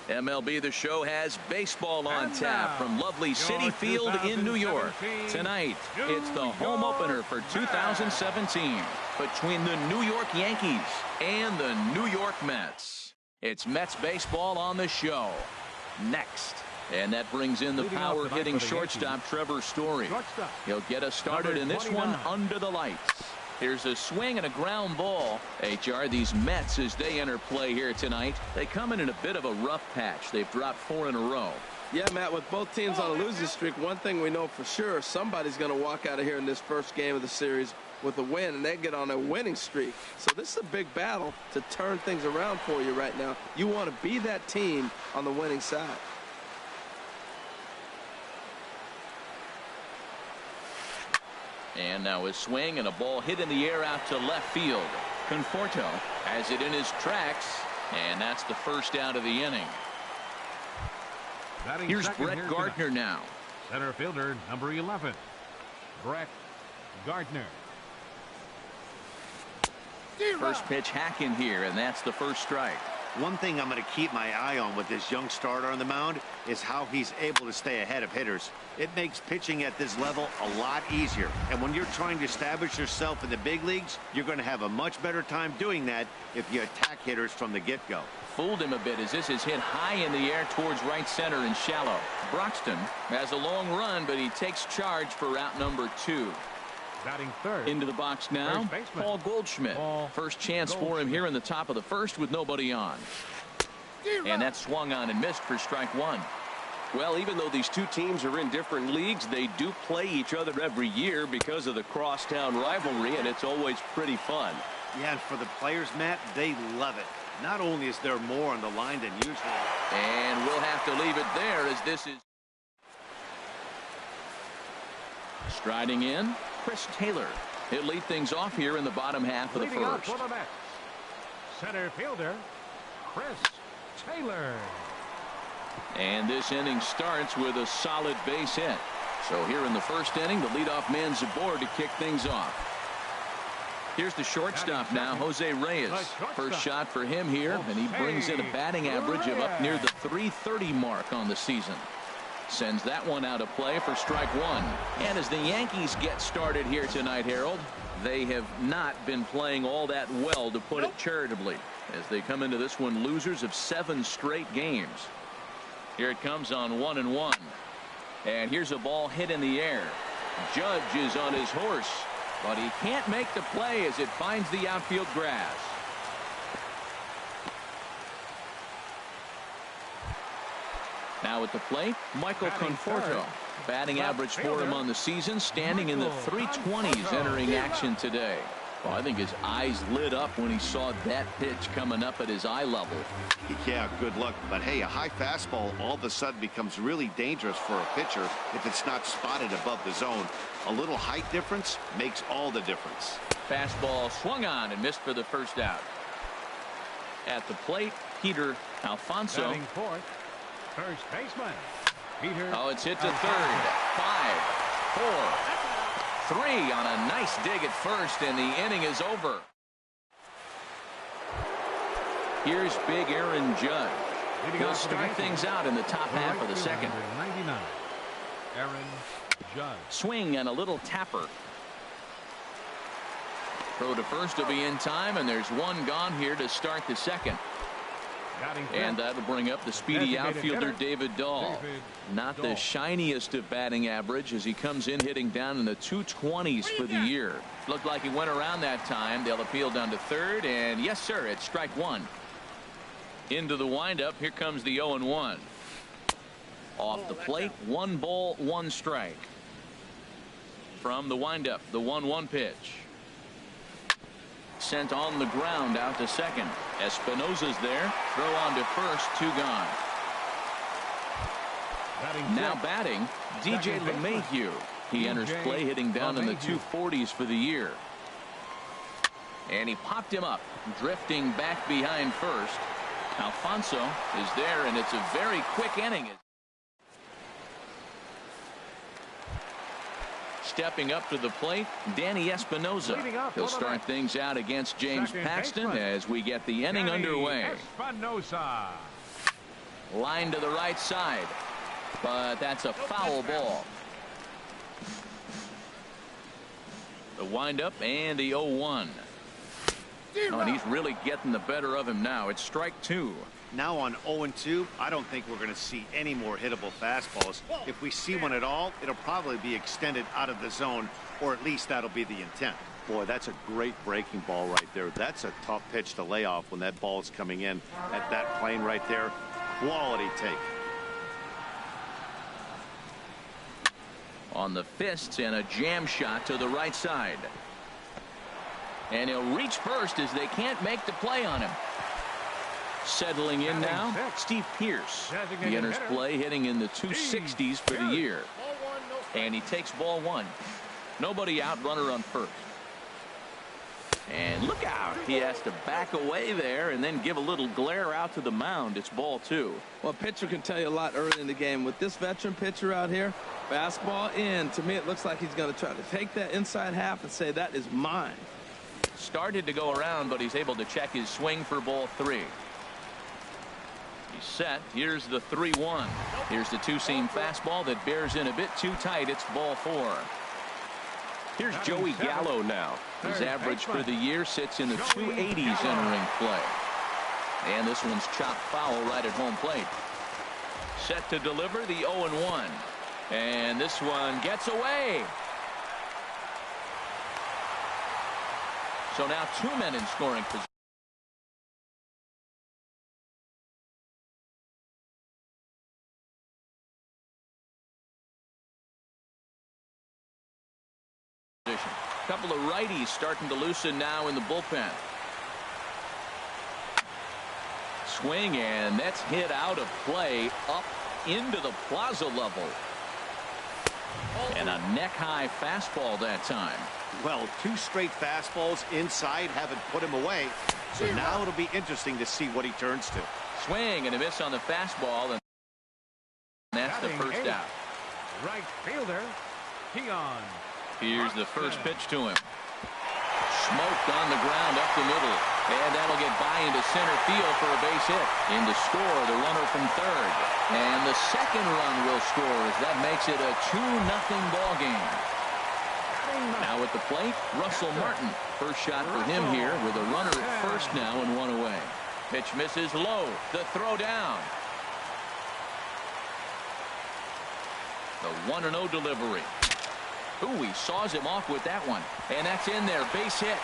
MLB The Show has baseball on tap from lovely Citi Field in New York. Tonight, it's the home opener for 2017 between the New York Yankees and the New York Mets. It's Mets baseball on the show. Next. And that brings in the power-hitting shortstop Trevor Story. He'll get us started in this one under the lights. Here's a swing and a ground ball. HR, these Mets, as they enter play here tonight, they come in a bit of a rough patch. They've dropped 4 in a row. Yeah, Matt, with both teams on a losing streak, one thing we know for sure, somebody's going to walk out of here in this first game of the series with a win, and they get on a winning streak. So this is a big battle to turn things around for you right now. You want to be that team on the winning side. And now a swing and a ball hit in the air out to left field. Conforto has it in his tracks, and that's the first out of the inning. Here's Brett Gardner now. Center fielder, number 11, Brett Gardner. First pitch hacking here, and that's the first strike. One thing I'm going to keep my eye on with this young starter on the mound is how he's able to stay ahead of hitters. It makes pitching at this level a lot easier. And when you're trying to establish yourself in the big leagues, you're going to have a much better time doing that if you attack hitters from the get-go. Fooled him a bit as this is hit high in the air towards right center and shallow. Broxton has a long run, but he takes charge for route number 2. Batting third. Into the box now, Paul Goldschmidt. First chance for him here in the top of the first with nobody on. And that swung on and missed for strike 1. Well, even though these two teams are in different leagues, they do play each other every year because of the crosstown rivalry, and it's always pretty fun. Yeah, and for the players, Matt, they love it. Not only is there more on the line than usual. And we'll have to leave it there as this is striding in. Chris Taylor. He'll lead things off here in the bottom half of the first. Center fielder, Chris Taylor. And this inning starts with a solid base hit. So here in the first inning, the leadoff man's aboard to kick things off. Here's the shortstop now, Jose Reyes. First shot for him here, and he brings in a batting average of up near the .330 mark on the season. Sends that one out of play for strike 1. And as the Yankees get started here tonight, Harold, they have not been playing all that well, to put it charitably, as they come into this one losers of 7 straight games. Here it comes on 1-1. And here's a ball hit in the air. Judge is on his horse, but he can't make the play as it finds the outfield grass. Now at the plate, Michael Conforto. Batting average for him on the season, standing in the 320s entering action today. Well, I think his eyes lit up when he saw that pitch coming up at his eye level. Yeah, good luck. But hey, a high fastball all of a sudden becomes really dangerous for a pitcher if it's not spotted above the zone. A little height difference makes all the difference. Fastball swung on and missed for the first out. At the plate, Peter Alfonso. Batting fourth, first baseman, Peter. Oh, it's hit to third. 5, 4, 3 on a nice dig at first, and the inning is over. Here's big Aaron Judge. He'll start things out in the top half of the second. 99. Aaron Judge. Swing and a little tapper. Throw to first will be in time, and there's one gone here to start the second. And that'll bring up the speedy outfielder David Dahl. Not the shiniest of batting average as he comes in hitting down in the 220s for the year. Looked like he went around that time. They'll appeal down to third, and yes sir, it's strike 1. Into the windup, here comes the 0-1. Off the plate, 1 ball, 1 strike. From the windup, the 1-1 pitch. Sent on the ground out to second. Espinosa's there. Throw on to first. 2 gone. Now batting, DJ LeMahieu. He enters play hitting down in the 240s for the year. And he popped him up, drifting back behind first. Alfonso is there, and it's a very quick inning. Stepping up to the plate, Danny Espinosa. He'll start things out against James Paxton as we get the inning underway. Espinosa. Line to the right side, but that's a foul ball. The windup and the 0-1. Oh, and he's really getting the better of him now. It's strike 2. Now on 0-2, I don't think we're going to see any more hittable fastballs. If we see one at all, it'll probably be extended out of the zone, or at least that'll be the intent. Boy, that's a great breaking ball right there. That's a tough pitch to lay off when that ball's coming in at that plane right there. Quality take. On the fists and a jam shot to the right side. And he'll reach first as they can't make the play on him. Settling in now, Steve Pearce. He enters play hitting in the 260s for the year. And he takes ball 1. Nobody out, runner on first. And look out. He has to back away there and then give a little glare out to the mound. It's ball 2. Well, a pitcher can tell you a lot early in the game. With this veteran pitcher out here, fastball in. To me, it looks like he's going to try to take that inside half and say, that is mine. Started to go around, but he's able to check his swing for ball 3. He's set. Here's the 3-1. Here's the two-seam fastball that bears in a bit too tight. It's ball 4. Here's Joey Gallo now. His average for the year sits in the 280s entering play. And this one's chopped foul right at home plate. Set to deliver the 0-1. And this one gets away. So now 2 men in scoring position. Couple of righties starting to loosen now in the bullpen. Swing, and that's hit out of play up into the plaza level. And a neck-high fastball that time. Well, 2 straight fastballs inside haven't put him away. So now it'll be interesting to see what he turns to. Swing and a miss on the fastball, and that's the first out. Right fielder, Keon. Here's the first pitch to him. Smoked on the ground up the middle. And that'll get by into center field for a base hit. In to score, the runner from third. And the second run will score as that makes it a 2-0 ball game. Now at the plate, Russell Martin. First shot for him here with a runner at first now and 1 away. Pitch misses low. The throw down. The 1-0 delivery. Ooh, he saws him off with that one. And that's in there. Base hit.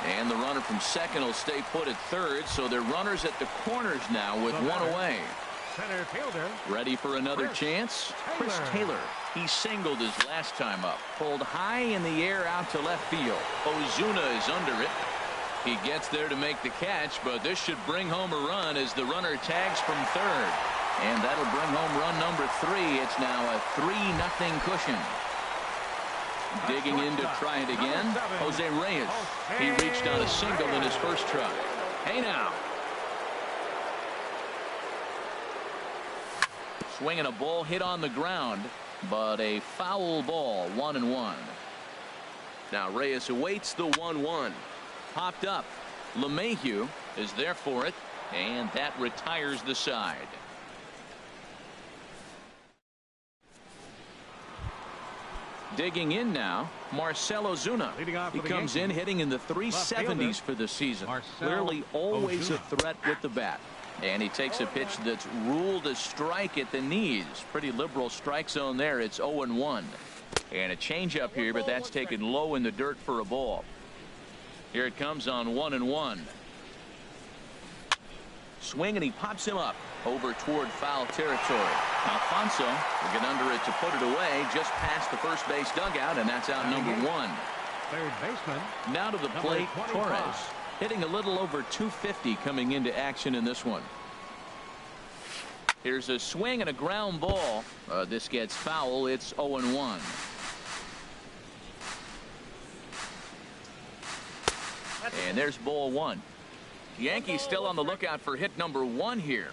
And the runner from second will stay put at third. So they're runners at the corners now with 1 away. Center fielder. Ready for another chance? Chris Taylor. He singled his last time up. Pulled high in the air out to left field. Ozuna is under it. He gets there to make the catch, but this should bring home a run as the runner tags from third. And that'll bring home run number 3. It's now a 3-0 cushion. Digging in to try it again, Jose Reyes. He reached on a single in his first try. Hey now. Swinging a ball hit on the ground, but a foul ball, 1-1. Now Reyes awaits the 1-1. Popped up. LeMahieu is there for it, and that retires the side. Digging in now, Marcell Ozuna. He comes in hitting in the 370s for the season. Clearly always a threat with the bat. And he takes a pitch that's ruled a strike at the knees. Pretty liberal strike zone there. It's 0-1. And a changeup here, but that's taken low in the dirt for a ball. Here it comes on 1-1. Swing, and he pops him up over toward foul territory. Alfonso will get under it to put it away just past the first base dugout, and that's out number 1. Third baseman. Now to the plate, Torres. Hitting a little over 250 coming into action in this one. Here's a swing and a ground ball. This gets foul. It's 0-1. And there's ball 1. Yankees still on the lookout for hit number 1 here.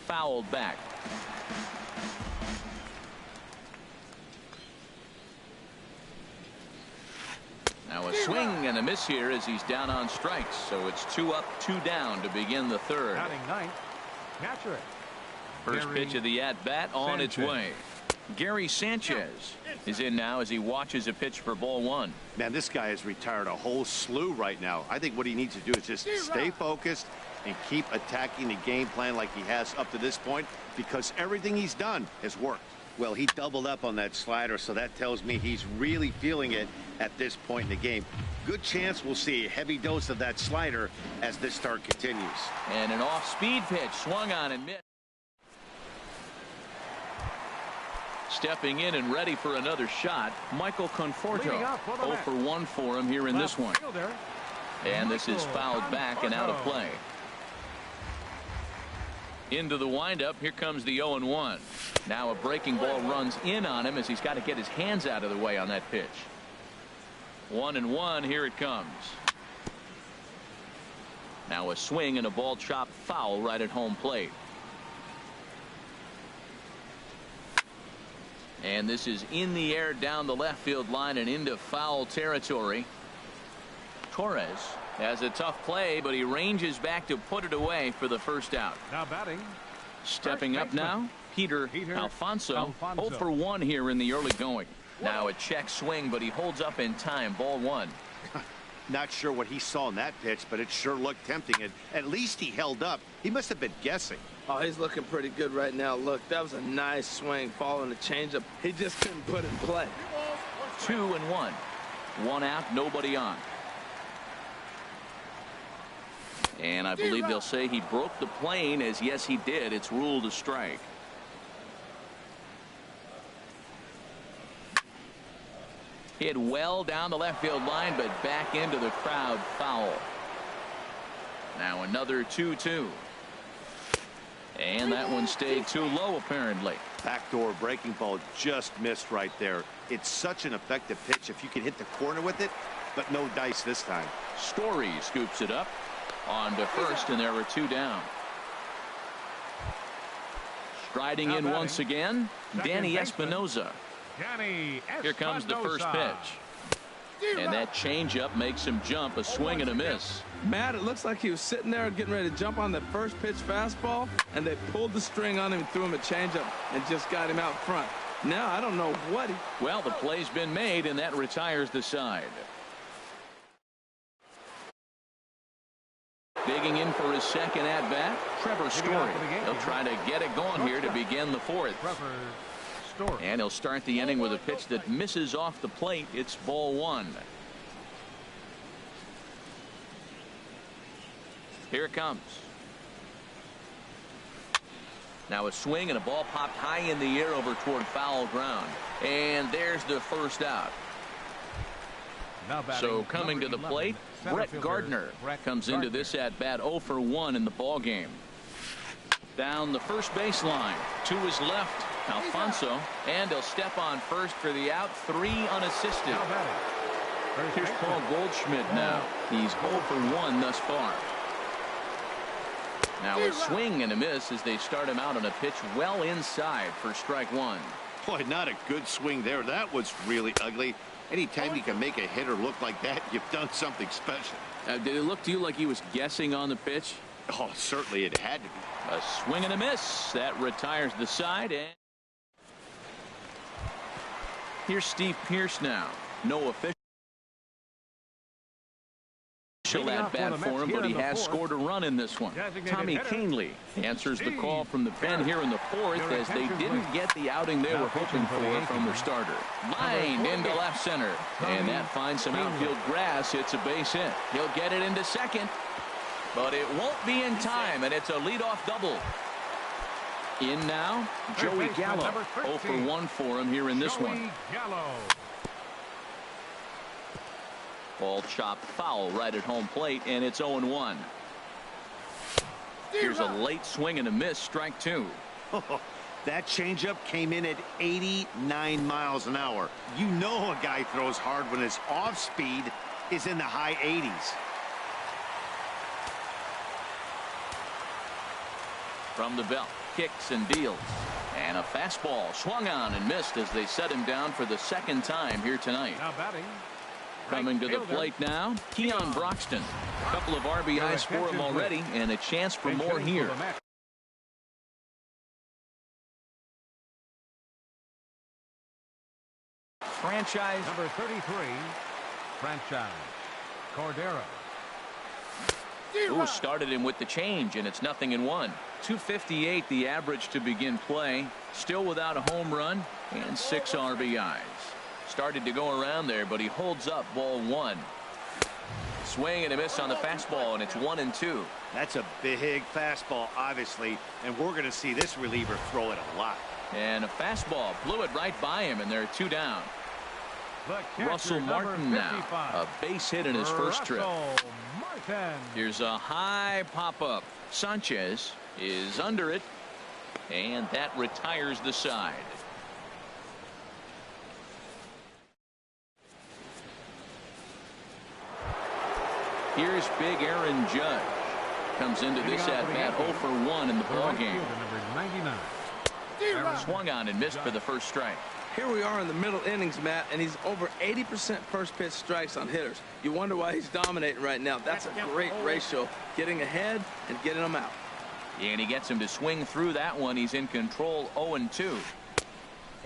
Fouled back. Now a swing and a miss here as he's down on strikes. So it's 2 up, 2 down to begin the third. Batting ninth, catcher. First pitch of the at-bat on its way. Gary Sanchez is in now as he watches a pitch for ball 1. Man, this guy has retired a whole slew right now. I think what he needs to do is just stay focused and keep attacking the game plan like he has up to this point, because everything he's done has worked. Well, he doubled up on that slider, so that tells me he's really feeling it at this point in the game. Good chance we'll see a heavy dose of that slider as this start continues. And an off-speed pitch swung on and missed. Stepping in and ready for another shot, Michael Conforto. 0 for 1 for him here in this one. And this is fouled back and out of play. Into the windup. Here comes the 0-1. Now a breaking ball runs in on him as he's got to get his hands out of the way on that pitch. 1-1. Here it comes. Now a swing and a ball chopped foul right at home plate. And this is in the air down the left field line and into foul territory. Torres has a tough play, but he ranges back to put it away for the first out. Now batting. Stepping up now, Peter Alfonso. 0 for 1 here in the early going. Now a check swing, but he holds up in time. Ball 1. Not sure what he saw in that pitch, but it sure looked tempting. And at least he held up. He must have been guessing. Oh, he's looking pretty good right now. Look, that was a nice swing following the changeup. He just couldn't put it in play. 2-1. 1 out, nobody on. And I believe they'll say he broke the plane, as yes he did. It's ruled a strike. Hit well down the left field line, but back into the crowd, foul. Now another 2-2. And that one stayed too low, apparently. Backdoor breaking ball just missed right there. It's such an effective pitch if you can hit the corner with it, but no dice this time. Story scoops it up on to first, and there were 2 down. Striding in once again, Danny Espinosa. Here comes the first pitch. And that changeup makes him jump. A swing and a miss. Matt, it looks like he was sitting there getting ready to jump on the first pitch fastball, and they pulled the string on him and threw him a changeup and just got him out front. Now I don't know what he... Well, the play's been made, and that retires the side. Digging in for his second at-bat, Trevor Story. He'll try to get it going here to begin the 4th. And he'll start the inning with a pitch that misses off the plate. It's ball 1. Here it comes. Now a swing and a ball popped high in the air over toward foul ground. And there's the first out. So coming to the plate, Brett Gardner comes into this at bat 0 for 1 in the ball game. Down the first baseline to his left, Alfonso, and he'll step on first for the out. 3 unassisted. Here's Paul Goldschmidt now. He's 0 for 1 thus far. Now a swing and a miss as they start him out on a pitch well inside for strike 1. Boy, not a good swing there. That was really ugly. Anytime you can make a hitter look like that, you've done something special. Did it look to you like he was guessing on the pitch? Oh, certainly it had to be. A swing and a miss. That retires the side. And here's Steve Pearce now. No official at bat for him, but he has scored a run in this one. Tommy Canley answers the call from the pen here in the 4th as they didn't get the outing they were hoping for from their starter. Lined into left center, and that finds some outfield grass. It's a base hit. He'll get it into second, but it won't be in time, and it's a leadoff double. In now, Joey Gallo. 0 for 1 for him here in this one. Ball chopped foul right at home plate, and it's 0-1. Here's a late swing and a miss, strike 2. That changeup came in at 89 miles an hour. You know a guy throws hard when his off speed is in the high 80s. From the belt, kicks and deals. And a fastball swung on and missed as they set him down for the second time here tonight. Now batting. Coming to the plate now, Keon Broxton. A couple of RBIs for him already, and a chance for more here. Franchise Number 33, franchise, Cordero. Ooh, started him with the change, and it's 0-1. 258 the average to begin play. Still without a home run and 6 RBIs. Started to go around there, but he holds up ball 1. Swing and a miss on the fastball, and it's 1-2. That's a big fastball, obviously, and we're going to see this reliever throw it a lot. And a fastball blew it right by him, and they're 2 down. Russell Martin now, a base hit in his first trip. Here's a high pop-up. Sanchez is under it, and that retires the side. Here's big Aaron Judge. Comes into this at-bat 0 for 1 in the ballgame. Swung on and missed for the first strike. Here we are in the middle innings, Matt, and he's over 80% first pitch strikes on hitters. You wonder why he's dominating right now. That's a great ratio, getting ahead and getting them out. And he gets him to swing through that one. He's in control 0-2.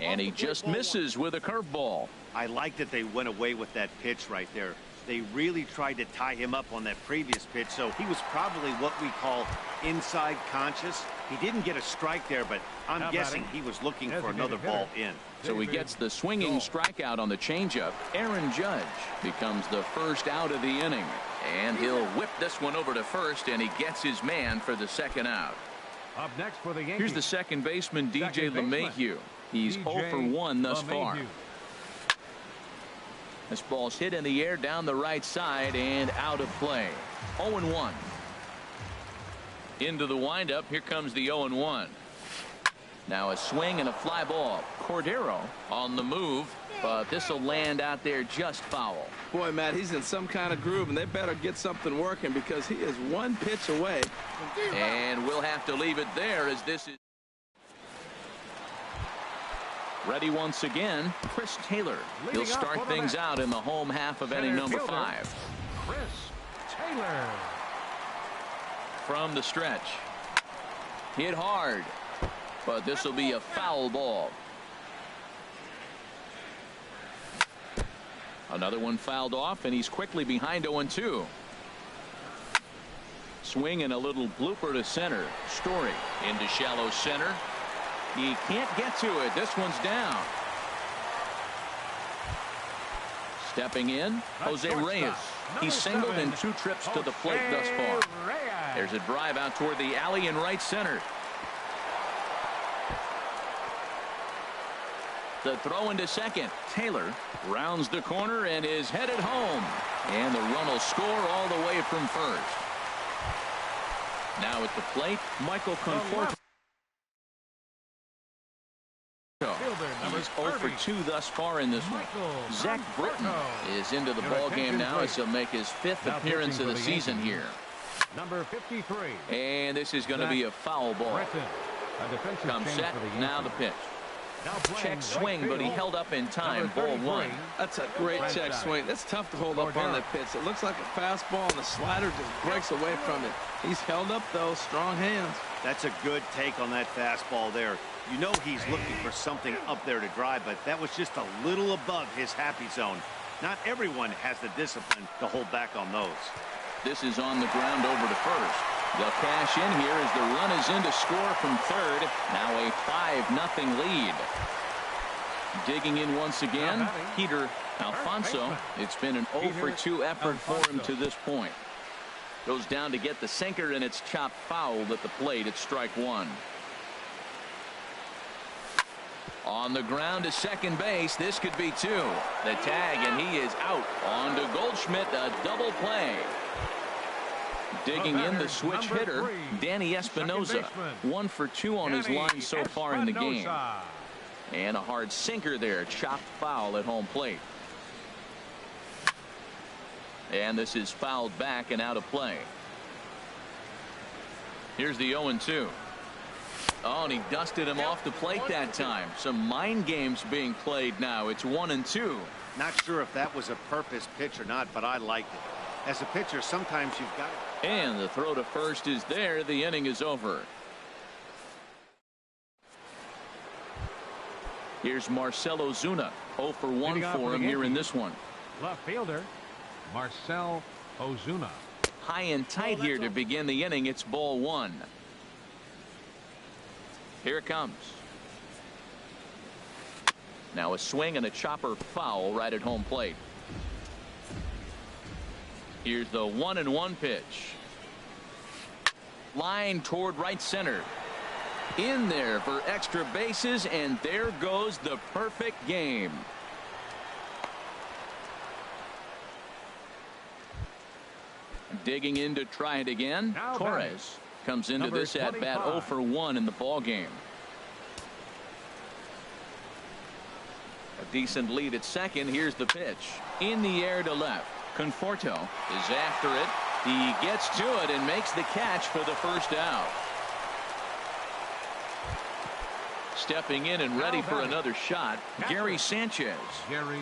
And he just misses with a curveball. I like that they went away with that pitch right there. They really tried to tie him up on that previous pitch, so he was probably what we call inside conscious. He didn't get a strike there, but I'm guessing he was looking for another ball in. So he gets the swinging strikeout on the changeup. Aaron Judge becomes the first out of the inning. And he'll whip this one over to first, and he gets his man for the second out. Up next for the Yankees. Here's the second baseman, DJ LeMahieu. He's 0 for 1 thus far. This ball's hit in the air down the right side and out of play. 0-1. Into the windup. Here comes the 0-1. Now a swing and a fly ball. Cordero on the move, but this will land out there just foul. Boy, Matt, he's in some kind of groove, and they better get something working because he is 1 pitch away. And we'll have to leave it there as this is ready once again. Chris Taylor. He'll start things out in the home half of inning number 5. Chris Taylor. From the stretch. Hit hard. But this will be a foul ball. Another one fouled off, and he's quickly behind 0-2. Swing and a little blooper to center. Story into shallow center. He can't get to it. This one's down. Stepping in, Jose Reyes. He's singled in 2 trips to the plate thus far. There's a drive out toward the alley in right center. The throw into second. Taylor rounds the corner and is headed home. And the run will score all the way from first. Now at the plate, Michael Conforto. He's 0 for 2 thus far in this one. Zach Britton is into the ball game now as he'll make his 5th appearance of the season here. Number 53. And this is going to be a foul ball. Comes set. Now the pitch. Check swing, but he held up in time. Ball 1. That's a great check swing. That's tough to hold up on that pitch. It looks like a fastball, and the slider just breaks away from it. He's held up, though. Strong hands. That's a good take on that fastball there. You know he's looking for something up there to drive, but that was just a little above his happy zone. Not everyone has the discipline to hold back on those. This is on the ground over to first. They'll cash in here as the run is in to score from third. Now a 5-0 lead. Digging in once again, Peter Alfonso. It's been an 0 for 2 effort for him to this point. Goes down to get the sinker, and it's chopped foul at the plate. It's strike 1. On the ground to second base. This could be 2. The tag, and he is out. On to Goldschmidt. A double play. Digging in the switch hitter, Danny Espinoza. 1 for 2 on his line so far in the game. And a hard sinker there. Chopped foul at home plate. And this is fouled back and out of play. Here's the 0-2. Oh, and he dusted him off the plate that time. Some mind games being played now. It's 1-2. Not sure if that was a purpose pitch or not, but I liked it. As a pitcher, sometimes you've got to... And the throw to first is there. The inning is over. Here's Marcell Ozuna. 0 for 1 for him here in this one. Left fielder, Marcell Ozuna. High and tight here to begin the inning. It's ball 1. Here it comes. Now a swing and a chopper foul right at home plate. Here's the 1-1 pitch. Line toward right center. In there for extra bases, and there goes the perfect game. Digging in to try it again. Torres comes into this at bat 0 for 1 in the ball game. A decent lead at second. Here's the pitch. In the air to left. Conforto is after it. He gets to it and makes the catch for the first out. Stepping in and ready for another shot, Gary Sanchez.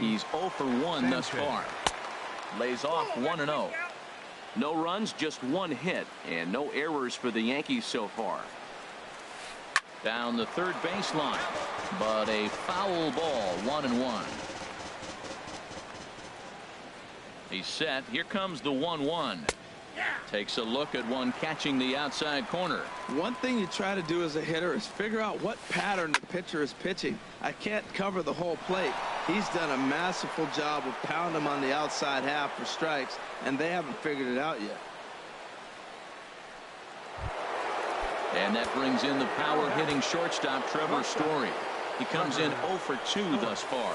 He's 0 for 1 thus far. Lays off 1-0. No runs, just 1 hit, and no errors for the Yankees so far. Down the third baseline, but a foul ball, 1-1. He's set. Here comes the 1-1. Takes a look at one catching the outside corner. One thing you try to do as a hitter is figure out what pattern the pitcher is pitching. I can't cover the whole plate. He's done a masterful job of pounding him on the outside half for strikes, and they haven't figured it out yet. And that brings in the power hitting shortstop Trevor Story. He comes in 0 for 2 thus far.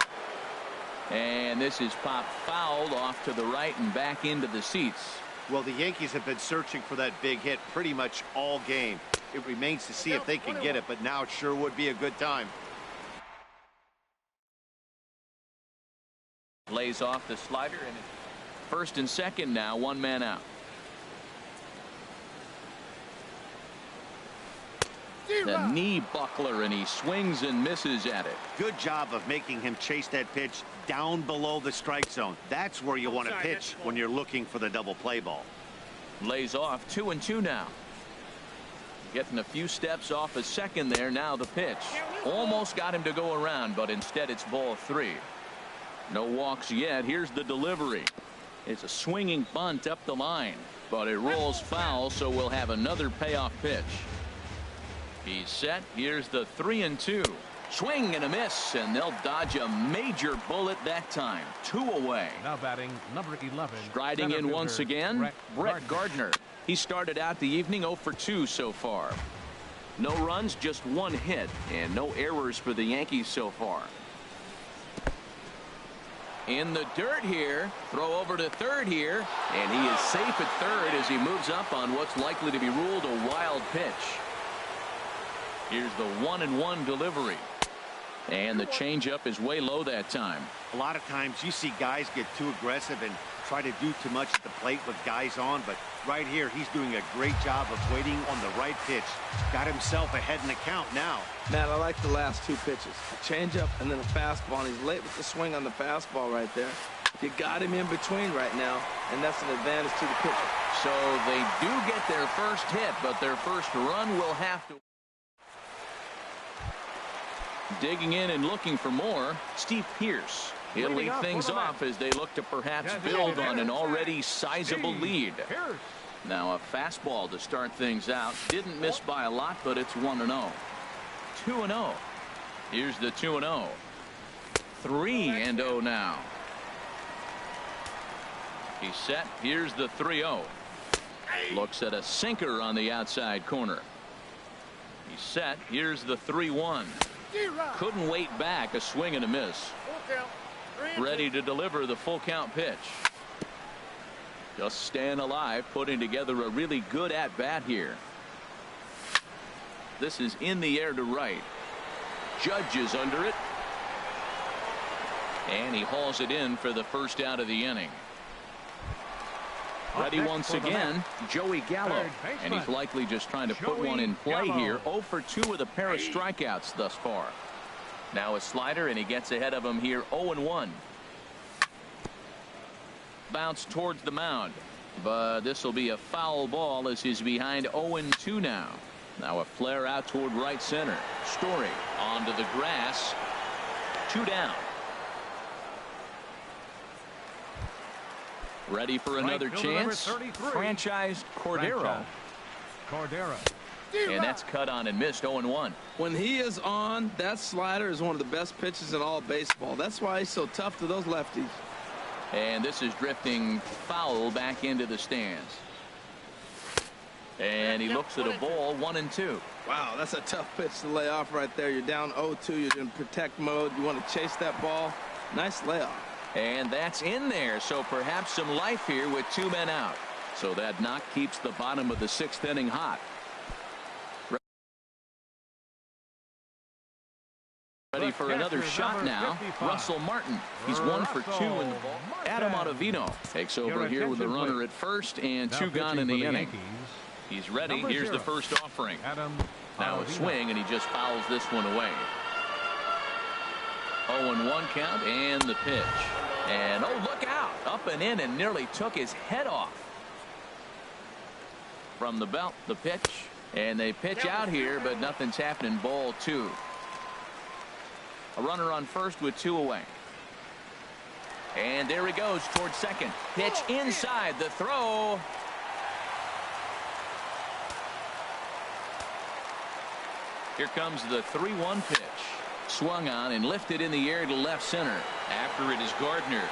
And this is popped fouled off to the right and back into the seats. Well, the Yankees have been searching for that big hit pretty much all game. It remains to see if they can get it, but now it sure would be a good time. Lays off the slider, and first and second now, 1 man out. The knee buckler, and he swings and misses at it. Good job of making him chase that pitch down below the strike zone. That's where you want to pitch when you're looking for the double play ball. Lays off 2-2 now. Getting a few steps off a second there. Now the pitch. Almost got him to go around, but instead it's ball 3. No walks yet. Here's the delivery. It's a swinging bunt up the line, but it rolls foul, so we'll have another payoff pitch. He's set. Here's the 3-2. Swing and a miss, and they'll dodge a major bullet that time. 2 away. Now batting number 11. Striding in once again, Brett Gardner. He started out the evening 0 for 2 so far. No runs, just 1 hit, and no errors for the Yankees so far. In the dirt here. Throw over to third here, and he is safe at third as he moves up on what's likely to be ruled a wild pitch. Here's the 1-1 delivery. And the changeup is way low that time. A lot of times you see guys get too aggressive and try to do too much at the plate with guys on, but right here he's doing a great job of waiting on the right pitch. Got himself ahead in the count now. Matt, I like the last 2 pitches. A changeup and then a fastball, and he's late with the swing on the fastball right there. You got him in between right now, and that's an advantage to the pitcher. So they do get their first hit, but their first run will have to. Digging in and looking for more, Steve Pearce. He'll lead things off as they look to perhaps build on an already sizable lead. Now a fastball to start things out. Didn't miss by a lot, but it's 1-0. 2-0. Here's the 2-0. 3-0 now. He's set. Here's the 3-0. Looks at a sinker on the outside corner. He's set. Here's the 3-1. Couldn't wait back. A swing and a miss. Ready to deliver the full count pitch. Just staying alive, putting together a really good at bat here. This is in the air to right. Judge is under it, and he hauls it in for the first out of the inning. Ready once again, Joey Gallo. And he's likely just trying to put one in play here. 0 for 2 with a pair of strikeouts thus far. Now a slider, and he gets ahead of him here, 0-1. Bounce towards the mound. But this will be a foul ball as he's behind 0-2 now. Now a flare out toward right center. Story onto the grass. 2 down. Ready for another chance. Franchised Cordero. And that's cut on and missed. 0-1. When he is on, that slider is one of the best pitches in all baseball. That's why he's so tough to those lefties. And this is drifting foul back into the stands. And he looks at a ball, 1-2. Wow, that's a tough pitch to lay off right there. You're down 0-2. You're in protect mode. You want to chase that ball. Nice layoff. And that's in there. So perhaps some life here with 2 men out. So that knock keeps the bottom of the 6th inning hot. Ready for another shot now. Russell Martin. He's 1 for 2 in the ball. Adam Ottavino takes over here with a runner at first and 2 gone in the inning. He's ready. Here's the first offering. Now a swing, and he just fouls this one away. 0-1 count and the pitch. And oh, look out. Up and in and nearly took his head off. From the belt, the pitch. And they pitch out here, but nothing's happening. Ball 2. A runner on first with 2 away. And there he goes towards second. Pitch inside. The throw. Here comes the 3-1 pitch. Swung on and lifted in the air to left center. After it is Gardner.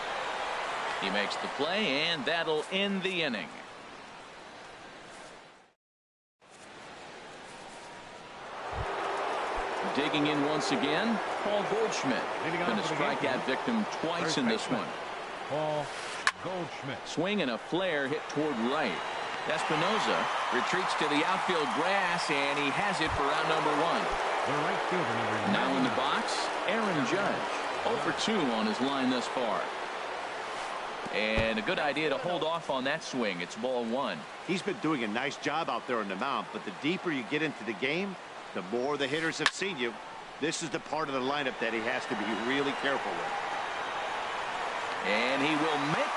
He makes the play, and that'll end the inning. Digging in once again, Paul Goldschmidt. Been a strikeout victim twice in this one. Paul Goldschmidt. Swing and a flare hit toward right. Espinoza retreats to the outfield grass, and he has it for round number 1. The right fielder, now in the box, Aaron Judge. 0 for 2 on his line thus far. And a good idea to hold off on that swing. It's ball 1. He's been doing a nice job out there on the mound, but the deeper you get into the game, the more the hitters have seen you. This is the part of the lineup that he has to be really careful with. And he will make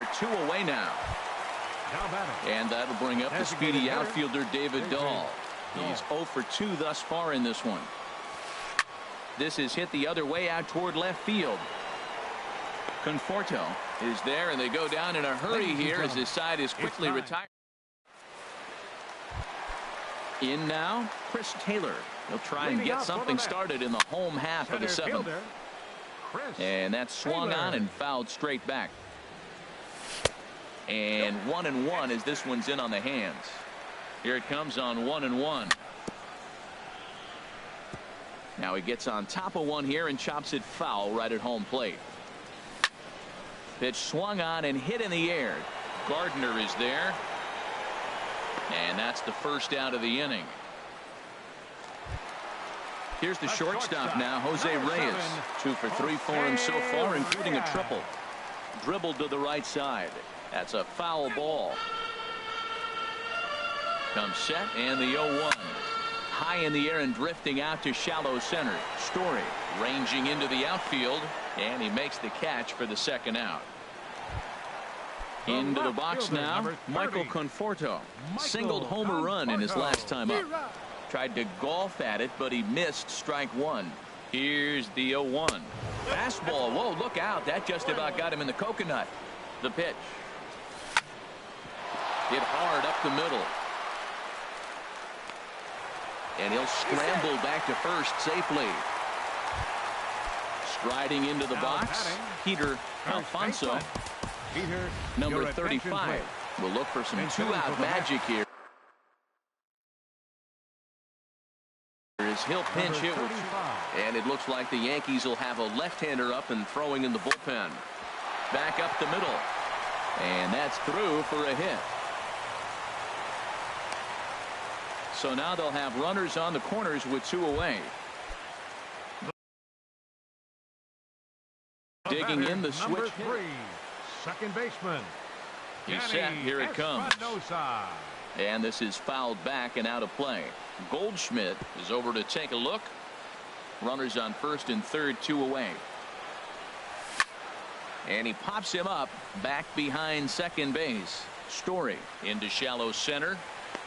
the 2 away now. And that'll bring up the speedy outfielder David Dahl. He's 0 for 2 thus far in this one. This is hit the other way out toward left field. Conforto is there, and they go down in a hurry here as his side is quickly retired. In now, Chris Taylor. He'll try and get something started in the home half of the 7th. And that's swung on and fouled straight back. And 1-1 as this one's in on the hands. Here it comes on 1-1. Now he gets on top of one here and chops it foul right at home plate. Pitch swung on and hit in the air. Gardner is there. And that's the first out of the inning. Here's the shortstop now, Jose Reyes. 2 for 3 for him so far, including a triple. Dribbled to the right side. That's a foul ball. Comes set, and the 0-1. High in the air and drifting out to shallow center. Story ranging into the outfield, and he makes the catch for the second out. Into the box now, Michael Conforto. Singled homer run in his last time up. Tried to golf at it, but he missed strike 1. Here's the 0-1. Fastball. Whoa, look out. That just about got him in the coconut. The pitch. Hit hard up the middle. And he'll scramble back to first safely. Striding into the box, Peter Alfonso. Number 35. We'll look for some 2-out magic here. As he'll pinch hit. And it looks like the Yankees will have a left-hander up and throwing in the bullpen. Back up the middle. And that's through for a hit. So now they'll have runners on the corners with 2 away. Digging in the switch. Number 3, second baseman, He's set. Here it comes. And this is fouled back and out of play. Goldschmidt is over to take a look. Runners on first and third, 2 away. And he pops him up back behind second base. Story into shallow center.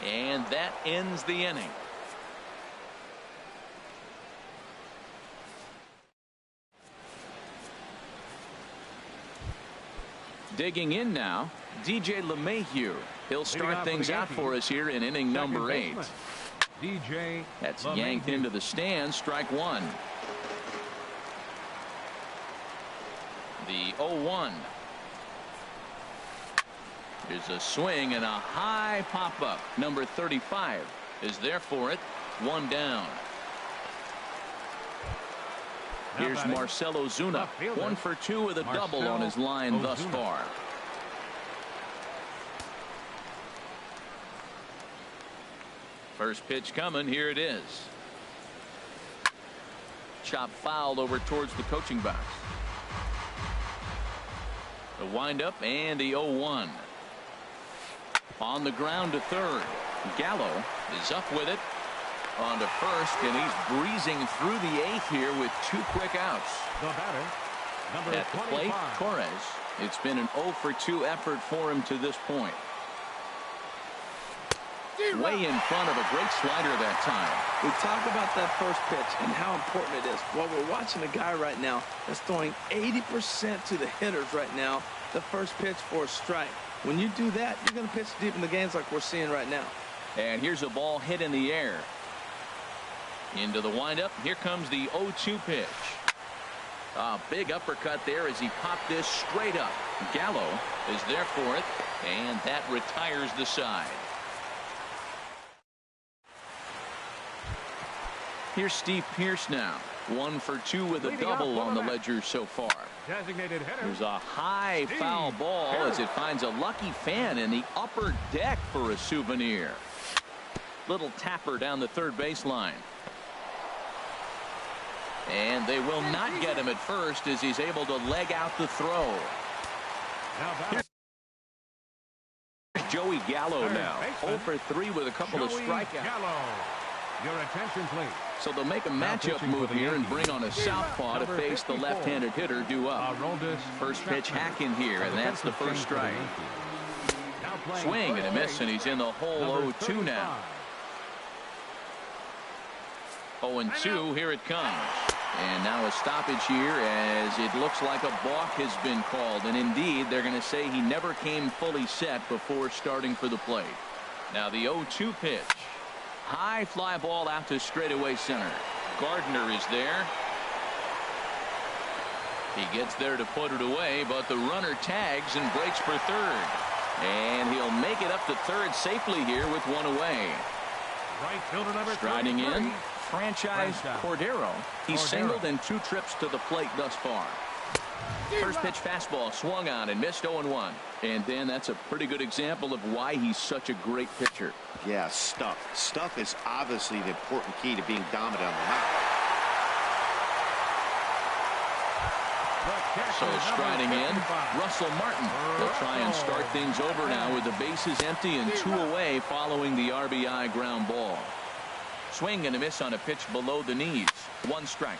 And that ends the inning. Digging in now, DJ LeMahieu. He'll start things out for us here in inning number 8. DJ That's yanked into the stands. Strike one. The 0-1. There's a swing and a high pop up. Number 35 is there for it. One down. Here's Marcelo Zuna. 1 for 2 with a double on his line thus far. First pitch coming. Here it is. Chop fouled over towards the coaching box. The windup and the 0-1. On the ground to third. Gallo is up with it. On to first, and he's breezing through the 8th here with 2 quick outs. The batter, number At the 25. plate, Torres. It's been an 0 for 2 effort for him to this point. Way in front of a great slider that time. We talk about that first pitch and how important it is. Well, we're watching a guy right now that's throwing 80% to the hitters right now. The first pitch for a strike. When you do that, you're going to pitch deep in the games like we're seeing right now. And here's a ball hit in the air. Into the windup. Here comes the 0-2 pitch. A big uppercut there as he popped this straight up. Gallo is there for it, and that retires the side. Here's Steve Pearce now. 1 for 2 with a double on the ledger so far. Designated hitter. There's a high foul ball as it finds a lucky fan in the upper deck for a souvenir. Little tapper down the third baseline. And they will not get him at first as he's able to leg out the throw. Here's Joey Gallo now. 0 for 3 with a couple of strikeouts. Gallo. Your attention, please. So they'll make a matchup move here and bring on a southpaw to face the left-handed hitter due up. First pitch hack in here, and that's the first strike. Swing and a miss, and he's in the hole 0-2 now. 0-2, here it comes. And now a stoppage here as it looks like a balk has been called. And indeed, they're going to say he never came fully set before starting for the plate. Now the 0-2 pitch. High fly ball out to straightaway center. Gardner is there. He gets there to put it away, but the runner tags and breaks for third. And he'll make it up to third safely here with 1 away. Right fielder number Striding 33. in, franchise Cordero. He's singled in 2 trips to the plate thus far. First pitch fastball swung on and missed 0-1. And then that's a pretty good example of why he's such a great pitcher. Yeah, stuff. Stuff is obviously the important key to being dominant on the mound. So striding in, Russell Martin. They'll try and start things over now with the bases empty and 2 away following the RBI ground ball. Swing and a miss on a pitch below the knees. 1 strike.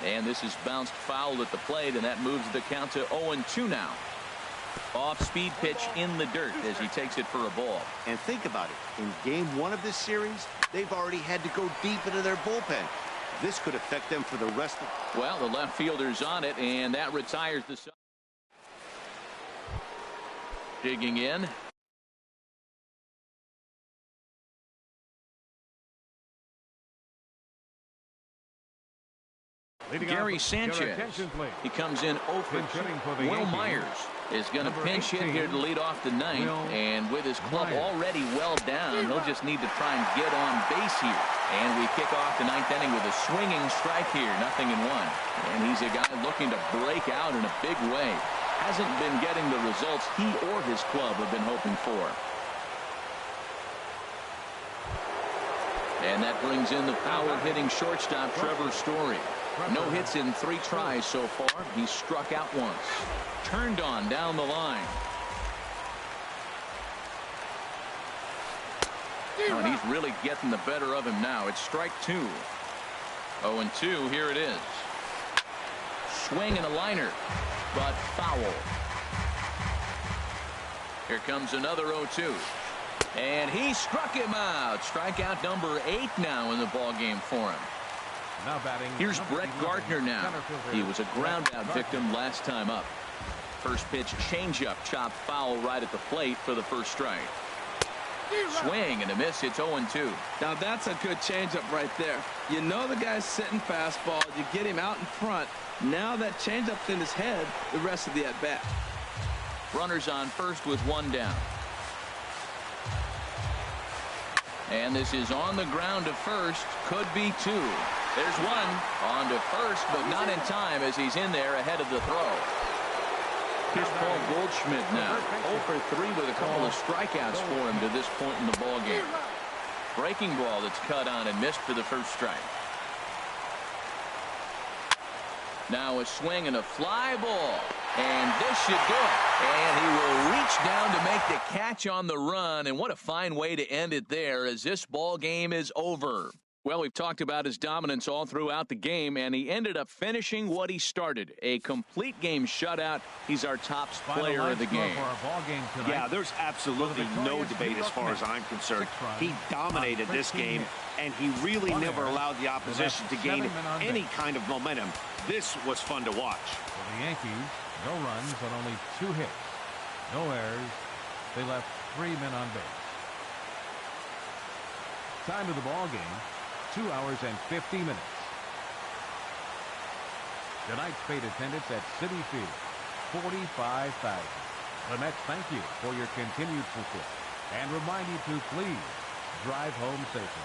And this is bounced foul at the plate, and that moves the count to 0-2 now. Off-speed pitch in the dirt as he takes it for a ball. And think about it. In game 1 of this series, they've already had to go deep into their bullpen. This could affect them for the rest of... Well, the left fielder's on it, and that retires the side. Digging in. Gary Sanchez. He comes in 0 for 2. Will Myers is going to pinch hit here to lead off the 9th, and with his club already well down, he'll just need to try and get on base here. And we kick off the 9th inning with a swinging strike here, 0-1. And he's a guy looking to break out in a big way. Hasn't been getting the results he or his club have been hoping for. And that brings in the power-hitting shortstop Trevor Story. No hits in 3 tries so far. He's struck out once. Turned on down the line. Oh, and he's really getting the better of him now. It's strike 2. 0-2. Here it is. Swing and a liner, but foul. Here comes another 0-2. And he struck him out. Strikeout number 8 now in the ball game for him. Now batting. Here's Brett Gardner now. He was a ground out victim last time up. First pitch changeup chopped foul right at the plate for the first strike. Swing and a miss. It's 0-2. Now that's a good changeup right there. You know the guy's sitting fastball. You get him out in front. Now that changeup's in his head the rest of the at bat. Runners on first with 1 down. And this is on the ground to first. Could be 2. There's 1 on to first, but not in time as he's in there ahead of the throw. Here's Paul Goldschmidt now. 0 for 3 with a couple of strikeouts for him to this point in the ball game. Breaking ball that's cut on and missed for the first strike. Now a swing and a fly ball. And this should do it. And he will reach down to make the catch on the run. And what a fine way to end it there as this ball game is over. Well, we've talked about his dominance all throughout the game, and he ended up finishing what he started. A complete game shutout. He's our top player of the game. Yeah, there's absolutely no debate as far as I'm concerned. He dominated this game, and he really never allowed the opposition to gain any kind of momentum. This was fun to watch. For the Yankees, no runs on only 2 hits. No errors. They left 3 men on base. Time of the ball game, 2 hours and 50 minutes. Tonight's paid attendance at Citi Field, 45,000. The Mets thank you for your continued support and remind you to please drive home safely.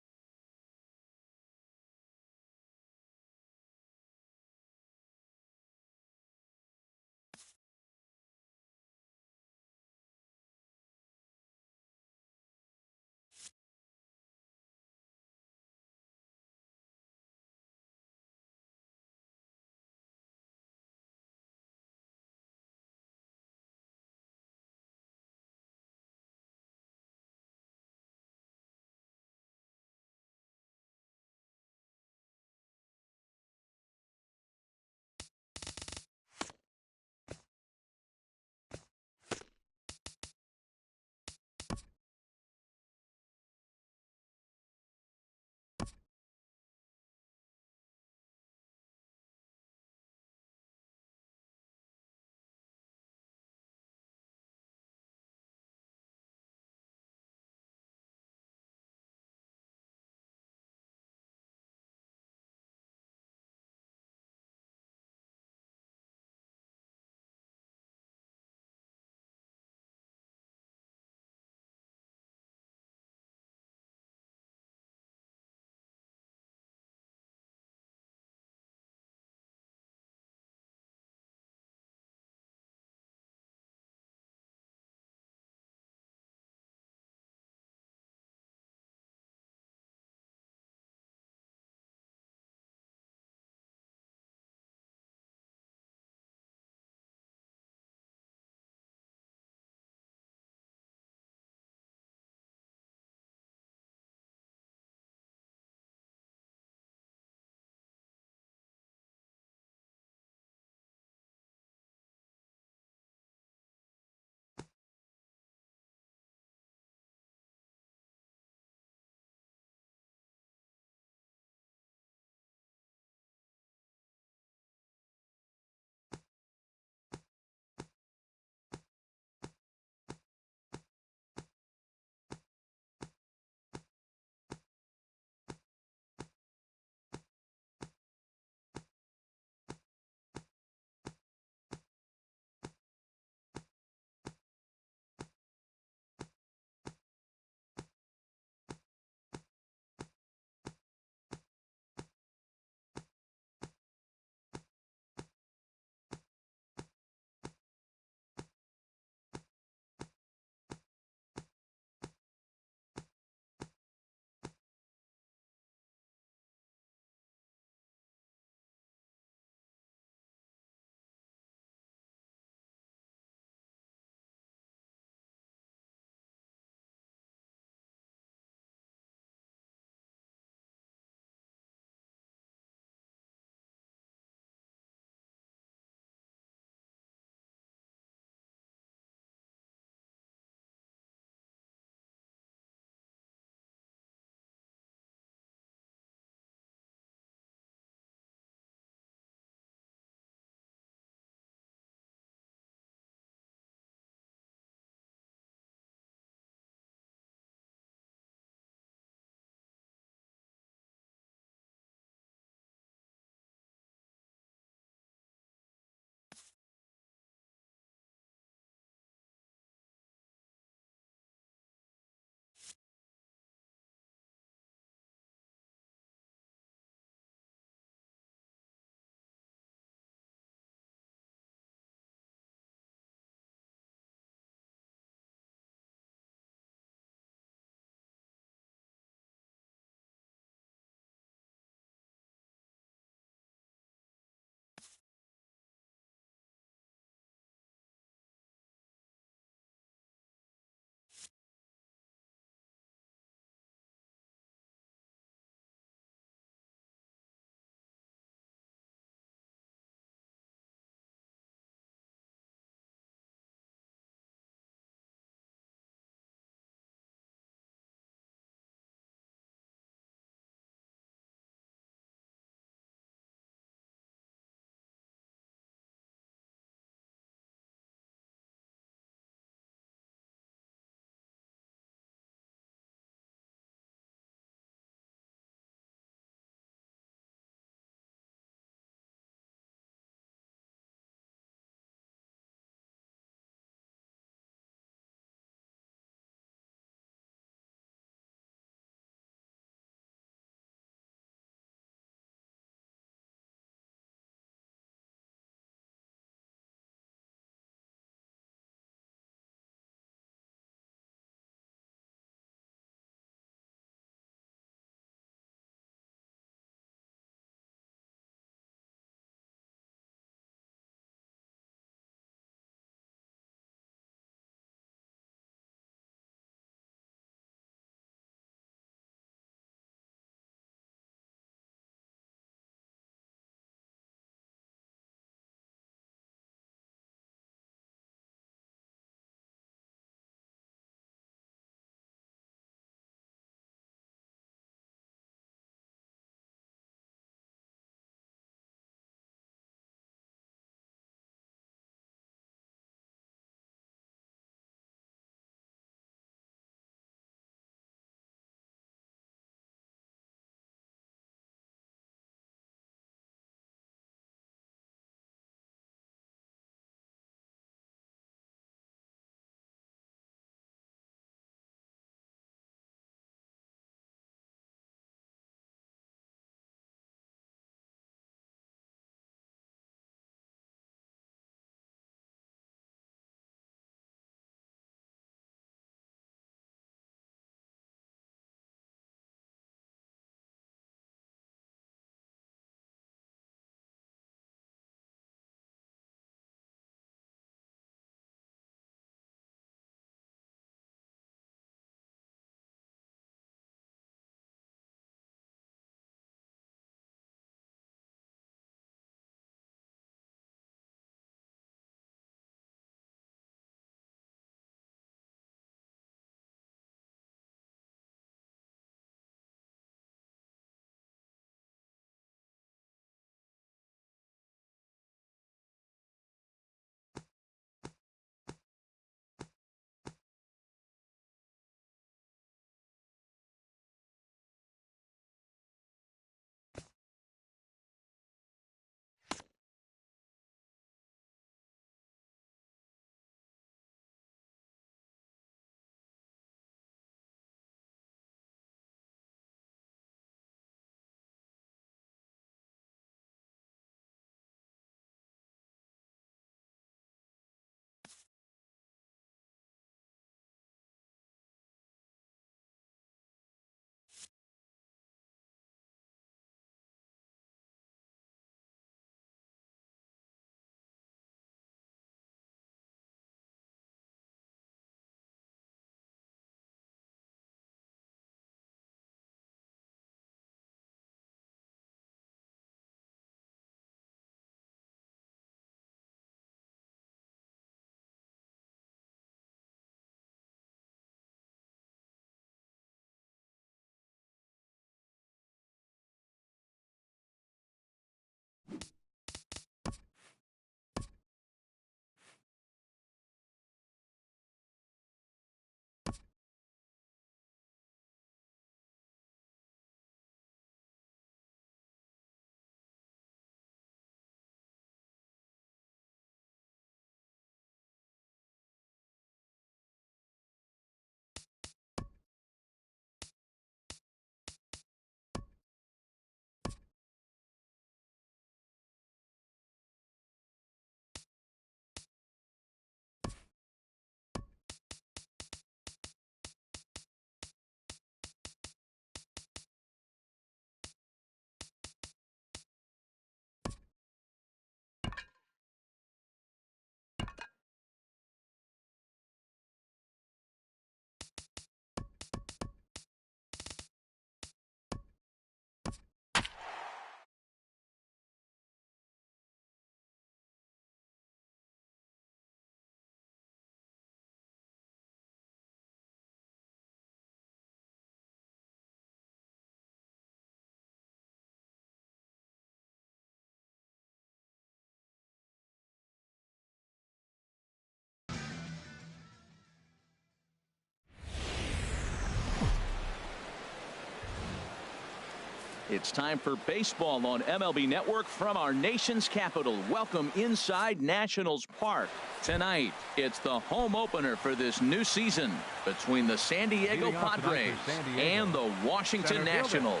It's time for baseball on MLB Network from our nation's capital. Welcome inside Nationals Park. Tonight, it's the home opener for this new season between the San Diego Padres and the Washington Nationals.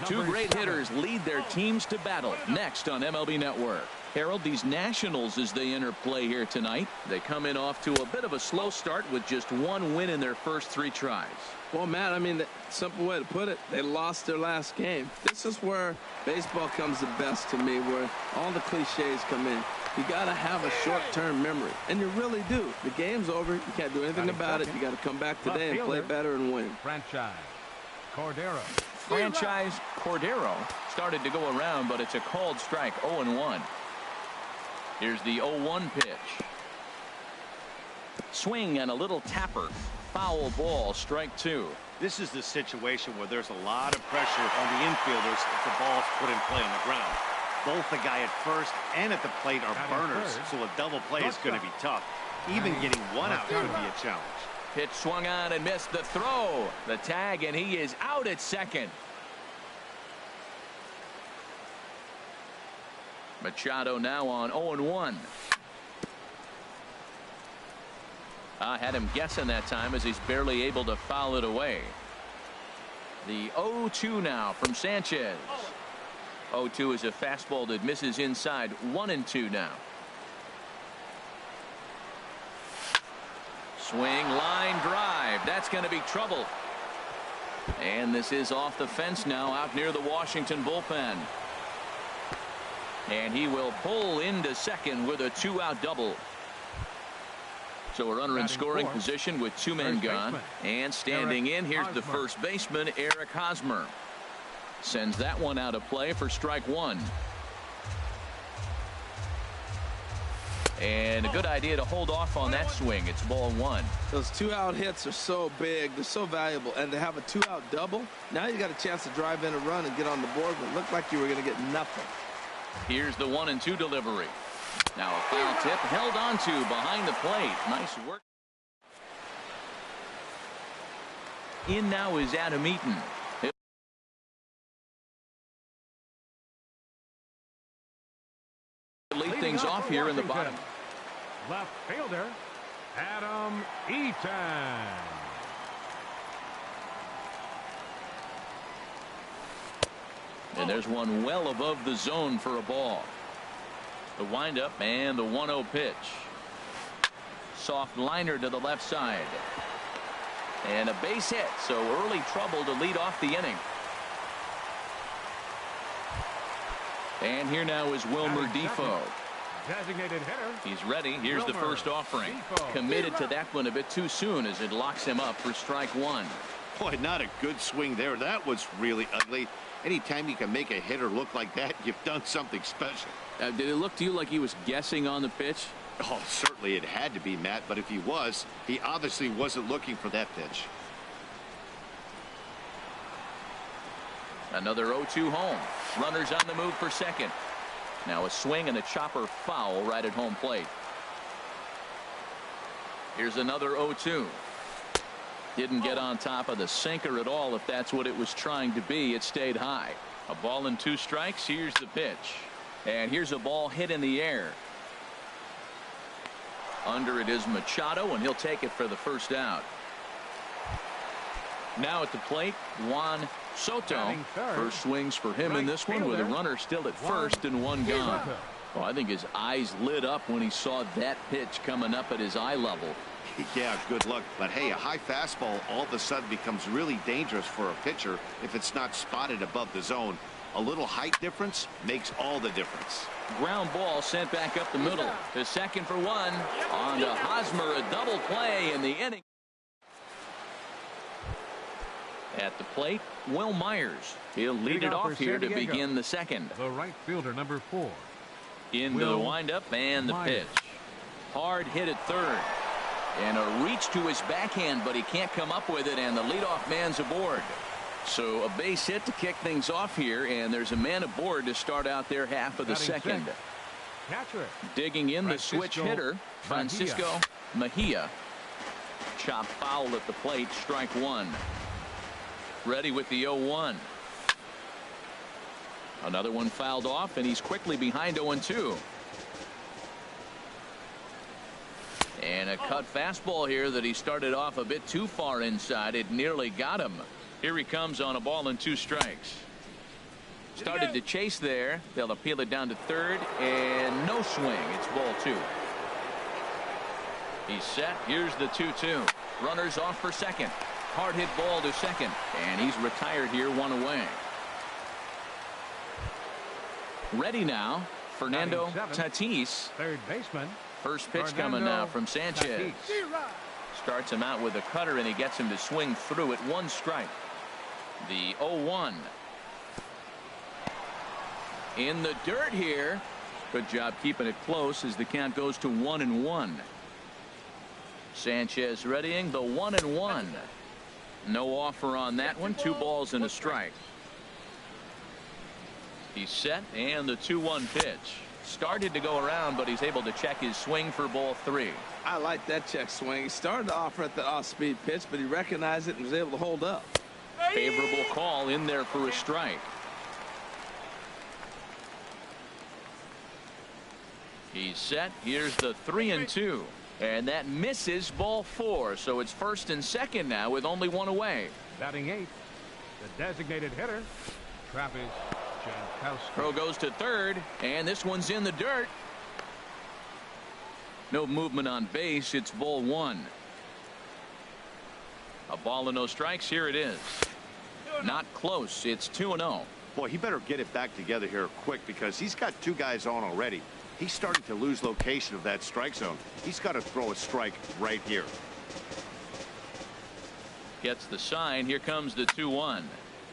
Two great hitters lead their teams to battle next on MLB Network. Harold, these Nationals, as they enter play here tonight, they come in off to a bit of a slow start with just one win in their first 3 tries. Well, Matt, I mean, the simple way to put it, they lost their last game. This is where baseball comes the best to me, where all the cliches come in. You got to have a short-term memory, and you really do. The game's over. You can't do anything about it. You got to come back today and play better and win. Franchise Cordero. Franchise Cordero started to go around, but it's a called strike, 0-1. Here's the 0-1 pitch. Swing and a little tapper. Foul ball, strike 2. This is the situation where there's a lot of pressure on the infielders if the ball's put in play on the ground. Both the guy at first and at the plate are burners, so a double play is going to be tough. Even getting one out could be a challenge. Pitch swung on and missed the throw. The tag, and he is out at second. Machado now on 0-1. I had him guessing that time as he's barely able to foul it away. The 0-2 now from Sanchez. 0-2 is a fastball that misses inside. 1-2 now. Swing, line drive. That's going to be trouble. And this is off the fence now out near the Washington bullpen. And he will pull into second with a 2-out double. So a runner in scoring position with 2 men gone. And standing in, here's the first baseman, Eric Hosmer. Sends that one out of play for strike 1. And a good idea to hold off on that swing. It's ball 1. Those 2-out hits are so big. They're so valuable. And to have a 2-out double, now you got a chance to drive in a run and get on the board. But it looked like you were going to get nothing. Here's the 1-2 delivery. Now a foul tip held on to behind the plate. Nice work. In now is Adam Eaton. Lead things off here in the bottom. Left fielder, Adam Eaton. And there's one well above the zone for a ball. The windup and the 1-0 pitch. Soft liner to the left side. And a base hit, so early trouble to lead off the inning. And here now is Wilmer Defoe. Designated hitter. He's ready. Here's the first offering. Committed to that one a bit too soon as it locks him up for strike 1. Boy, not a good swing there. That was really ugly. Anytime you can make a hitter look like that, you've done something special. Did it look to you like he was guessing on the pitch? Oh, certainly it had to be, Matt, but if he was, he obviously wasn't looking for that pitch. Another 0-2 home. Runners on the move for second. Now a swing and a chopper foul right at home plate. Here's another 0-2. Didn't get on top of the sinker at all. If that's what it was trying to be, it stayed high. A ball and 2 strikes. Here's the pitch. And here's a ball hit in the air. Under it is Machado, and he'll take it for the first out. Now at the plate, Juan Soto. First swings for him in this one with a runner still at first and 1 gone. Well, I think his eyes lit up when he saw that pitch coming up at his eye level. Yeah, good luck. But hey, a high fastball all of a sudden becomes really dangerous for a pitcher if it's not spotted above the zone. A little height difference makes all the difference. Ground ball sent back up the middle to second for 1. On to Hosmer, a double play in the inning. At the plate, Will Myers. He'll lead it off here to begin the second. The right fielder, number 4. Into the windup and the pitch. Hard hit at third. And a reach to his backhand, but he can't come up with it, and the leadoff man's aboard. So a base hit to kick things off here, and there's a man aboard to start out their half of the second. Digging in the switch hitter, Francisco Mejia. Chop foul at the plate, strike 1. Ready with the 0-1. Another one fouled off, and he's quickly behind 0-2. And a cut fastball here that he started off a bit too far inside. It nearly got him. Here he comes on a ball and 2 strikes. Started to chase there. They'll appeal it down to third, and no swing. It's ball 2. He's set. Here's the 2-2. Runners off for second. Hard hit ball to second, and he's retired here, 1 away. Ready now, Fernando Tatis. Third baseman. First pitch coming now from Sanchez. Starts him out with a cutter, and he gets him to swing through it. 1 strike. The 0-1. In the dirt here. Good job keeping it close as the count goes to 1-1. Sanchez readying the 1-1. No offer on that one. 2 balls and a strike. He's set, and the 2-1 pitch. Started to go around, but he's able to check his swing for ball 3. I like that check swing. He started to offer at the off-speed pitch, but he recognized it and was able to hold up. Favorable call in there for a strike. He's set. Here's the 3-2. And that misses ball 4. So it's first and second now with only 1 away. Batting 8th, the designated hitter, Travis Jankowski. Throw goes to third, and this one's in the dirt. No movement on base. It's ball 1. A ball and no strikes. Here it is. Not close. It's 2-0. Boy, he better get it back together here quick because he's got 2 guys on already. He's starting to lose location of that strike zone. He's got to throw a strike right here. Gets the sign. Here comes the 2-1.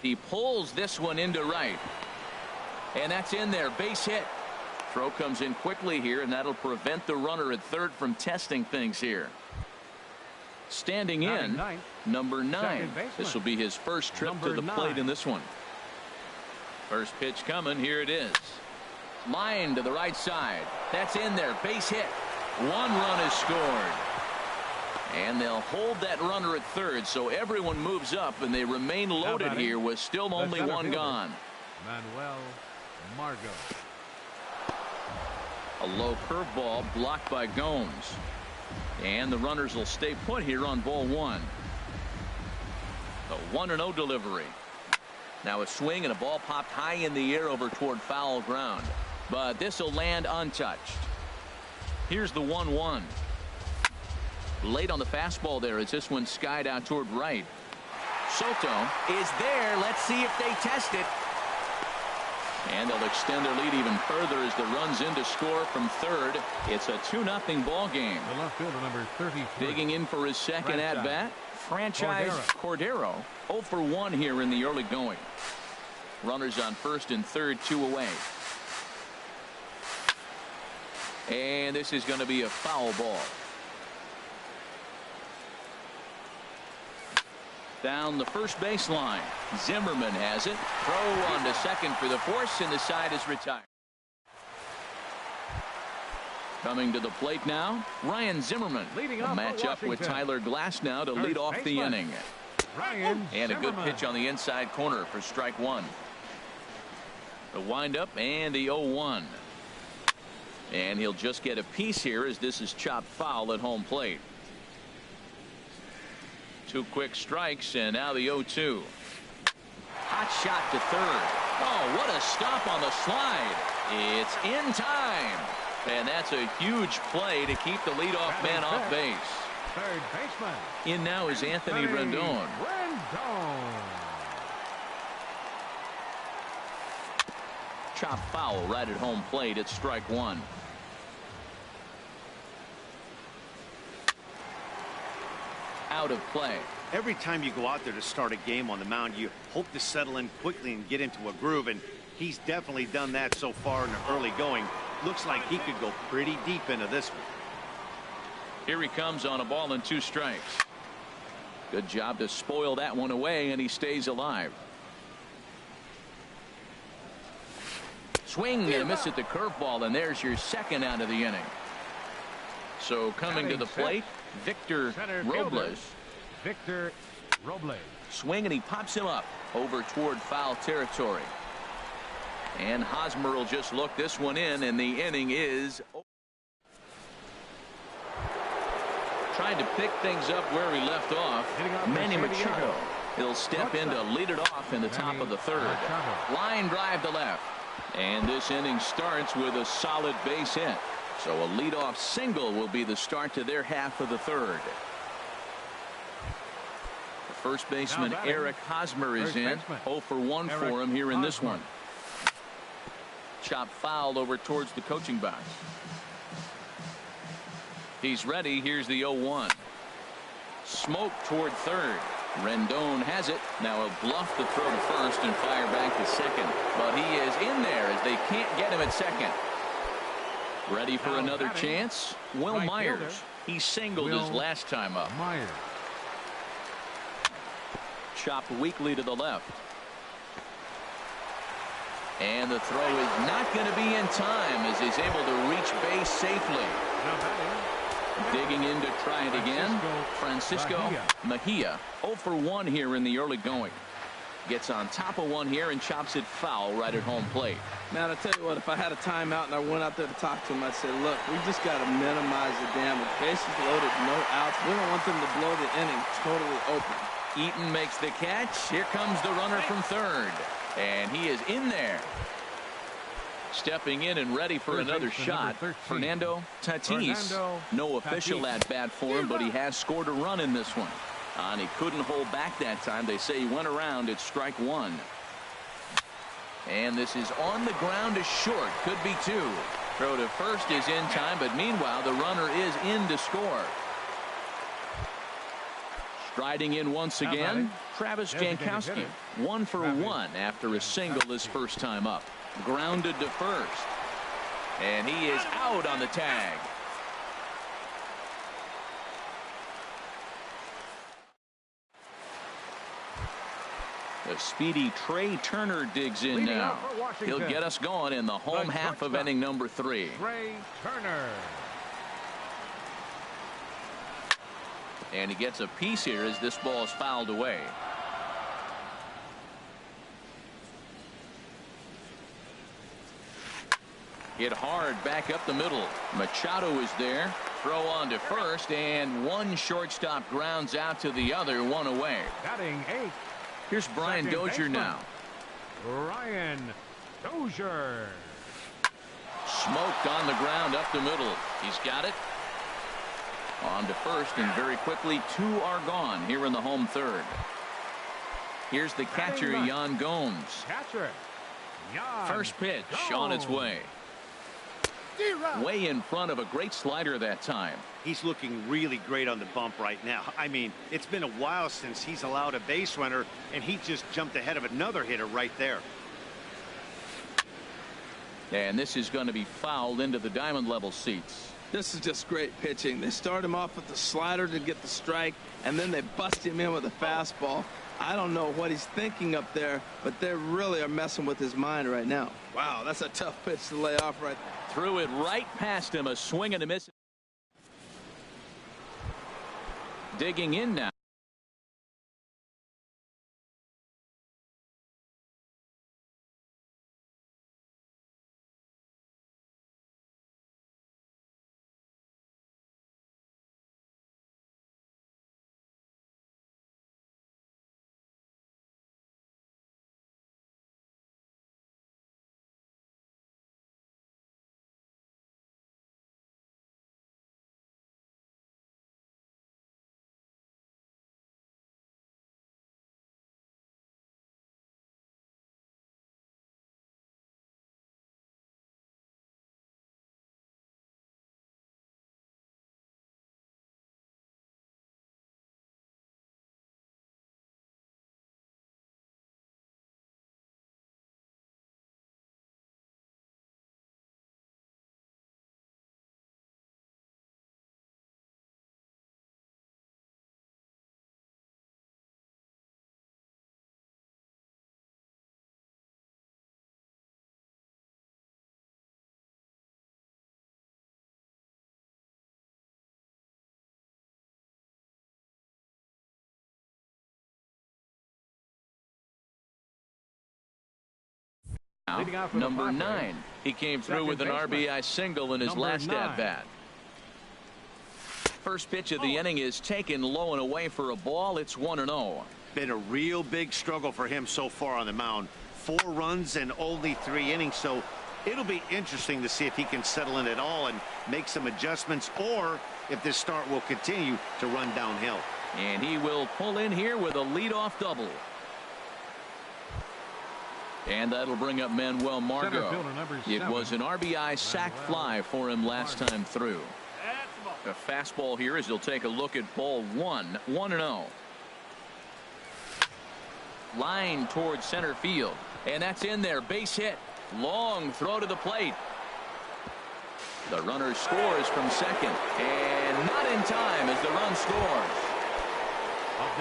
He pulls this one into right. And that's in there. Base hit. Throw comes in quickly here, and that'll prevent the runner at third from testing things here. Standing in, number 9. This will be his first trip to the plate in this one. First pitch coming. Here it is. Line to the right side. That's in there. Base hit. 1 run is scored. And they'll hold that runner at third, so everyone moves up, and they remain loaded here with still only 1 gone. Manuel Margot. A low curveball blocked by Gomes. And the runners will stay put here on ball 1. The 1-0 delivery. Now a swing and a ball popped high in the air over toward foul ground. But this will land untouched. Here's the 1-1. Late on the fastball there as this one skied out toward right. Soto is there. Let's see if they test it. And they'll extend their lead even further as the runs in to score from third. It's a 2-0 ball game. The left fielder, number 33. Digging in for his second at-bat, franchise Cordero. 0 for 1 here in the early going. Runners on first and third, 2 away. And this is going to be a foul ball. Down the first baseline. Zimmerman has it. Throw on to second for the force, and the side is retired. Coming to the plate now, Ryan Zimmerman. Leading a off matchup with Tyler Glass now to lead off the inning. Ryan and a good Zimmerman. pitch on the inside corner for strike 1. The windup and the 0-1. And he'll just get a piece here as this is chopped foul at home plate. 2 quick strikes, and now the 0-2. Hot shot to third. Oh, what a stop on the slide. It's in time. And that's a huge play to keep the leadoff man off base. Third baseman. In now is Anthony Rendon. Chop foul right at home plate. It's strike 1. Out of play. Every time you go out there to start a game on the mound, you hope to settle in quickly and get into a groove, and he's definitely done that so far in the early going. Looks like he could go pretty deep into this one. Here he comes on a ball and 2 strikes. Good job to spoil that one away, and he stays alive. Swing and a miss at the curveball, and there's your second out of the inning. So coming to the plate, Victor Robles. Victor Robles. Swing, and he pops him up over toward foul territory. And Hosmer will just look this one in, and the inning is trying to pick things up where he left off. Manny Machado. He'll step in to lead it off in the top of the third. Line drive to left. And this inning starts with a solid base hit. So a leadoff single will be the start to their half of the third. The first baseman Eric Hosmer is in. 0 for 1 for him here in this one. Chop fouled over towards the coaching box. He's ready. Here's the 0-1. Smoke toward third. Rendon has it. Now he'll bluff the throw to first and fire back to second. But he is in there as they can't get him at second. Ready for another chance? Will Myers. He singled his last time up. Chopped weakly to the left. And the throw is not going to be in time as he's able to reach base safely. Digging in to try it again. Francisco Mejia. 0 for 1 here in the early going. Gets on top of one here and chops it foul right at home plate. Man, I tell you what, if I had a timeout and I went out there to talk to him, I'd say, look, we just got to minimize the damage. Bases loaded, no outs. We don't want them to blow the inning totally open. Eaton makes the catch. Here comes the runner from third. And he is in there. Stepping in and ready for another shot. Fernando Tatis. No official at bat for him, but he has scored a run in this one. And he couldn't hold back that time. They say he went around at strike one. And this is on the ground to short. Could be two. Throw to first is in time, but meanwhile the runner is in to score. Striding in once again, Travis Jankowski. 1 for 1 after a single his first time up. Grounded to first. And he is out on the tag. The speedy Trey Turner digs in now. He'll get us going in the home half of inning number 3. Trey Turner. And he gets a piece here as this ball is fouled away. Hit hard back up the middle. Machado is there. Throw on to first, and one shortstop grounds out to the other, one away. Batting 8. Here's Brian Dozier now. Brian Dozier. Smoked on the ground up the middle. He's got it. On to first, and very quickly 2 are gone here in the home third. Here's the catcher, Yan Gomes. First pitch on its way. Way in front of a great slider that time. He's looking really great on the bump right now. I mean, it's been a while since he's allowed a base runner, and he just jumped ahead of another hitter right there. And this is going to be fouled into the diamond level seats. This is just great pitching. They start him off with the slider to get the strike, and then they bust him in with a fastball. I don't know what he's thinking up there, but they really are messing with his mind right now. Wow, that's a tough pitch to lay off right there. Threw it right past him, a swing and a miss. Digging in now. Leading off for the Number Padres, 9. He came through second with an baseman, RBI single in his number last 9. at-bat. First pitch of the inning is taken low and away for a ball. It's 1-0. Been a real big struggle for him so far on the mound. 4 runs and only 3 innings, so it'll be interesting to see if he can settle in at all and make some adjustments, or if this start will continue to run downhill. And he will pull in here with a leadoff double. And that'll bring up Manuel Margot. It was an RBI sac fly for him last time through. A fastball here as he'll take a look at ball 1. 1-0. Line towards center field. And that's in there. Base hit. Long throw to the plate. The runner scores from second. And not in time as the run scores.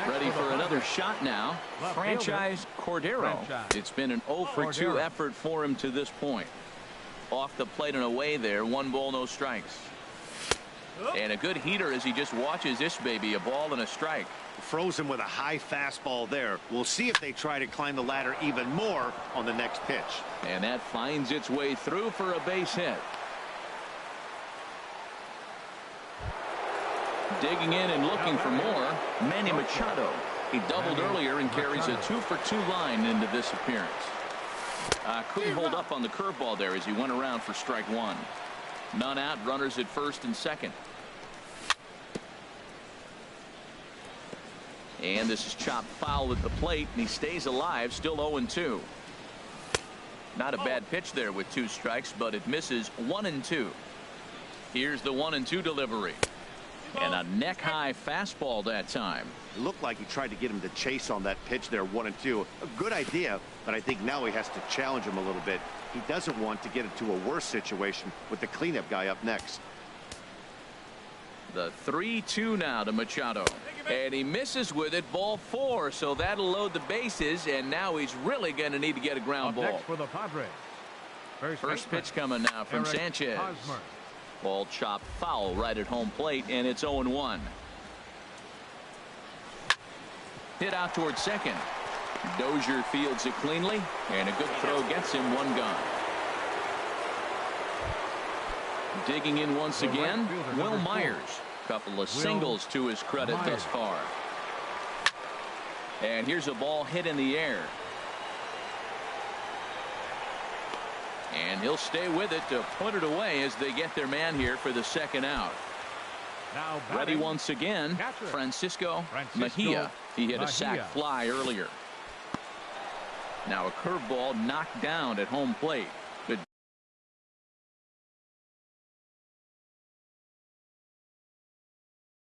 Ready for another shot now. Franchise Cordero. It's been an 0 for 2 effort for him to this point. Off the plate and away there. 1 ball, no strikes. And a good heater as he just watches this baby. A ball and a strike. Frozen with a high fastball there. We'll see if they try to climb the ladder even more on the next pitch. And that finds its way through for a base hit. Digging in and looking for more, Manny Machado. He doubled earlier and carries a 2 for 2 line into this appearance. Couldn't hold up on the curveball there as he went around for strike 1. None out, runners at first and second. And this is chopped foul at the plate, and he stays alive, still 0-2. Not a bad pitch there with 2 strikes, but it misses 1-2. Here's the 1-2 delivery. And a neck-high fastball that time. It looked like he tried to get him to chase on that pitch there, 1-2. A good idea, but I think now he has to challenge him a little bit. He doesn't want to get into a worse situation with the cleanup guy up next. The 3-2 now to Machado. And he misses with it, ball 4, so that'll load the bases, and now he's really going to need to get a ground ball. Next for the Padres. First pitch coming now from Sanchez. Hosmer. Ball chopped foul right at home plate, and it's 0-1. Hit out towards second. Dozier fields it cleanly, and a good throw gets him 1 gone. Digging in once again, Will Myers. Couple of singles to his credit thus far. And here's a ball hit in the air. And he'll stay with it to put it away as they get their man here for the second out. Now ready once again, Francisco Mejia. He hit a sac fly earlier. Now a curveball knocked down at home plate. Good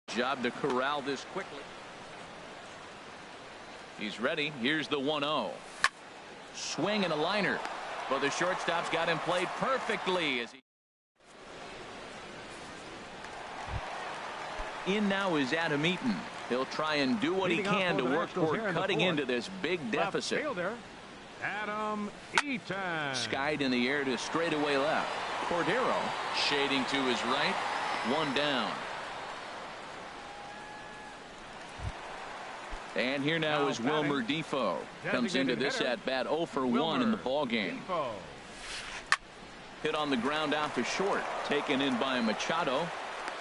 job to corral this quickly. He's ready. Here's the 1-0. Swing and a liner. But the shortstop's got him played perfectly as he. In now is Adam Eaton. He'll try and do what he can to work toward cutting into this big deficit. Adam Eaton. Skied in the air to straightaway left. Cordero shading to his right. 1 down. And here now is Wilmer Defoe. Comes into this at bat 0 for 1 in the ball game. Hit on the ground out to short. Taken in by Machado.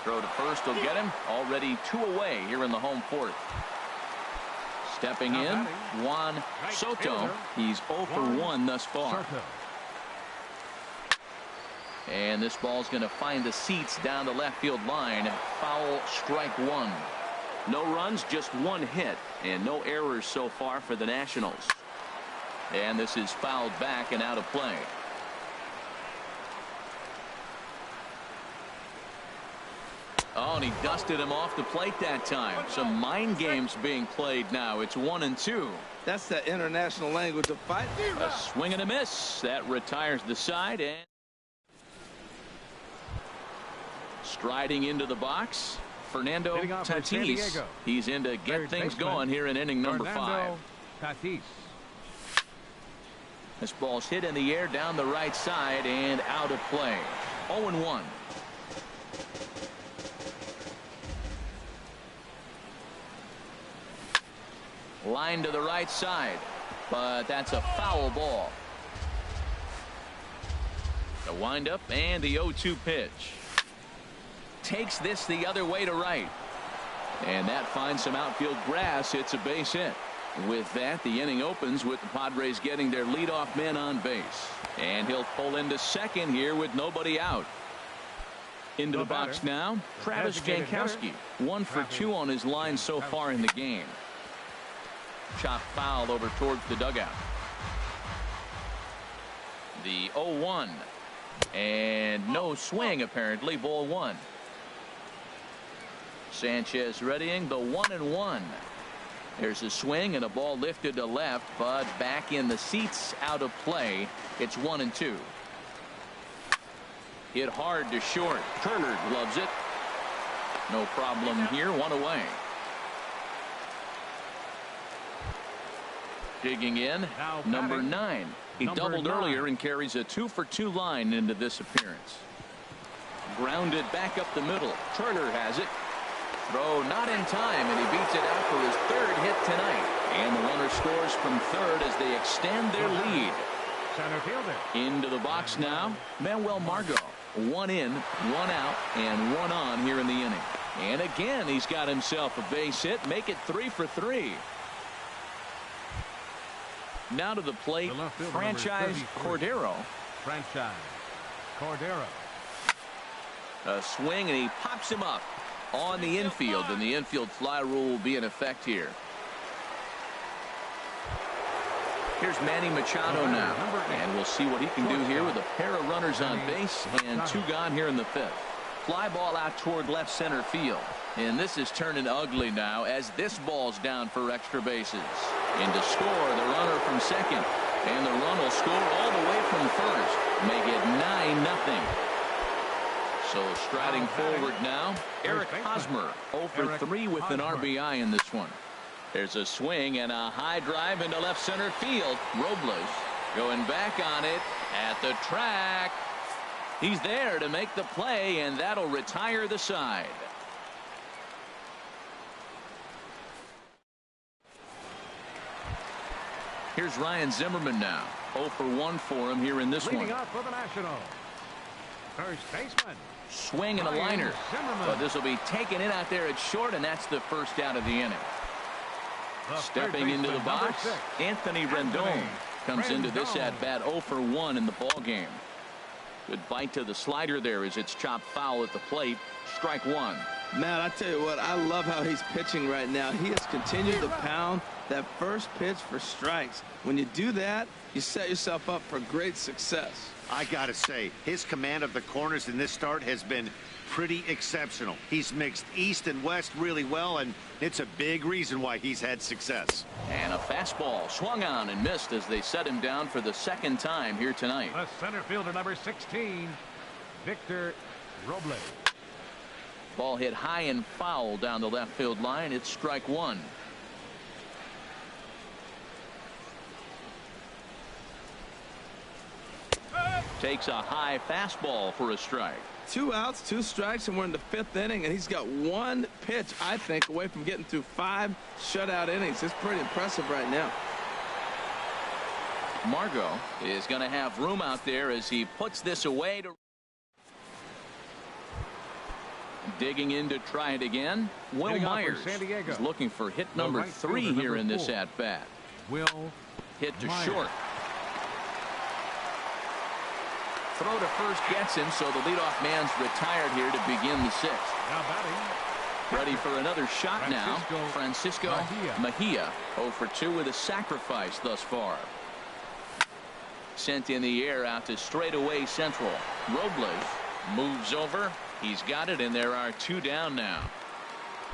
Throw to first will get him. Already 2 away here in the home 4th. Stepping in, Juan Soto. He's 0 for 1 thus far. And this ball's going to find the seats down the left field line. Foul, strike 1. No runs, just 1 hit, and no errors so far for the Nationals. And this is fouled back and out of play. Oh, and he dusted him off the plate that time. Some mind games being played now. It's 1-2. That's the international language of fight. A swing and a miss. That retires the side. And striding into the box, Fernando Tatis. He's in to get things going here in inning number 5. Tatis. This ball's hit in the air down the right side and out of play. 0-1. Line to the right side, but that's a foul ball. The windup and the 0-2 pitch. Takes this the other way to right. And that finds some outfield grass. It's a base hit. With that, the inning opens with the Padres getting their leadoff man on base. And he'll pull into second here with nobody out. Into the box now, Travis Jankowski. 1 for 2 on his line so far in the game. Chop foul over towards the dugout. The 0-1. And no swing, apparently. Ball 1. Sanchez readying the 1-1. There's a swing and a ball lifted to left, but back in the seats, out of play. It's 1-2. Hit hard to short. Turner gloves it. No problem here. 1 away. Digging in, number 9. He doubled earlier and carries a 2 for 2 line into this appearance. Grounded back up the middle. Turner has it. Throw not in time, and he beats it out for his 3rd hit tonight. And the runner scores from third as they extend their lead. Center fielder. Into the box now, Manuel Margot. 1 in, 1 out, and 1 on here in the inning. And again, he's got himself a base hit. Make it 3 for 3. Now to the plate, Franchise Cordero. Franchise Cordero. A swing, and he pops him up on the infield, and the infield fly rule will be in effect here. Here's Manny Machado now, and we'll see what he can do here with a pair of runners on base and 2 gone here in the 5th. Fly ball out toward left center field, and this is turning ugly now as this ball's down for extra bases. In to score, the runner from second, and the run will score all the way from first. Make it 9-0. So striding forward now, Eric Hosmer 0 for 3 with an RBI in this one. There's a swing and a high drive into left center field. Robles going back on it at the track. He's there to make the play, and that'll retire the side. Here's Ryan Zimmerman now. 0 for 1 for him here in this one. Leading off for the Nationals, first baseman. Swing and a liner. But this will be taken in out there at short, and that's the first out of the inning. Stepping into the box, Anthony Rendon comes into this at bat 0 for 1 in the ball game. Good bite to the slider there as it's chopped foul at the plate. Strike 1. Man, I tell you what, I love how he's pitching right now. He has continued to pound that first pitch for strikes. When you do that, you set yourself up for great success. I gotta say, his command of the corners in this start has been pretty exceptional. He's mixed east and west really well, and it's a big reason why he's had success. And a fastball swung on and missed as they set him down for the 2nd time here tonight. The center fielder, number 16, Victor Robles. Ball hit high and foul down the left field line. It's strike 1. Takes a high fastball for a strike. 2 outs, 2 strikes, and we're in the 5th inning, and he's got 1 pitch, I think, away from getting through 5 shutout innings. It's pretty impressive right now. Margot is going to have room out there as he puts this away. Digging in to try it again. Will Myers is looking for hit number 3 here in this at bat. Will hit to short. Throw to first gets him, so the leadoff man's retired here to begin the 6th. Now batting. Ready for another shot now. Francisco Mejia 0 for 2 with a sacrifice thus far. Sent in the air out to straightaway central. Robles moves over. He's got it, and there are 2 down now.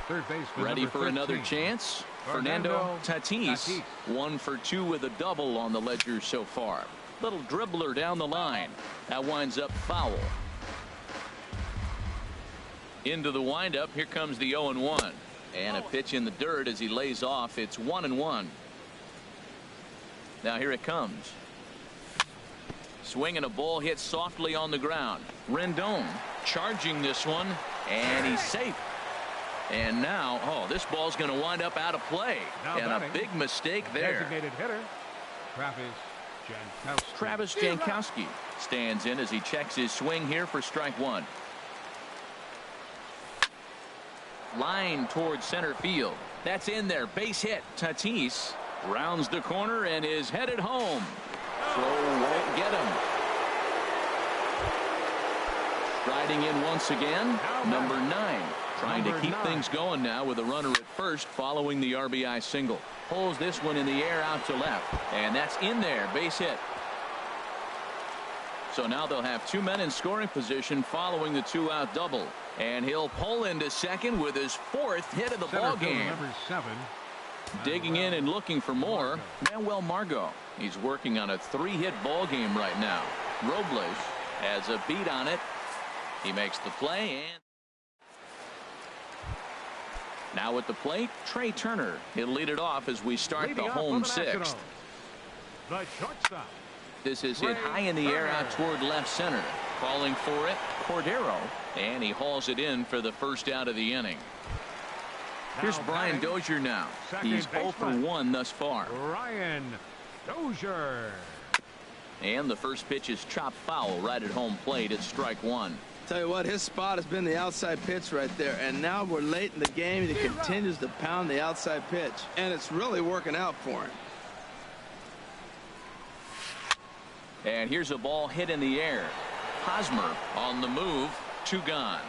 Third baseman ready for 13. Another chance. Fernando Tatis 1 for 2 with a double on the ledger so far. Little dribbler down the line. That winds up foul. Into the windup. Here comes the 0-1. And a pitch in the dirt as he lays off. It's 1-1. Now here it comes. Swing and a ball hit softly on the ground. Rendon charging this one, and he's safe. And now, this ball's going to wind up out of play. Now and batting, a big mistake there. Designated hitter, Travis Travis Jankowski stands in as he checks his swing here for strike one. Line towards center field. That's in there. Base hit. Tatis rounds the corner and is headed home. Throw won't get him. Striding in once again, number 9. Trying to keep things going now with a runner at first following the RBI single. Pulls this one in the air out to left. And that's in there. Base hit. So now they'll have 2 men in scoring position following the 2-out double. And he'll pull into second with his 4th hit of the ball game. Number 7. Digging in and looking for more, Manuel Margot. He's working on a 3-hit ball game right now. Robles has a beat on it. He makes the play, and now at the plate, Trey Turner. He'll lead it off as we start the home 6th. The shortstop. This is hit high in the air out toward left center. Calling for it, Cordero, and he hauls it in for the first out of the inning. Here's Brian Dozier now. He's 0 for 1 thus far. Brian Dozier. And the first pitch is chopped foul right at home plate. It's strike one. Tell you what, his spot has been the outside pitch right there, and now we're late in the game. He continues to pound the outside pitch, and it's really working out for him. And here's a ball hit in the air. Hosmer on the move. 2 gone.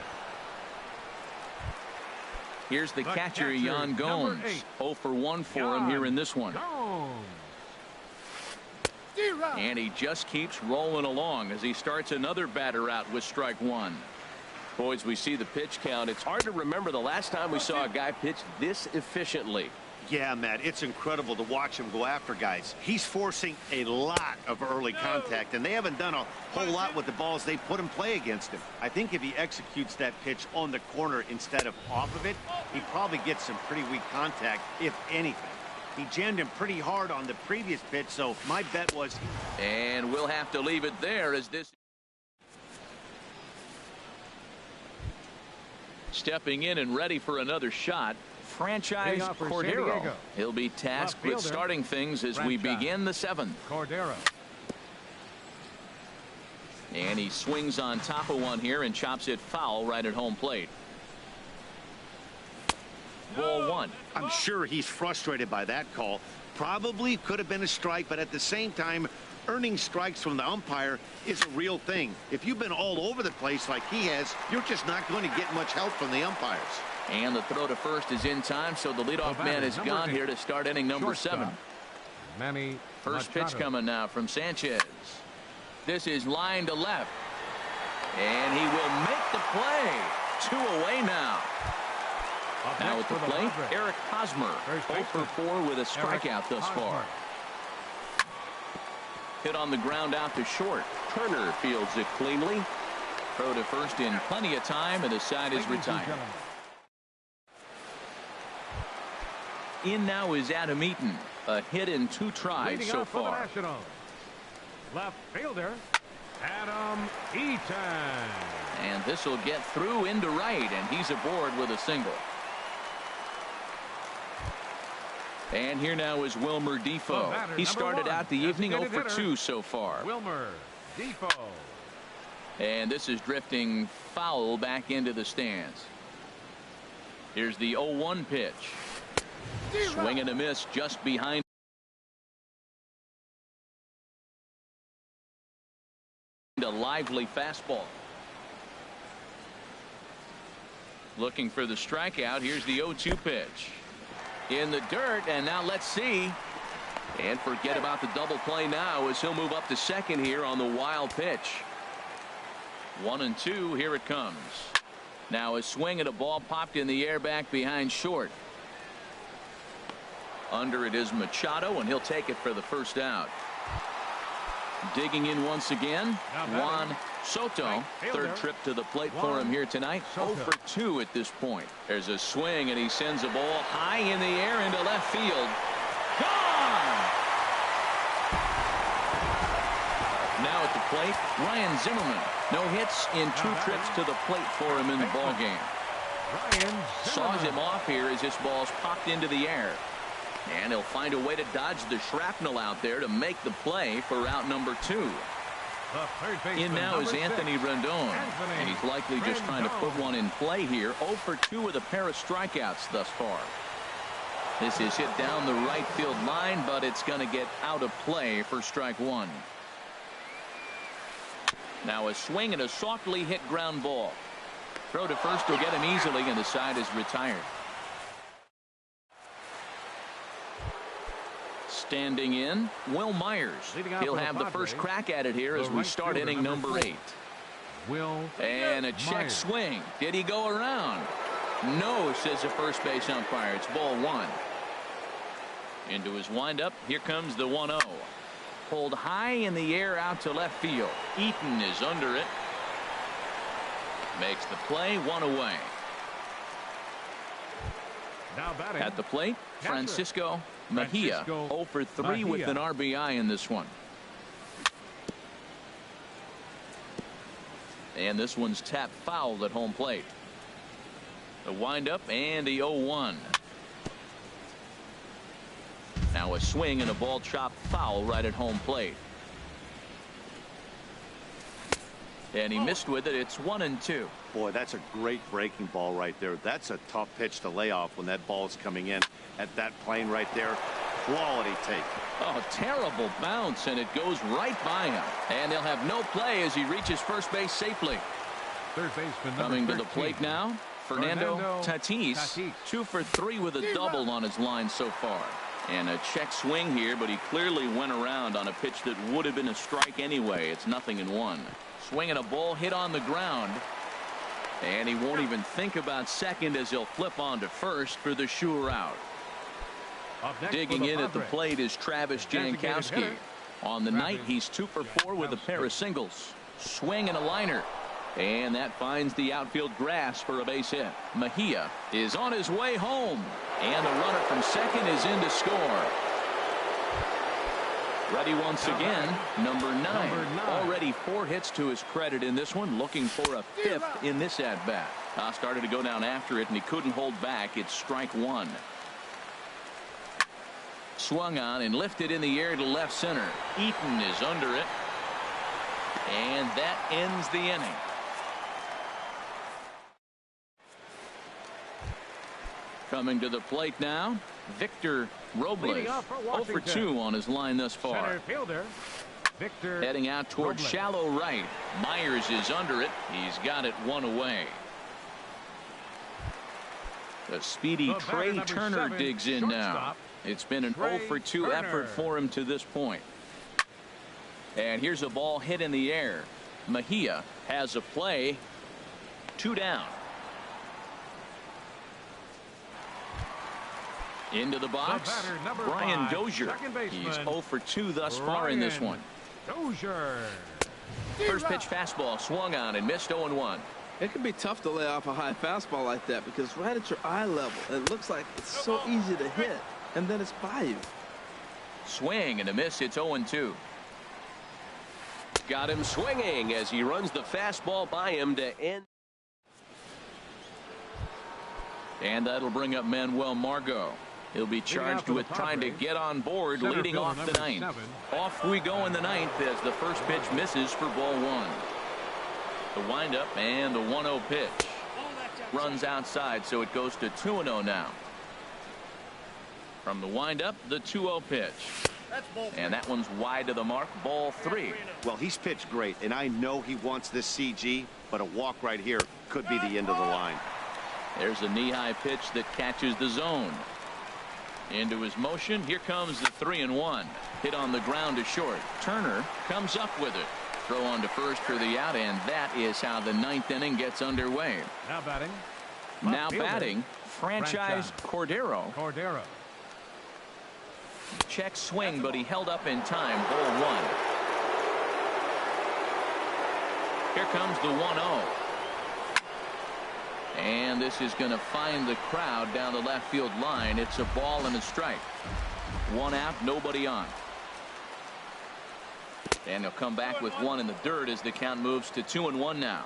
Here's the catcher, Yan Gomes. 0 for 1 for him here in this one. And he just keeps rolling along as he starts another batter out with strike one. Boys, we see the pitch count. It's hard to remember the last time we saw a guy pitch this efficiently. Yeah, Matt, it's incredible to watch him go after guys. He's forcing a lot of early contact, and they haven't done a whole lot with the balls they put in play against him. I think if he executes that pitch on the corner instead of off of it, he probably gets some pretty weak contact, if anything. He jammed him pretty hard on the previous pitch, so my bet was... And we'll have to leave it there as this... Stepping in and ready for another shot, franchise Cordero. He'll be tasked with starting things as we begin the 7th. Cordero. And he swings on top of one here and chops it foul right at home plate. Ball 1. I'm sure he's frustrated by that call. Probably could have been a strike, but at the same time, earning strikes from the umpire is a real thing. If you've been all over the place like he has, you're just not going to get much help from the umpires. And the throw to first is in time, so the leadoff man is gone here to start inning number 7. First pitch coming now from Sanchez. This is line to left. And he will make the play. 2 away now. Now at the plate, Eric Hosmer. 0 for 4 with a strikeout thus far. Hit on the ground out to short. Turner fields it cleanly. Throw to first in plenty of time, and the side is retired. In now is Adam Eaton. A hit in 2 tries so far. Left fielder, Adam Eaton. And this will get through into right, and he's aboard with a single. And here now is Wilmer Defoe. He started out the evening 0 for 2 so far. Wilmer Defoe. And this is drifting foul back into the stands. Here's the 0-1 pitch. Swing and a miss just behind. A lively fastball. Looking for the strikeout. Here's the 0-2 pitch. In the dirt, and now let's see. And forget about the double play now as he'll move up to second here on the wild pitch. 1-2. Here it comes. Now a swing and a ball popped in the air back behind short. Under it is Machado, and he'll take it for the first out. Digging in once again, Juan Soto. Third trip to the plate for him here tonight. 0 for 2 at this point. There's a swing, and he sends a ball high in the air into left field. Gone! Now at the plate, Ryan Zimmerman. No hits in 2 trips to the plate for him in the ball game. Saws him off here as this ball's popped into the air. And he'll find a way to dodge the shrapnel out there to make the play for out number 2. In now is Anthony Rendon, and he's likely just trying to put one in play here. 0 for 2 with a pair of strikeouts thus far. This is hit down the right field line, but it's going to get out of play for strike 1. Now a swing and a softly hit ground ball. Throw to first will get him easily, and the side is retired. Standing in, Will Myers. He'll have the first crack at it here as we start inning number 8. And a check swing. Did he go around? No, says the first base umpire. It's ball 1. Into his windup. Here comes the 1-0. Pulled high in the air out to left field. Eaton is under it. Makes the play, 1 away. Now batting at the plate, Francisco Mejia. 0 for 3 with an RBI in this one. And this one's tapped foul at home plate. The windup and the 0-1. Now a swing and a ball chopped foul right at home plate. And he missed with it. It's 1-2. Boy, that's a great breaking ball right there. That's a tough pitch to lay off when that ball is coming in at that plane right there. Quality take. Oh, terrible bounce, and it goes right by him. And they'll have no play as he reaches first base safely. Third baseman coming to the plate now, Fernando Tatis. 2 for 3 with a double on his line so far. And a check swing here, but he clearly went around on a pitch that would have been a strike anyway. It's 0-1. Swinging a ball hit on the ground. And he won't even think about second as he'll flip on to first for the sure out. Digging in at the plate is Travis Jankowski. On the night, he's 2 for 4 with a pair of singles. Swing and a liner. And that finds the outfield grass for a base hit. Mejia is on his way home. And the runner from second is in to score. Ready once again, number 9. Already 4 hits to his credit in this one. Looking for a 5th in this at-bat. Started to go down after it, and he couldn't hold back. It's strike 1. Swung on and lifted in the air to left center. Eaton is under it. And that ends the inning. Coming to the plate now, Victor Robles. 0 for 2 on his line thus far. Center fielder, Victor heading out toward Robles. Shallow right. Myers is under it. He's got it 1 away. The speedy Trey Turner 7, digs in shortstop. now. It's been an Trey 0 for 2 Turner. effort for him to this point. And here's a ball hit in the air. Mejia has a play. 2 down. Into the box, Brian 5, Dozier. He's 0 for 2 thus far in this one. Dozier. First pitch fastball swung on and missed 0-1. It can be tough to lay off a high fastball like that because right at your eye level, it looks like it's so easy to hit, and then it's by you. Swing and a miss. It's 0-2. Got him swinging as he runs the fastball by him to end. And that'll bring up Manuel Margot. He'll be charged with trying to get on board, leading off the 9th. Off we go in the 9th as the first pitch misses for ball 1. The windup and the 1-0 pitch. Runs outside, so it goes to 2-0 now. From the windup, the 2-0 pitch. And that one's wide to the mark, ball 3. Well, he's pitched great, and I know he wants this CG, but a walk right here could be the end of the line. There's a knee-high pitch that catches the zone. Into his motion. Here comes the 3-1. Hit on the ground to short. Turner comes up with it. Throw on to first for the out, and that is how the 9th inning gets underway. Now batting, Franchise Cordero. Check swing, but he held up in time. Ball 1. Here comes the 1-0. And this is going to find the crowd down the left field line. It's a ball and a strike. 1 out, nobody on. And he'll come back with 1 in the dirt as the count moves to 2-1 now.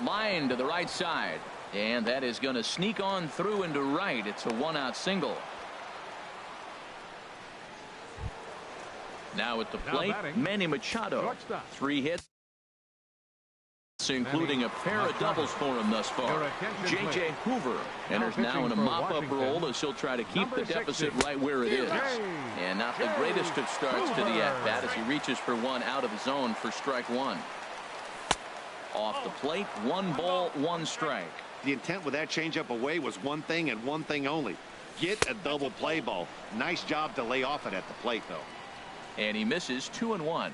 Line to the right side. And that is going to sneak on through into right. It's a one-out single. Now at the plate, Manny Machado. Shortstop. 3 hits, including a pair of doubles for him thus far. J.J. Hoover enters now in a mop-up role as he'll try to keep the deficit right where it is. And not the greatest of starts to the at-bat as he reaches for one out of the zone for strike one. Off the plate, 1 ball, 1 strike. The intent with that changeup away was one thing and one thing only. Get a double play ball. Nice job to lay off it at the plate, though. And he misses 2-1.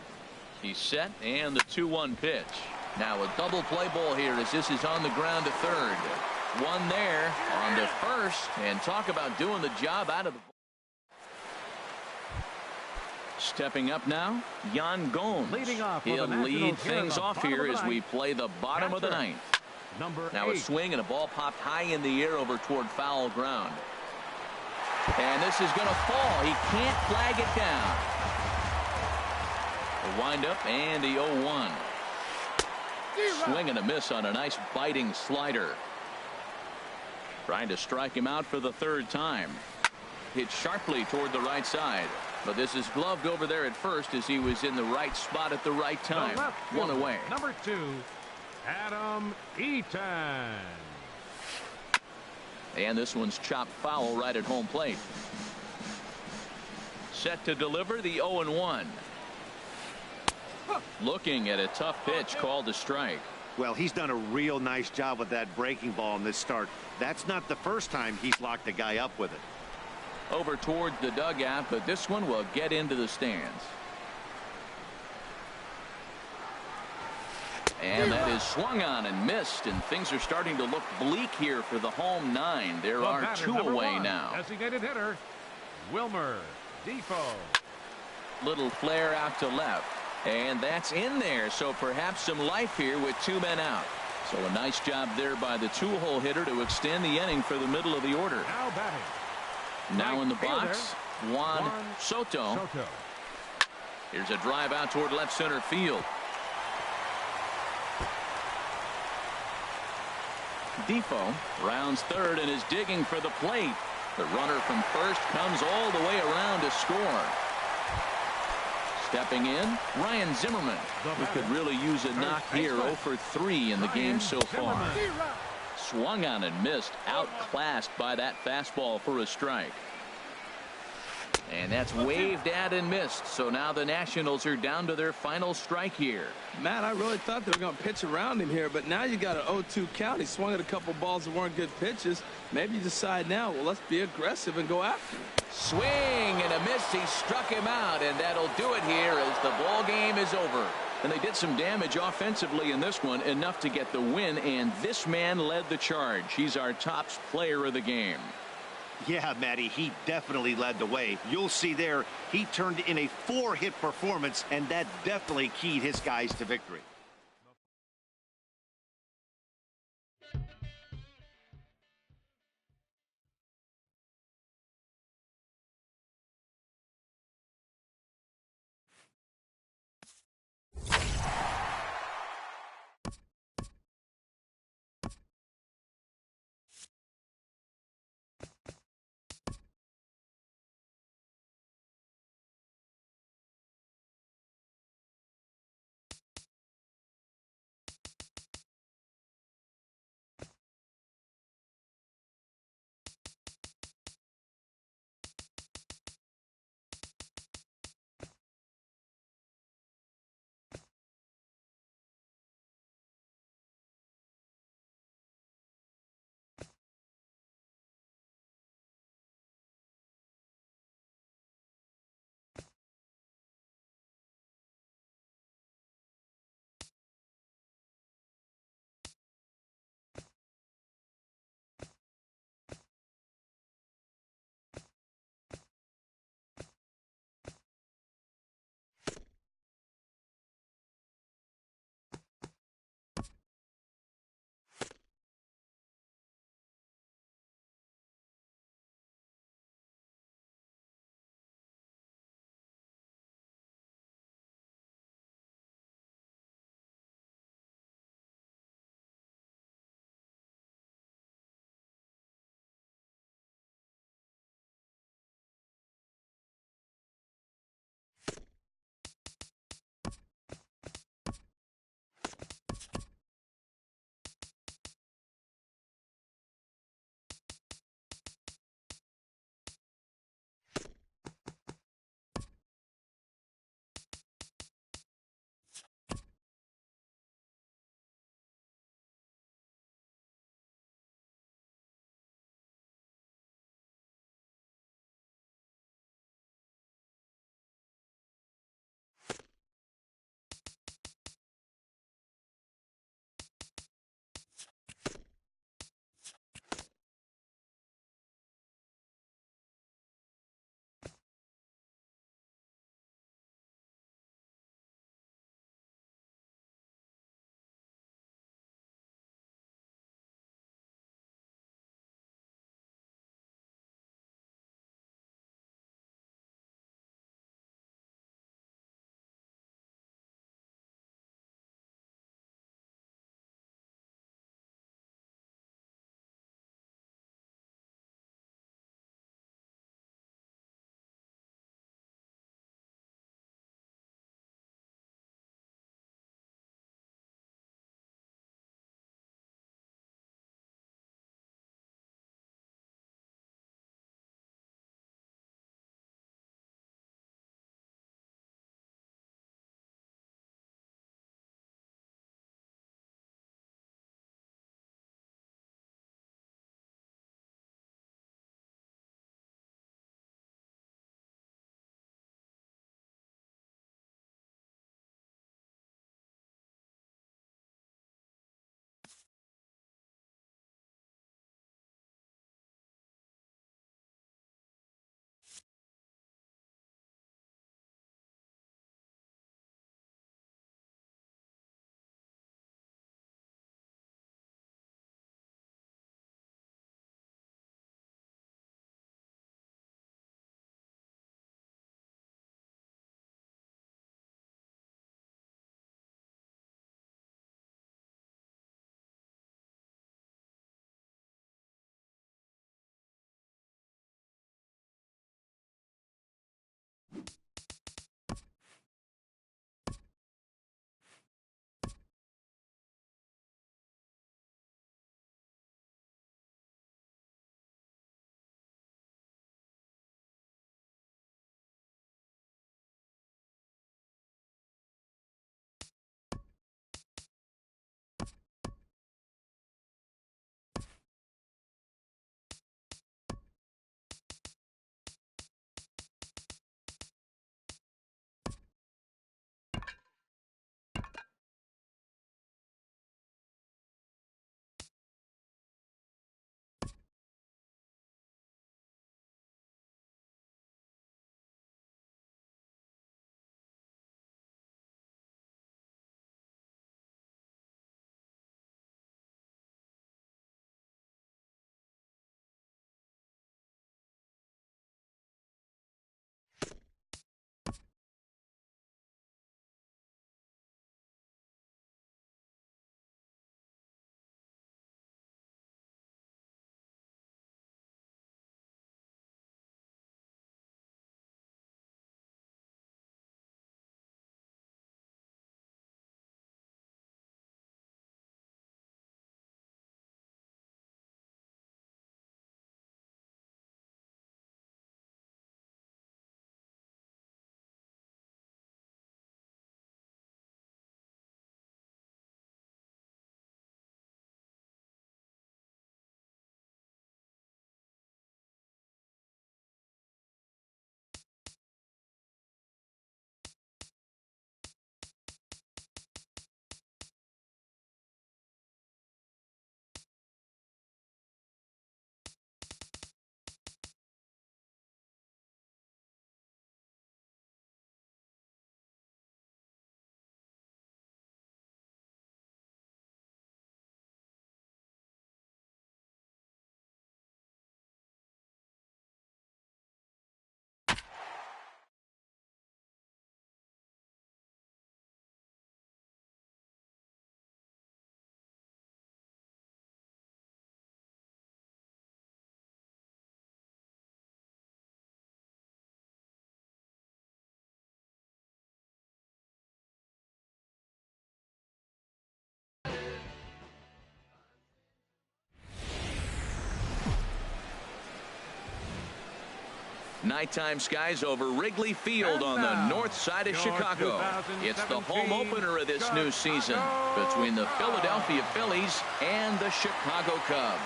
He's set, and the 2-1 pitch. Now a double play ball here as this is on the ground to third. One there on to first, and talk about doing the job out of the. Stepping up now, Yan Gomes. Leading off for He'll the Nationals lead here in things the off bottom here of the as we ninth. play the bottom of the ninth. Number Now a 8. swing and a ball popped high in the air over toward foul ground. And this is going to fall. He can't flag it down. The windup and the 0-1. Swing and a miss on a nice biting slider. Trying to strike him out for the 3rd time. Hit sharply toward the right side. But this is gloved over there at first as he was in the right spot at the right time. One away. Number 2, Adam Eaton. And this one's chopped foul right at home plate. Set to deliver the 0-1. Looking at a tough pitch called a strike. Well, he's done a real nice job with that breaking ball in this start. That's not the first time he's locked a guy up with it. Over towards the dugout, but this one will get into the stands. And that is swung on and missed, and things are starting to look bleak here for the home 9. There The are batter, 2 number away 1, now. designated hitter, Wilmer Defoe. Little flare out to left. And that's in there, so perhaps some life here with 2 men out. So a nice job there by the 2-hole hitter to extend the inning for the middle of the order. Now batting. Now in the Right fielder, box, Juan Soto. Here's a drive out toward left center field. Defoe rounds third and is digging for the plate. The runner from first comes all the way around to score. Stepping in, Ryan Zimmerman, who could really use a knock here. 0 for 3 in the game so far. Swung on and missed, outclassed by that fastball for a strike. And that's waved at and missed. So now the Nationals are down to their final strike here. Matt, I really thought they were going to pitch around him here, but now you got an 0-2 count. He swung at a couple balls that weren't good pitches. Maybe you decide now, well, let's be aggressive and go after him. Swing and a miss. He struck him out, and that'll do it here as the ball game is over. And they did some damage offensively in this one, enough to get the win, and this man led the charge. He's our top player of the game. Yeah, Matty, he definitely led the way. You'll see there, he turned in a 4-hit performance, and that definitely keyed his guys to victory. Nighttime skies over Wrigley Field on the north side of Chicago. It's the home opener of this new season between the Philadelphia Phillies and the Chicago Cubs.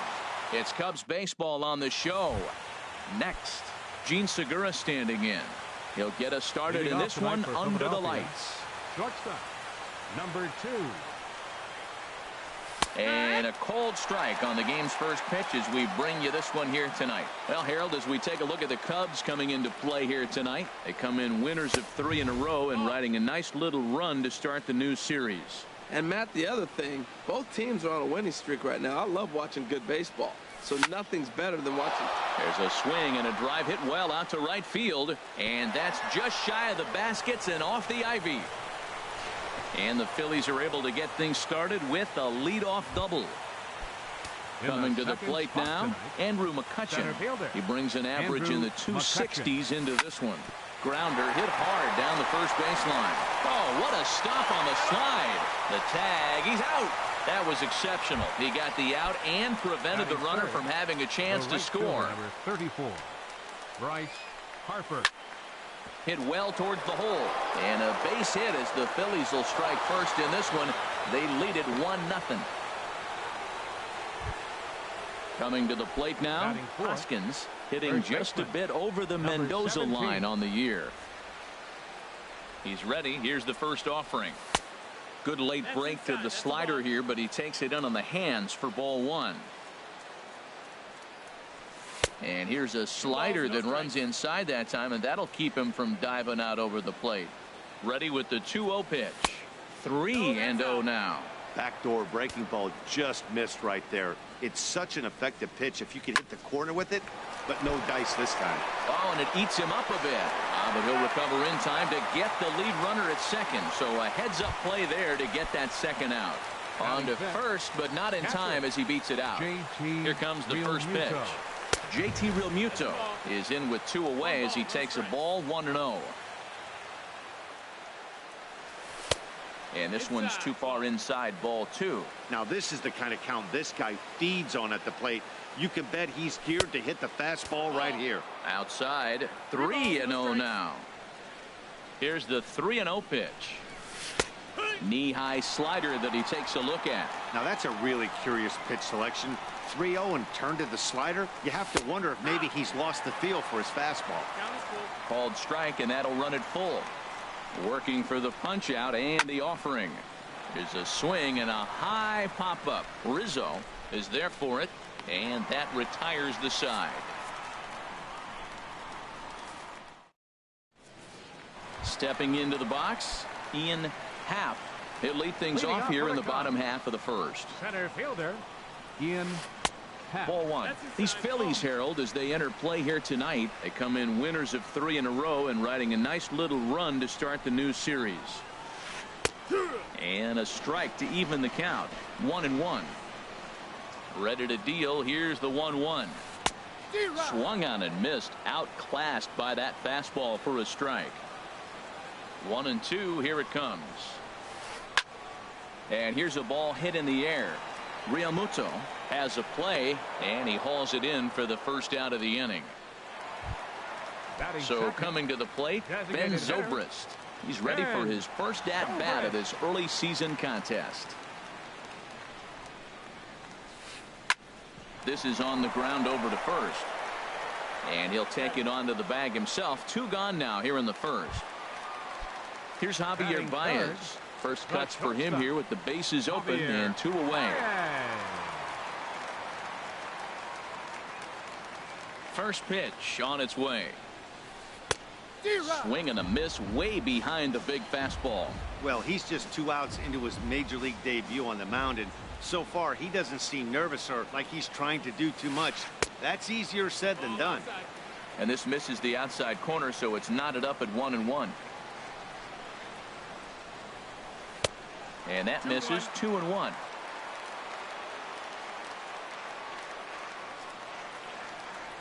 It's Cubs baseball on the show. Next, Gene Segura standing in. He'll get us started in this one under the lights. Shortstop, number 2. And a cold strike on the game's first pitch as we bring you this one here tonight. Well, Harold, as we take a look at the Cubs coming into play here tonight, they come in winners of 3 in a row and riding a nice little run to start the new series. And, Matt, the other thing, both teams are on a winning streak right now. I love watching good baseball, so nothing's better than watching. There's a swing and a drive hit well out to right field, and that's just shy of the baskets and off the ivy. And the Phillies are able to get things started with a leadoff double. Coming to the plate now, Andrew McCutchen. He brings an average in the 260s into this one. Grounder hit hard down the first baseline. Oh, what a stop on the slide. The tag, he's out. That was exceptional. He got the out and prevented the runner from having a chance to score. Number 34, Bryce Harper. Hit well towards the hole. And a base hit as the Phillies will strike first in this one. They lead it 1-0. Coming to the plate now, Hoskins hitting just a bit over the Mendoza line on the year. He's ready. Here's the first offering. Good late break to the slider here, but he takes it in on the hands for ball 1. And here's a slider that runs inside that time, and that'll keep him from diving out over the plate. Ready with the 2-0 pitch. 3-0 now. Backdoor breaking ball just missed right there. It's such an effective pitch if you can hit the corner with it, but no dice this time. Oh, and it eats him up a bit. But he'll recover in time to get the lead runner at second. So a heads-up play there to get that second out. On to first, but not in time as he beats it out. Here comes the first pitch. JT Realmuto is in with 2 away as he takes a ball 1-0. And this one's too far inside, ball 2. Now this is the kind of count this guy feeds on at the plate. You can bet he's geared to hit the fastball right here. Outside, 3-0 now. Here's the 3-0 pitch. Knee-high slider that he takes a look at. Now that's a really curious pitch selection. 3-0 and turned to the slider. You have to wonder if maybe he's lost the feel for his fastball. Called strike, and that'll run it full. Working for the punch out and the offering. There's a swing and a high pop up. Rizzo is there for it, and that retires the side. Stepping into the box, Ian Happ. He'll lead things off here in the bottom half of the first. Center fielder, Ian Happ. Ball 1. These Phillies, Harold, as they enter play here tonight, they come in winners of 3 in a row and riding a nice little run to start the new series. And a strike to even the count. 1-1. Ready to deal. Here's the 1-1. Swung on and missed. Outclassed by that fastball for a strike. 1-2. Here it comes. And here's a ball hit in the air. Realmuto has a play, and he hauls it in for the first out of the inning. So coming to the plate, Ben Zobrist. He's ready for his first at-bat of this early season contest. This is on the ground over to first. And he'll take it onto the bag himself. 2 gone now here in the first. Here's Javier Baez. First cuts for him here with the bases open and 2 away. First pitch on its way. Swing and a miss way behind the big fastball. Well, he's just 2 outs into his major league debut on the mound, and so far he doesn't seem nervous or like he's trying to do too much. That's easier said than done. And this misses the outside corner, so it's knotted up at 1-1. And that misses. 2-1.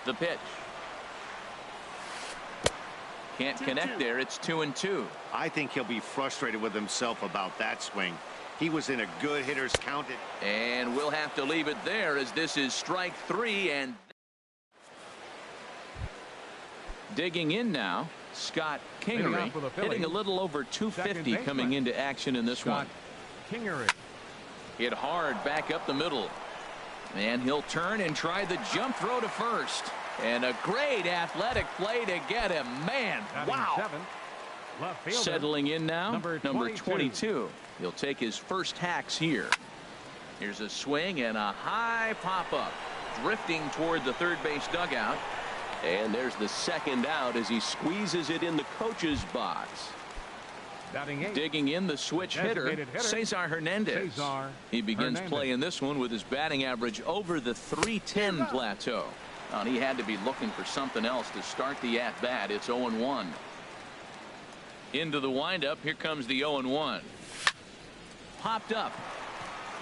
The pitch. Can't connect there. It's 2-2. I think he'll be frustrated with himself about that swing. He was in a good hitter's count. And we'll have to leave it there as this is strike 3. And Digging in now, Scott Kingery, hitting a little over 250 coming into action in this one. Kingery. Hit hard back up the middle. And he'll turn and try the jump throw to first. And a great athletic play to get him. Man, wow. Settling in now, number 22. He'll take his first hacks here. Here's a swing and a high pop-up. Drifting toward the third base dugout. And there's the second out as he squeezes it in the coach's box. Digging in the switch hitter, Cesar Hernandez. He begins playing this one with his batting average over the 310 plateau. And he had to be looking for something else to start the at-bat. It's 0-1. Into the windup. Here comes the 0-1. Popped up.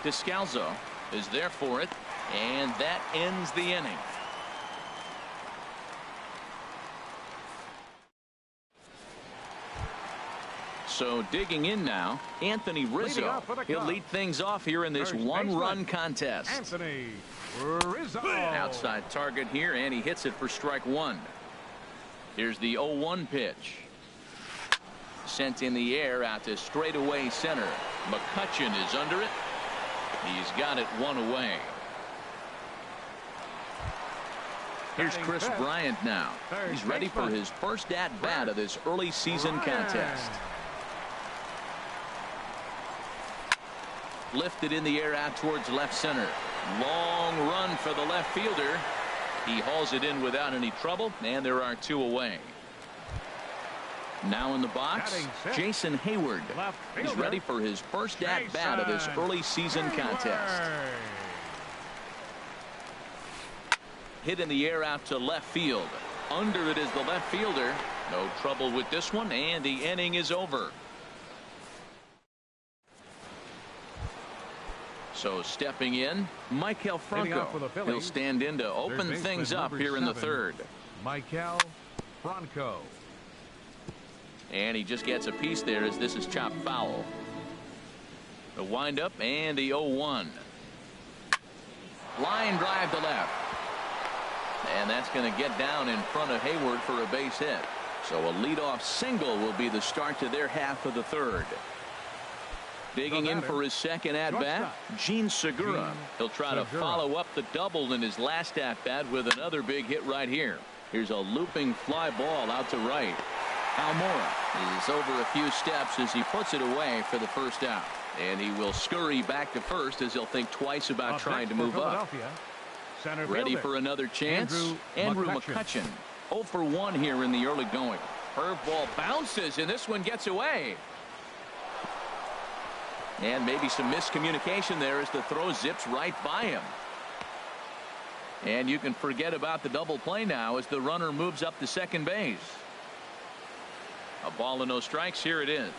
Descalzo is there for it. And that ends the inning. So digging in now, Anthony Rizzo. He'll lead things off here in this one-run contest. Anthony Rizzo. Outside target here, and he hits it for strike one. Here's the 0-1 pitch. Sent in the air out to straightaway center. McCutchen is under it. He's got it one away. Here's Chris Bryant now. He's ready for his first at-bat of this early season contest. Lifted in the air out towards left center. Long run for the left fielder. He hauls it in without any trouble, and there are two away. Now in the box, Jason Hayward. He's ready for his first at-bat of this early season contest. Hit in the air out to left field. Under it is the left fielder. No trouble with this one, and the inning is over. So stepping in, Maikel Franco. He'll stand in to open things up here in the third. Maikel Franco. And he just gets a piece there as this is chopped foul. The windup and the 0-1. Line drive to left. And that's going to get down in front of Hayward for a base hit. So a leadoff single will be the start to their half of the third. Digging in for his second at-bat, Gene Segura. He'll try to follow up the double in his last at-bat with another big hit right here. Here's a looping fly ball out to right. Almora is over a few steps as he puts it away for the first out. And he will scurry back to first as he'll think twice about trying to move up. Ready for another chance? Andrew McCutchen. 0 for 1 here in the early going. Curveball bounces, and this one gets away. And maybe some miscommunication there as the throw zips right by him. And you can forget about the double play now as the runner moves up to second base. A ball and no strikes. Here it is.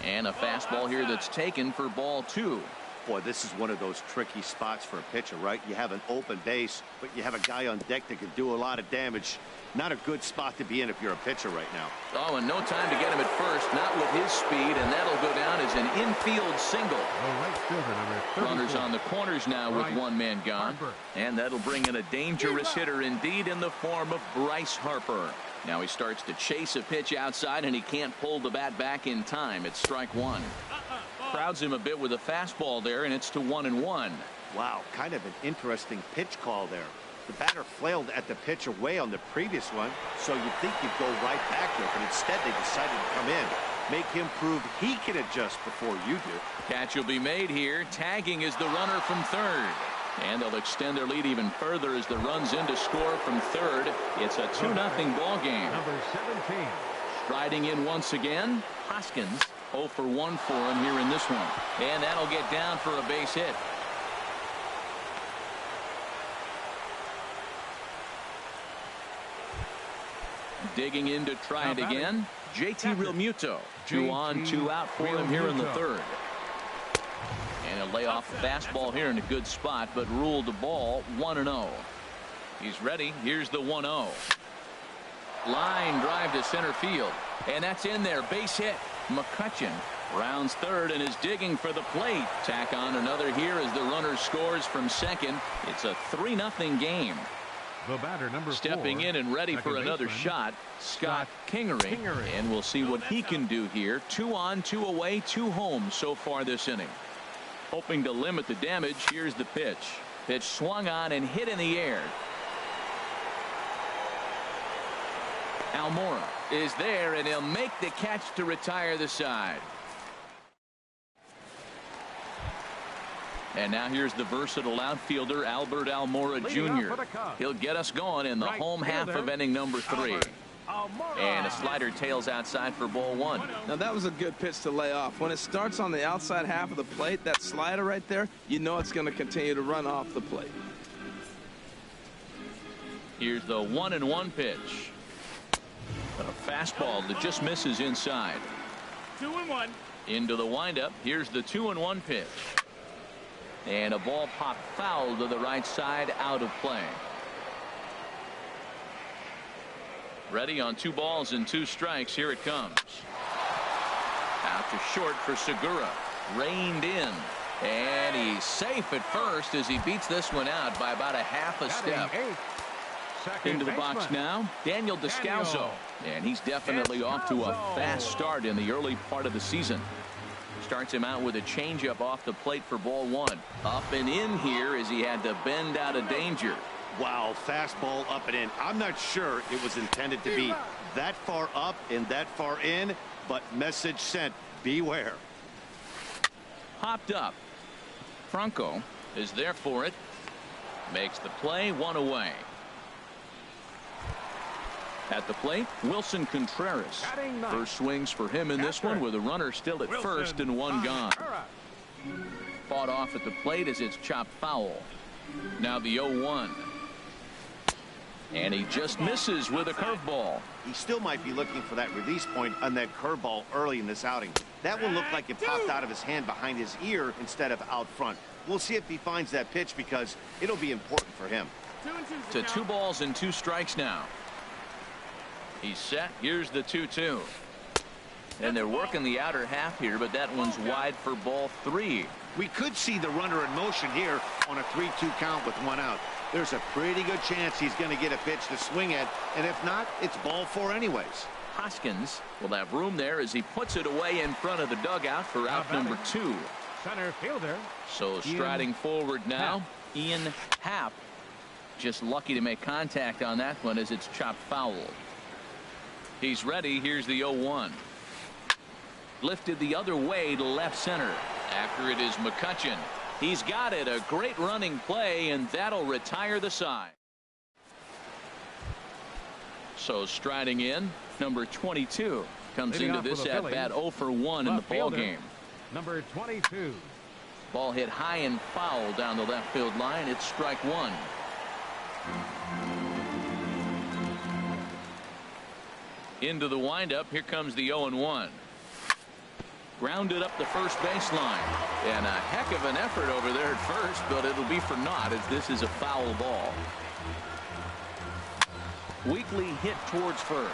And a fastball here that's taken for ball 2. Boy, this is one of those tricky spots for a pitcher, right? You have an open base, but you have a guy on deck that can do a lot of damage. Not a good spot to be in if you're a pitcher right now. Oh, and no time to get him at first. Not with his speed, and that'll go down as an infield single. Runners on the corners now with one man gone. And that'll bring in a dangerous hitter indeed in the form of Bryce Harper. Now he starts to chase a pitch outside, and he can't pull the bat back in time. It's strike one. Crowds him a bit with a fastball there, and it's to 1-1. Wow, kind of an interesting pitch call there. The batter flailed at the pitch away on the previous one, so you'd think you'd go right back there, but instead they decided to come in. Make him prove he can adjust before you do. Catch will be made here. Tagging is the runner from third. And they'll extend their lead even further as the runs in to score from third. It's a 2-0 ball game. Number 17. Striding in once again, Hoskins. 0 for 1 for him here in this one. And that'll get down for a base hit. Digging in to try it again. JT Realmuto. 2 on, 2 out for him here in the third. And he'll lay off a fastball here in a good spot, but ruled the ball 1-0. He's ready. Here's the 1-0. Line drive to center field. And that's in there. Base hit. McCutchen rounds third and is digging for the plate. Tack on another here as the runner scores from second. It's a 3-0 game. The batter, number 4. Stepping in and ready for another shot, Scott Kingery. And we'll see what he can do here. 2 on, 2 away, 2 home so far this inning. Hoping to limit the damage, here's the pitch. Pitch swung on and hit in the air. Almora is there, and he'll make the catch to retire the side. And now here's the versatile outfielder, Albert Almora Jr. He'll get us going in the home half of inning number 3. And a slider tails outside for ball 1. Now that was a good pitch to lay off. When it starts on the outside half of the plate, that slider right there, you know it's going to continue to run off the plate. Here's the 1-1 pitch. A fastball that just misses inside. 2-1. Into the windup. Here's the 2-1 pitch. And a ball popped foul to the right side, out of play. Ready on 2 balls and 2 strikes. Here it comes. Out to short for Segura. Reined in. And he's safe at first as he beats this one out by about a half a step. Into the box now, Daniel Descalzo. And he's definitely off to a fast start in the early part of the season. Starts him out with a changeup off the plate for ball 1. Up and in here as he had to bend out of danger. Wow, fastball up and in. I'm not sure it was intended to be that far up and that far in, but message sent, beware. Popped up. Franco is there for it. Makes the play, 1 away. At the plate, Wilson Contreras. First swings for him in this one with a runner still at first and 1 gone. Fought off at the plate as it's chopped foul. Now the 0-1. And he just misses with a curveball. He still might be looking for that release point on that curveball early in this outing. That one looked like it popped out of his hand behind his ear instead of out front. We'll see if he finds that pitch because it'll be important for him. To 2 balls and 2 strikes now. He's set. Here's the 2-2. And they're working the outer half here, but that one's wide for ball 3. We could see the runner in motion here on a 3-2 count with 1 out. There's a pretty good chance he's going to get a pitch to swing at, and if not, it's ball 4 anyways. Hoskins will have room there as he puts it away in front of the dugout for out number 2. Center fielder. So striding forward now, Ian Happ. Just lucky to make contact on that one as it's chopped foul. He's ready. Here's the 0-1. Lifted the other way to left center. After it is McCutchen. He's got it. A great running play, and that'll retire the side. So striding in, number 22 comes Leading into this at at-bat 0 for 1 in the ball game. Number 22. Ball hit high and foul down the left field line. It's strike 1. Into the windup. Here comes the 0-1. Grounded up the first baseline. And a heck of an effort over there at first, but it'll be for naught as this is a foul ball. Weakly hit towards first.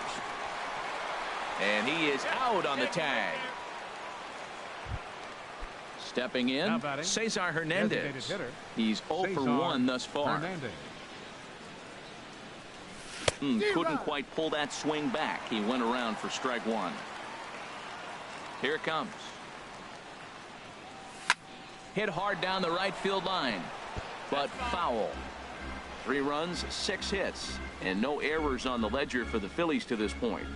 And he is out on the tag. Stepping in, Cesar Hernandez. He's 0 for 1 thus far. Couldn't quite pull that swing back. He went around for strike 1. Here it comes. Hit hard down the right field line, but foul. 3 runs, 6 hits, and no errors on the ledger for the Phillies to this point.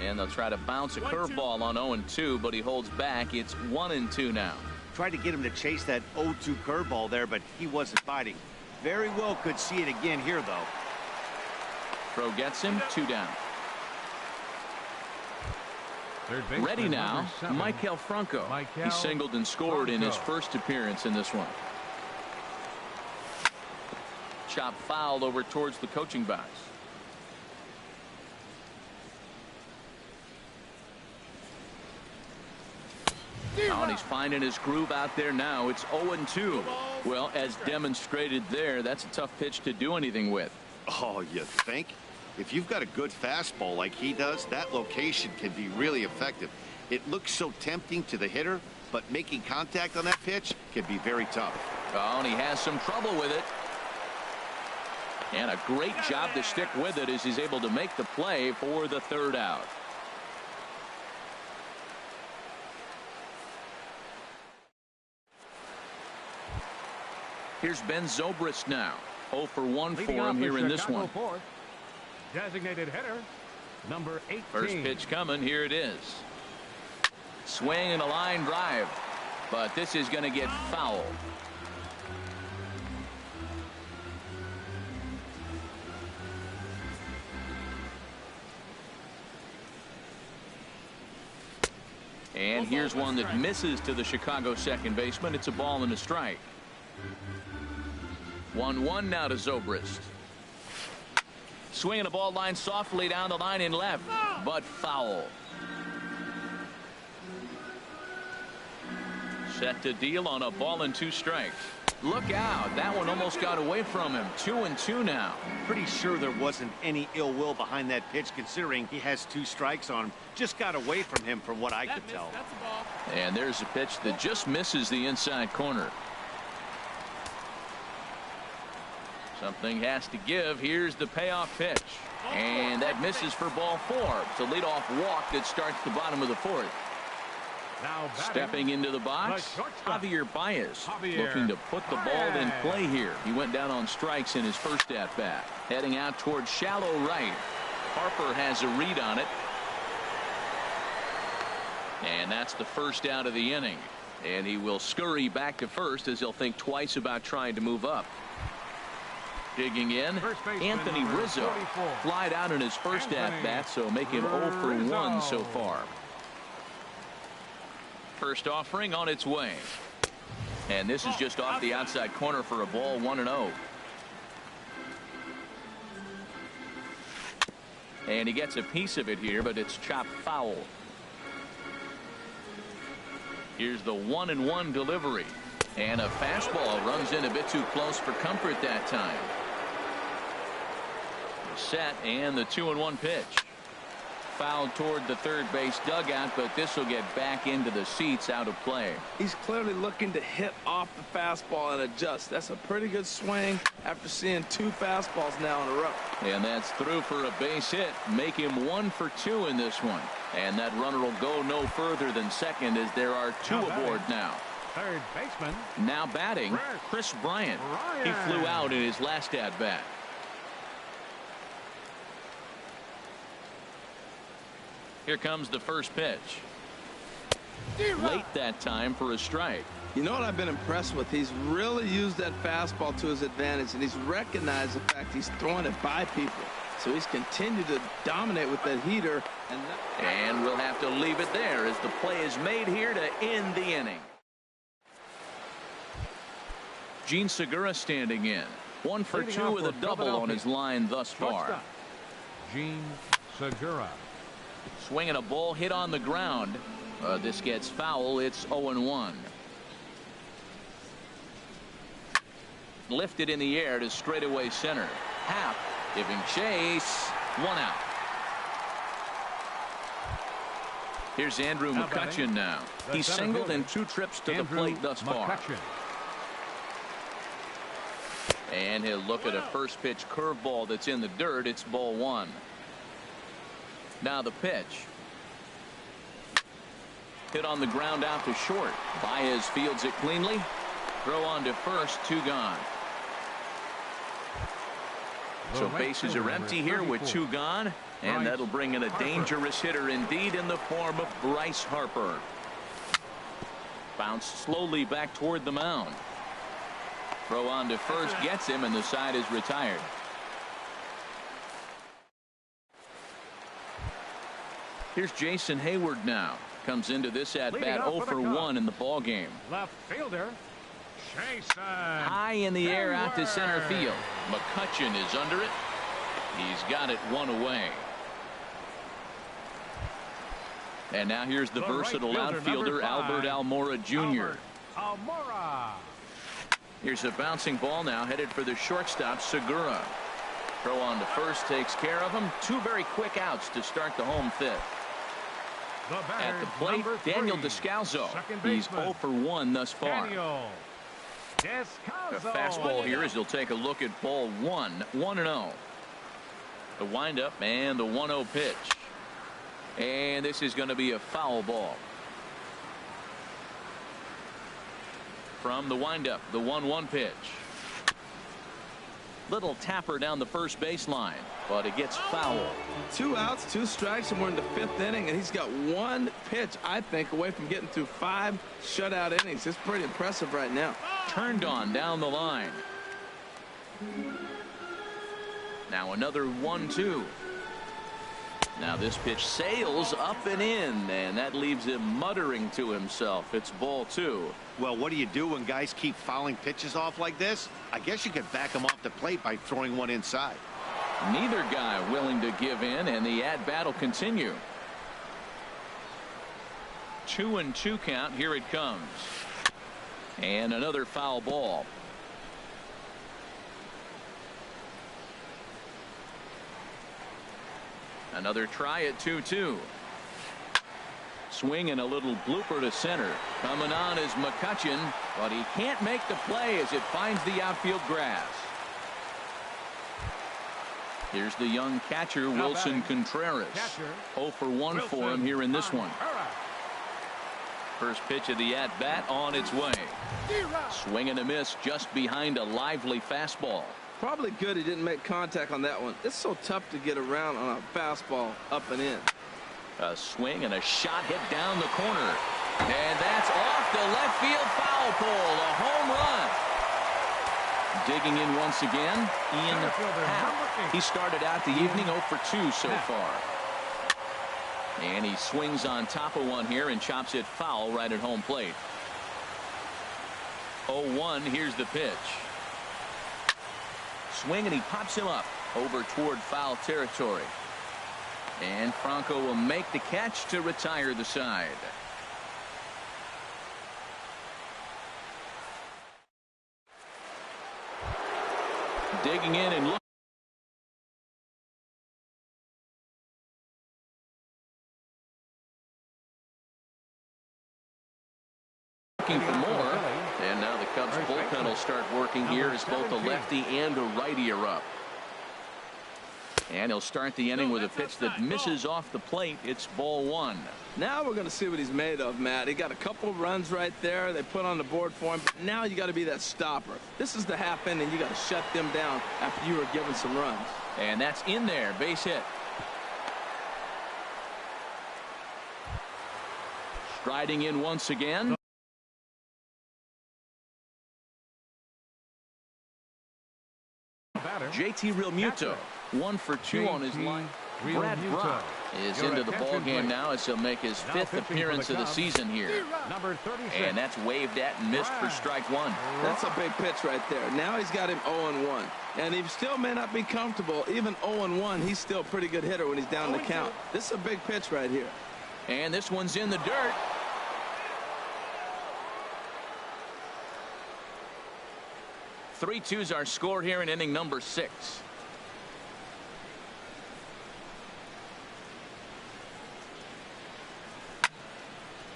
And they'll try to bounce a curveball on 0-2, but he holds back. It's 1-2 now. Tried to get him to chase that 0-2 curveball there, but he wasn't biting. Very well could see it again here, though. Throw gets him, 2 down. Ready now, Maikel Franco. He singled and scored in his first appearance in this one. Chop foul over towards the coaching box. Oh, and he's finding his groove out there now. It's 0-2. Well, as demonstrated there, that's a tough pitch to do anything with. Oh, you think? If you've got a good fastball like he does, that location can be really effective. It looks so tempting to the hitter, but making contact on that pitch can be very tough. Oh, and he has some trouble with it. And a great job to stick with it as he's able to make the play for the third out. Here's Ben Zobrist now. 0 for 1 for him here in this one. Fourth, designated hitter, number 18. First pitch coming. Here it is. Swing and a line drive. But this is going to get foul. And here's one that misses to the Chicago second baseman. It's a ball and a strike. 1-1 now to Zobrist. Swinging a ball line softly down the line in left, but foul. Set to deal on a ball and 2 strikes. Look out. That one almost got away from him. 2-2 now. Pretty sure there wasn't any ill will behind that pitch, considering he has 2 strikes on him. Just got away from him from what I could tell. And there's a pitch that just misses the inside corner. Something has to give. Here's the payoff pitch. And that misses for ball 4. It's a leadoff walk that starts the bottom of the 4th. Now stepping into the box, Javier Baez looking to put the ball in play here. He went down on strikes in his first at-bat. Heading out towards shallow right. Harper has a read on it. And that's the first out of the inning. And he will scurry back to first as he'll think twice about trying to move up. Digging in, Anthony Rizzo flied out in his first at-bat, so make him 0 for 1 so far. First offering on its way. And this is just off the outside corner for a ball, 1-0. And he gets a piece of it here, but it's chopped foul. Here's the 1-1 delivery. And a fastball runs in a bit too close for comfort that time. Set and the 2-1 pitch. Fouled toward the third base dugout, but this will get back into the seats, out of play. He's clearly looking to hit off the fastball and adjust. That's a pretty good swing after seeing 2 fastballs now in a row. And that's through for a base hit. Make him 1 for 2 in this one. And that runner will go no further than second as there are 2 aboard now. Third baseman. Now batting, Chris Bryant. He flew out in his last at-bat. Here comes the first pitch. Late that time for a strike. You know what I've been impressed with? He's really used that fastball to his advantage, and he's recognized the fact he's throwing it by people. So he's continued to dominate with that heater. And we'll have to leave it there as the play is made here to end the inning. Gene Segura standing in. 1 for 2 with a double on his line thus far. Gene Segura. Swinging a ball hit on the ground. This gets foul. It's 0-1. Lifted in the air to straightaway center. Happ giving chase. 1 out. Here's Andrew McCutchen now. He's singled in 2 trips to the plate thus far. And he'll look at a first pitch curveball that's in the dirt. It's ball 1. Now the pitch. Hit on the ground out to short. Baez fields it cleanly. Throw on to first. 2 gone. So bases are empty here with 2 gone. And that'll bring in a dangerous hitter indeed in the form of Bryce Harper. Bounce slowly back toward the mound. Throw on to first gets him, and the side is retired. Here's Jason Hayward now. Comes into this at-bat 0 for 1 in the ball game. Left fielder, Jason. High in the air out to center field. McCutchen is under it. He's got it 1 away. And now here's the versatile outfielder, Albert Almora Jr. Almora. Here's a bouncing ball now headed for the shortstop, Segura. Throw on to first takes care of him. 2 very quick outs to start the home 5th. At the plate, Daniel Descalzo. He's 0 for 1 thus far. A fastball here as he'll take a look at ball 1, 1-0. The windup and the 1-0 pitch. And this is going to be a foul ball. From the windup, the 1-1 pitch. Little tapper down the first baseline, but it gets foul. 2 outs, 2 strikes, and we're in the 5th inning, and he's got 1 pitch, I think, away from getting through 5 shutout innings. It's pretty impressive right now. Turned on down the line. Now another 1-2. Now this pitch sails up and in, and that leaves him muttering to himself. It's ball 2. Well, what do you do when guys keep fouling pitches off like this? I guess you could back them off the plate by throwing one inside. Neither guy willing to give in, and the at-bat will continue. 2-2 count. Here it comes. And another foul ball. Another try at 2-2. Swing and a little blooper to center. Coming on is McCutchen, but he can't make the play as it finds the outfield grass. Here's the young catcher, Wilson Contreras. 0 for 1 for him here in this one. First pitch of the at-bat on its way. Swing and a miss just behind a lively fastball. Probably good he didn't make contact on that one. It's so tough to get around on a fastball up and in. A swing and a shot hit down the corner. And that's off the left field foul pole. A home run. Digging in once again, Ian Happ. He started out the evening 0 for 2 so far. And he swings on top of one here and chops it foul right at home plate. 0-1. Here's the pitch. Swing and he pops him up over toward foul territory. And Franco will make the catch to retire the side. Digging in and looking for more. And now the Cubs bullpen will start working here as both a lefty and a righty are up. And he'll start the inning with a pitch that misses off the plate. It's ball 1. Now we're going to see what he's made of, Matt. He got a couple of runs right there they put on the board for him. But now you got to be that stopper. This is the half inning. You got to shut them down after you were given some runs. And that's in there. Base hit. Striding in once again. JT Realmuto. 1 for 2 on his line. Brad Brock is into the ball game now as he'll make his 5th appearance of the season here. And that's waved at and missed for strike 1. That's a big pitch right there. Now he's got him 0-1. And he still may not be comfortable. Even 0-1, he's still a pretty good hitter when he's down the count. This is a big pitch right here. And this one's in the dirt. Three twos are scored here in inning number 6.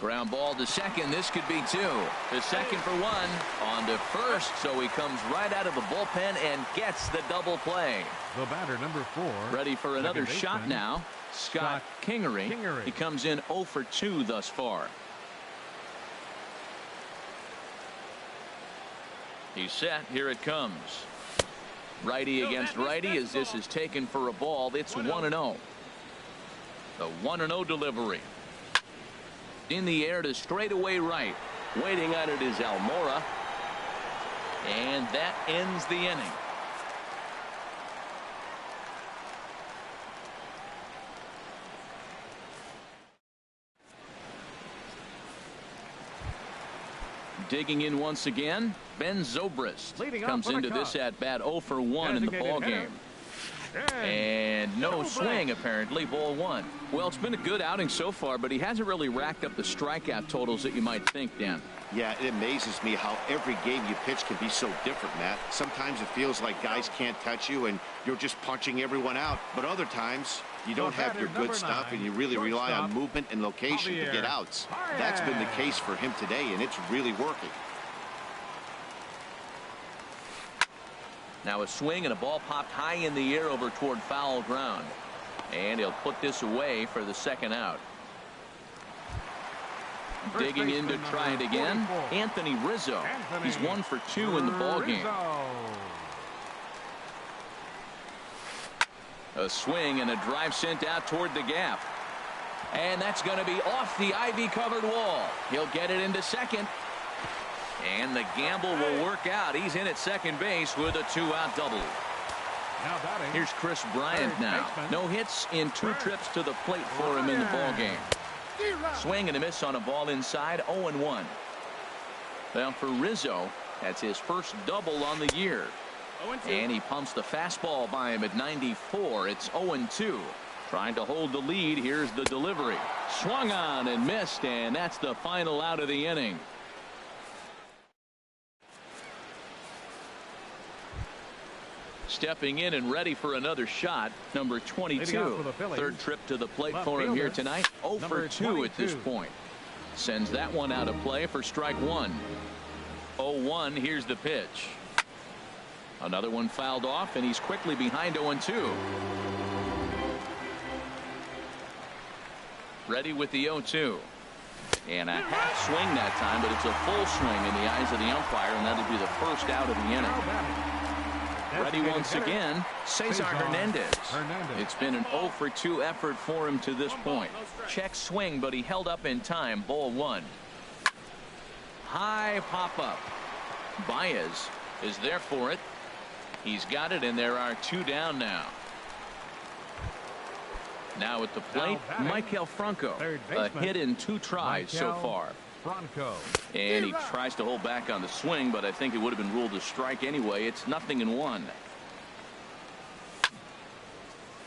Ground ball to second. This could be 2. To second for 1. On to first. So he comes right out of the bullpen and gets the double play. The batter, number 4. Ready for another shot now. Scott Kingery. He comes in 0 for 2 thus far. He's set. Here it comes. Righty against righty as this is taken for a ball. It's 1-0. The 1-0 delivery. In the air to straightaway right. Waiting on it is Almora. And that ends the inning. Digging in once again, Ben Zobrist comes into this at bat 0 for 1 in the ball game. And no swing apparently. Ball 1. Well, it's been a good outing so far, but he hasn't really racked up the strikeout totals that you might think, Dan. Yeah, it amazes me how every game you pitch can be so different, Matt. Sometimes it feels like guys can't touch you and you're just punching everyone out. But other times you don't have your good stuff and you really rely on movement and location to get outs. That's been the case for him today, and it's really working. Now a swing and a ball popped high in the air over toward foul ground. And he'll put this away for the second out. Digging in to try it again, Anthony Rizzo. He's 1 for 2 in the ballgame. A swing and a drive sent out toward the gap. And that's going to be off the ivy-covered wall. He'll get it into second. And the gamble will work out. He's in at second base with a 2-out double. Here's Chris Bryant now. No hits in 2 trips to the plate for him in the ballgame. Swing and a miss on a ball inside, 0-1. Now for Rizzo, that's his first double on the year. And he pumps the fastball by him at 94. It's 0-2. Trying to hold the lead. Here's the delivery. Swung on and missed, and that's the final out of the inning. Stepping in and ready for another shot, number 22. Third trip to the plate for him here tonight. 0 for 2 at this point. Sends that one out of play for strike 1. 0-1. Here's the pitch. Another one fouled off, and he's quickly behind 0-2. Ready with the 0-2. And a half swing that time, but it's a full swing in the eyes of the umpire, and that'll be the first out of the inning. Ready once again, Cesar Hernandez. It's been an 0 for 2 effort for him to this point. Check swing, but he held up in time. Ball 1. High pop up. Baez is there for it. He's got it, and there are 2 down now. Now at the plate, Michael Franco. A hit in 2 tries so far. And he tries to hold back on the swing, but I think it would have been ruled a strike anyway. It's 0-1.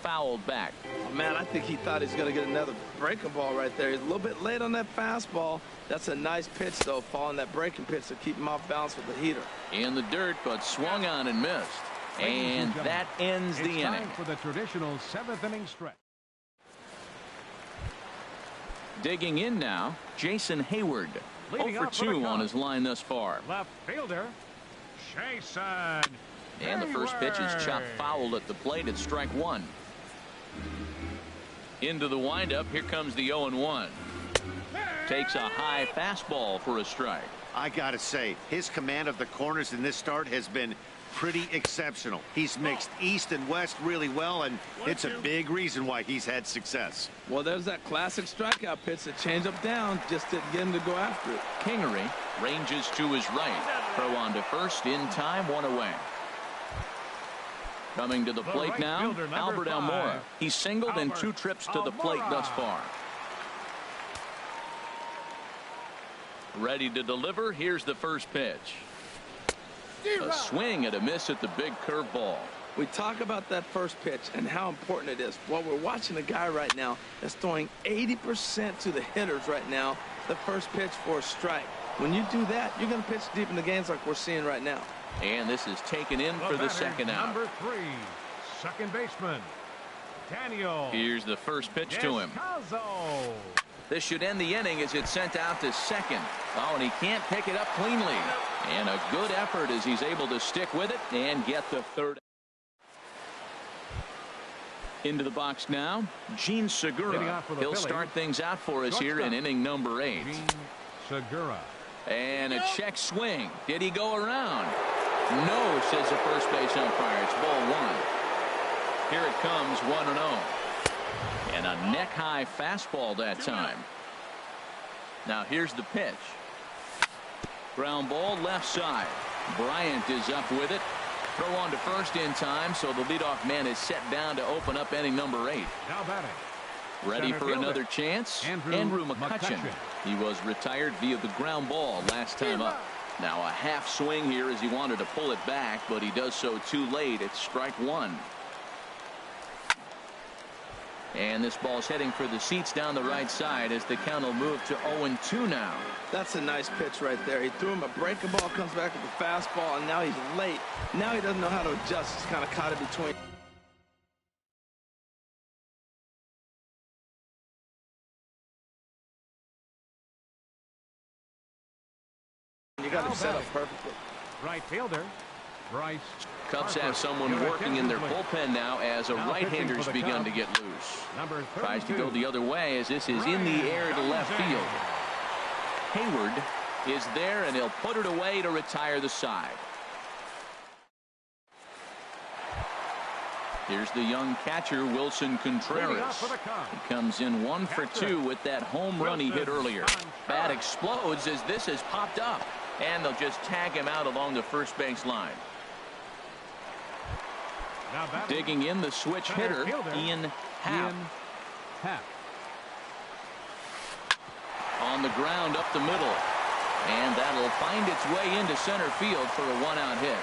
Fouled back. Oh, man, I think he thought he's going to get another breaking ball right there. He's a little bit late on that fastball. That's a nice pitch, though, following that breaking pitch to keep him off balance with the heater. In the dirt, but swung on and missed. And that ends the inning. Time for the traditional 7th inning stretch. Digging in now, Jason Hayward. 0 for 2 on his line thus far. Left fielder, Jason. And the first pitch is chopped foul at the plate. It's strike 1. Into the windup. Here comes the 0-1. Takes a high fastball for a strike. I got to say, his command of the corners in this start has been pretty exceptional. He's mixed east and west really well, and it's a big reason why he's had success. Well, there's that classic strikeout pitch, the changeup down, just didn't get him to go after it. Kingery ranges to his right. Throw on to first, in time, 1 away. Coming to the plate now, Albert Almora. He's singled in 2 trips to the plate thus far. Ready to deliver. Here's the first pitch. A swing and a miss at the big curveball. We talk about that first pitch and how important it is. Well, we're watching a guy right now that's throwing 80% to the hitters right now. The first pitch for a strike. When you do that, you're going to pitch deep in the games like we're seeing right now. And this is taken in for the second out. Number 3, second baseman, Daniel. Here's the first pitch to him. This should end the inning as it's sent out to second. Oh, and he can't pick it up cleanly. And a good effort as he's able to stick with it and get the third. Into the box now, Gene Segura. He'll start things out for us here in inning number 8. Gene Segura. And a check swing. Did he go around? No, says the first base umpire. It's ball 1. Here it comes, 1-0. And a neck-high fastball that time. Now here's the pitch. Ground ball left side. Bryant is up with it. Throw on to first in time, so the leadoff man is set down to open up inning number 8. Now batting. Ready for another chance? Andrew McCutchen. He was retired via the ground ball last time up. Now a half swing here as he wanted to pull it back, but he does so too late. It's strike 1. And this ball's heading for the seats down the right side as the count will move to 0-2 now. That's a nice pitch right there. He threw him a breaking ball, comes back with the fastball, and now he's late. Now he doesn't know how to adjust. He's kind of caught in between. You got him set up perfectly. Right fielder, Bryce Cubs have someone working in their bullpen now as a right-hander's begun to get loose. Tries to go the other way as this is in the air to left field. Hayward is there, and he'll put it away to retire the side. Here's the young catcher, Wilson Contreras. He comes in 1 for 2 with that home run he hit earlier. Bat explodes as this has popped up, and they'll just tag him out along the first base line. Digging in, the switch hitter, Ian Happ. On the ground up the middle, and that'll find its way into center field for a 1-out hit.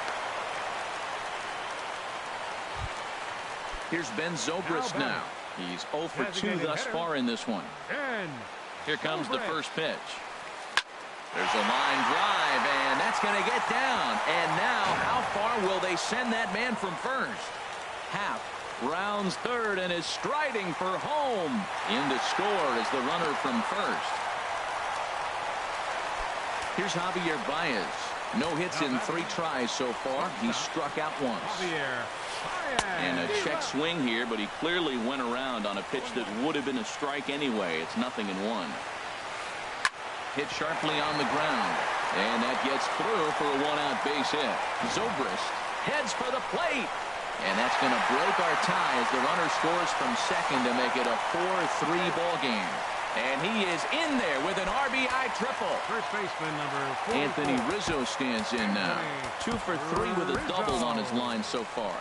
Here's Ben Zobrist now. He's 0 for 2 thus far in this one. Here comes the first pitch. There's a line drive, and that's going to get down. And now, how far will they send that man from first? Happ rounds third and is striding for home. In to score is the runner from first. Here's Javier Baez. No hits in 3 tries so far. He struck out once. And a check swing here, but he clearly went around on a pitch that would have been a strike anyway. It's 0-1. Hit sharply on the ground, and that gets through for a 1-out base hit. Zobrist heads for the plate, and that's going to break our tie as the runner scores from second to make it a 4-3 ball game. And he is in there with an RBI triple. First baseman number 44. Anthony Rizzo stands in now. 2 for 3 with a double on his line so far.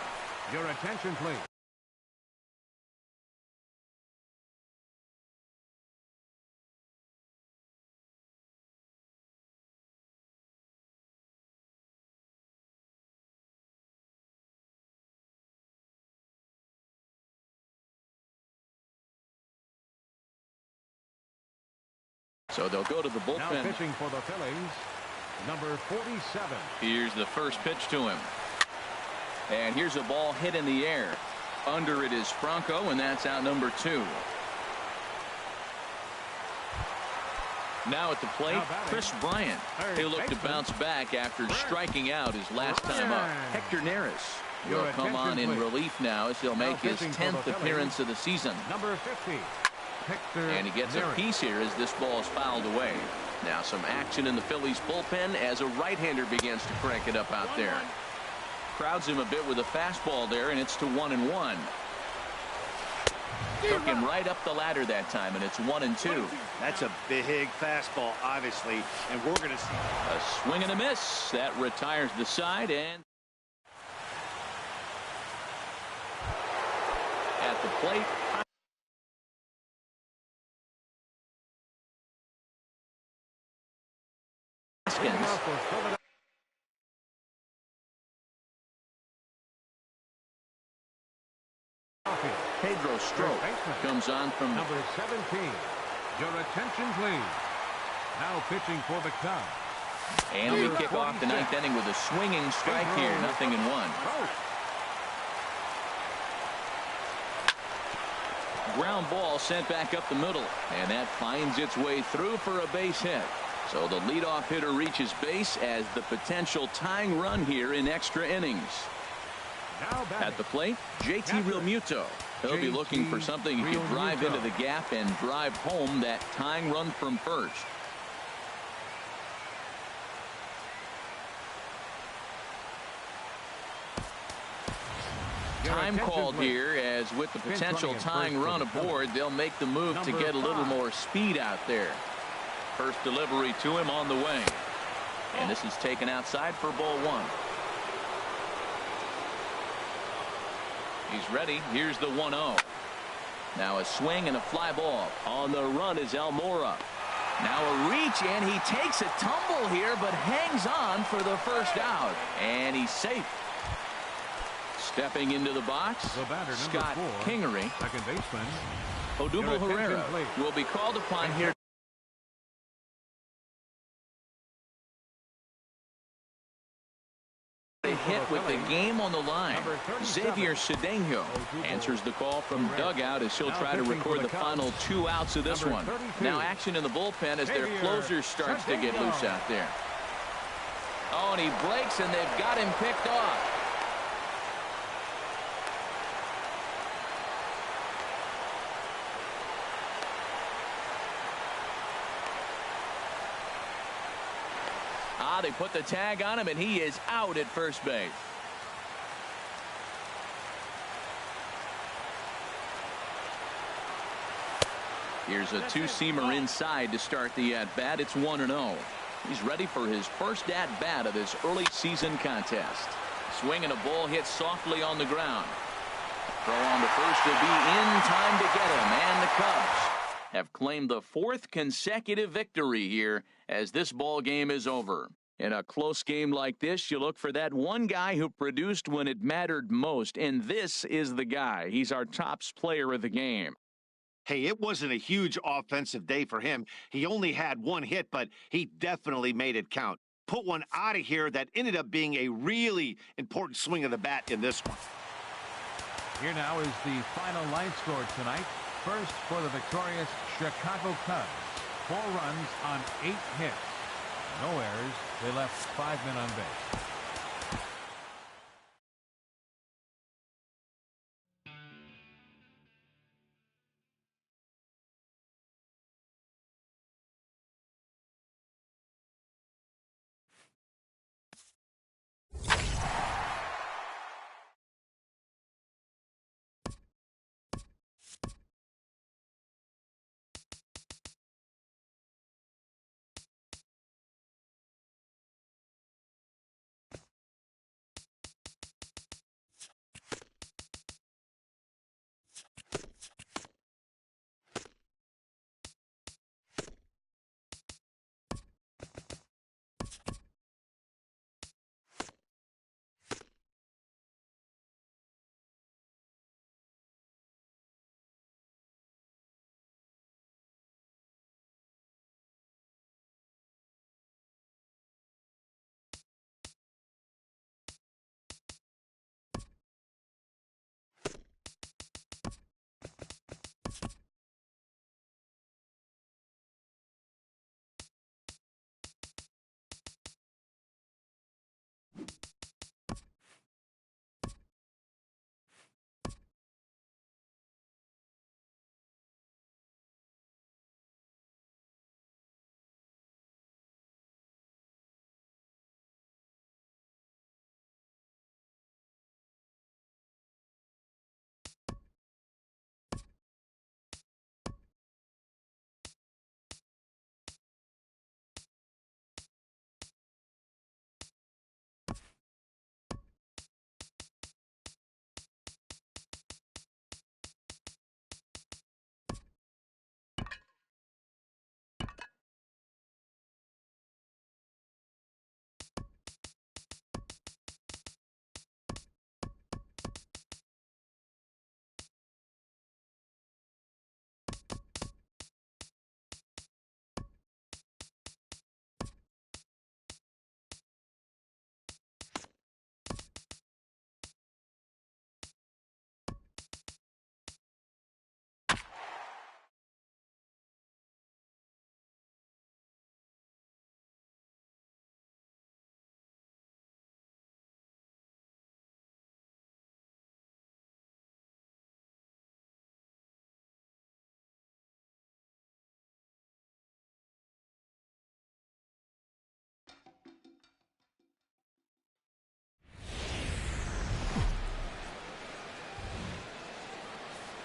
Your attention, please. So they'll go to the bullpen. Now pitching for the Phillies, number 47. Here's the first pitch to him. And here's a ball hit in the air. Under it is Franco, and that's out number 2. Now at the plate, Chris Bryant. He'll look to bounce back after striking out his last time up. Hector Neris will come on in relief now as he'll make his 10th appearance of the season. Number 50. And he gets a piece here as this ball is fouled away. Now some action in the Phillies bullpen as a right-hander begins to crank it up out there. Crowds him a bit with a fastball there, and it's to 1-1. Took him right up the ladder that time, and it's 1-2. That's a big fastball, obviously, and we're going to see a swing and a miss. That retires the side, and at the plate, Pedro Strop comes on from number 17. Your attention, please. Now pitching for the Cubs. And we kick off the 9th inning with a swinging strike here, 0-1. Ground ball sent back up the middle, and that finds its way through for a base hit. So the leadoff hitter reaches base as the potential tying run here in extra innings. At the plate, JT Realmuto. He'll be looking for something he can drive into the gap and drive home that tying run from first. Time called here as with the potential tying run aboard, they'll make the move to get a little more speed out there. First delivery to him on the way. And this is taken outside for ball 1. He's ready. Here's the 1-0. Now a swing and a fly ball. On the run is Almora. Now a reach, and he takes a tumble here, but hangs on for the first out. And he's safe. Stepping into the box, Scott Kingery. Second baseman. Odubel Herrera will be called upon here. Hit with the game on the line. Xavier Cedeno answers the call from dugout as he'll try to record the final 2 outs of this one. Now action in the bullpen as their closer starts to get loose out there. Oh, and he breaks, and they've got him picked off. They put the tag on him, and he is out at first base. Here's a two-seamer inside to start the at-bat. It's 1-0. He's ready for his first at-bat of this early season contest. Swinging a ball hit softly on the ground. Throw on to first will be in time to get him, and the Cubs have claimed the 4th consecutive victory here as this ball game is over. In a close game like this, you look for that one guy who produced when it mattered most, and this is the guy. He's our top player of the game. Hey, it wasn't a huge offensive day for him. He only had one hit, but he definitely made it count. Put one out of here that ended up being a really important swing of the bat in this one. Here now is the final line score tonight. First for the victorious Chicago Cubs. 4 runs on 8 hits. No errors. They left 5 men on base.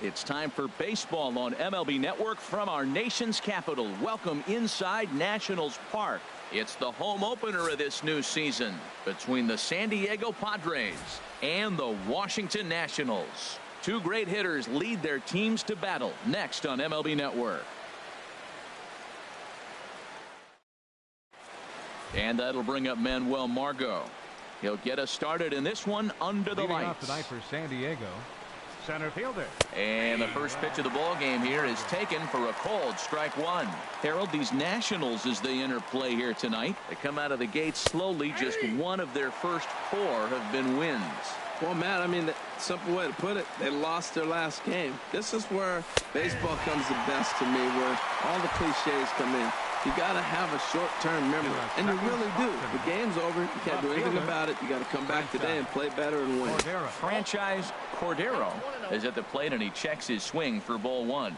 It's time for baseball on MLB Network from our nation's capital. Welcome inside Nationals Park. It's the home opener of this new season between the San Diego Padres and the Washington Nationals. 2 great hitters lead their teams to battle next on MLB Network. And that'll bring up Manuel Margot. He'll get us started in this one under the lights. Off tonight for San Diego, center fielder. And the first pitch of the ball game here is taken for a called strike 1. Harold, these Nationals, as they enter play here tonight, they come out of the gate slowly. Just one of their first 4 have been wins. Well, Matt, I mean, the simple way to put it, they lost their last game. This is where baseball comes the best to me, where all the cliches come in. You got to have a short-term memory, and you really do. The game's over. You can't do anything about it. You got to come back today and play better and win. Franchise Cordero is at the plate, and he checks his swing for ball 1.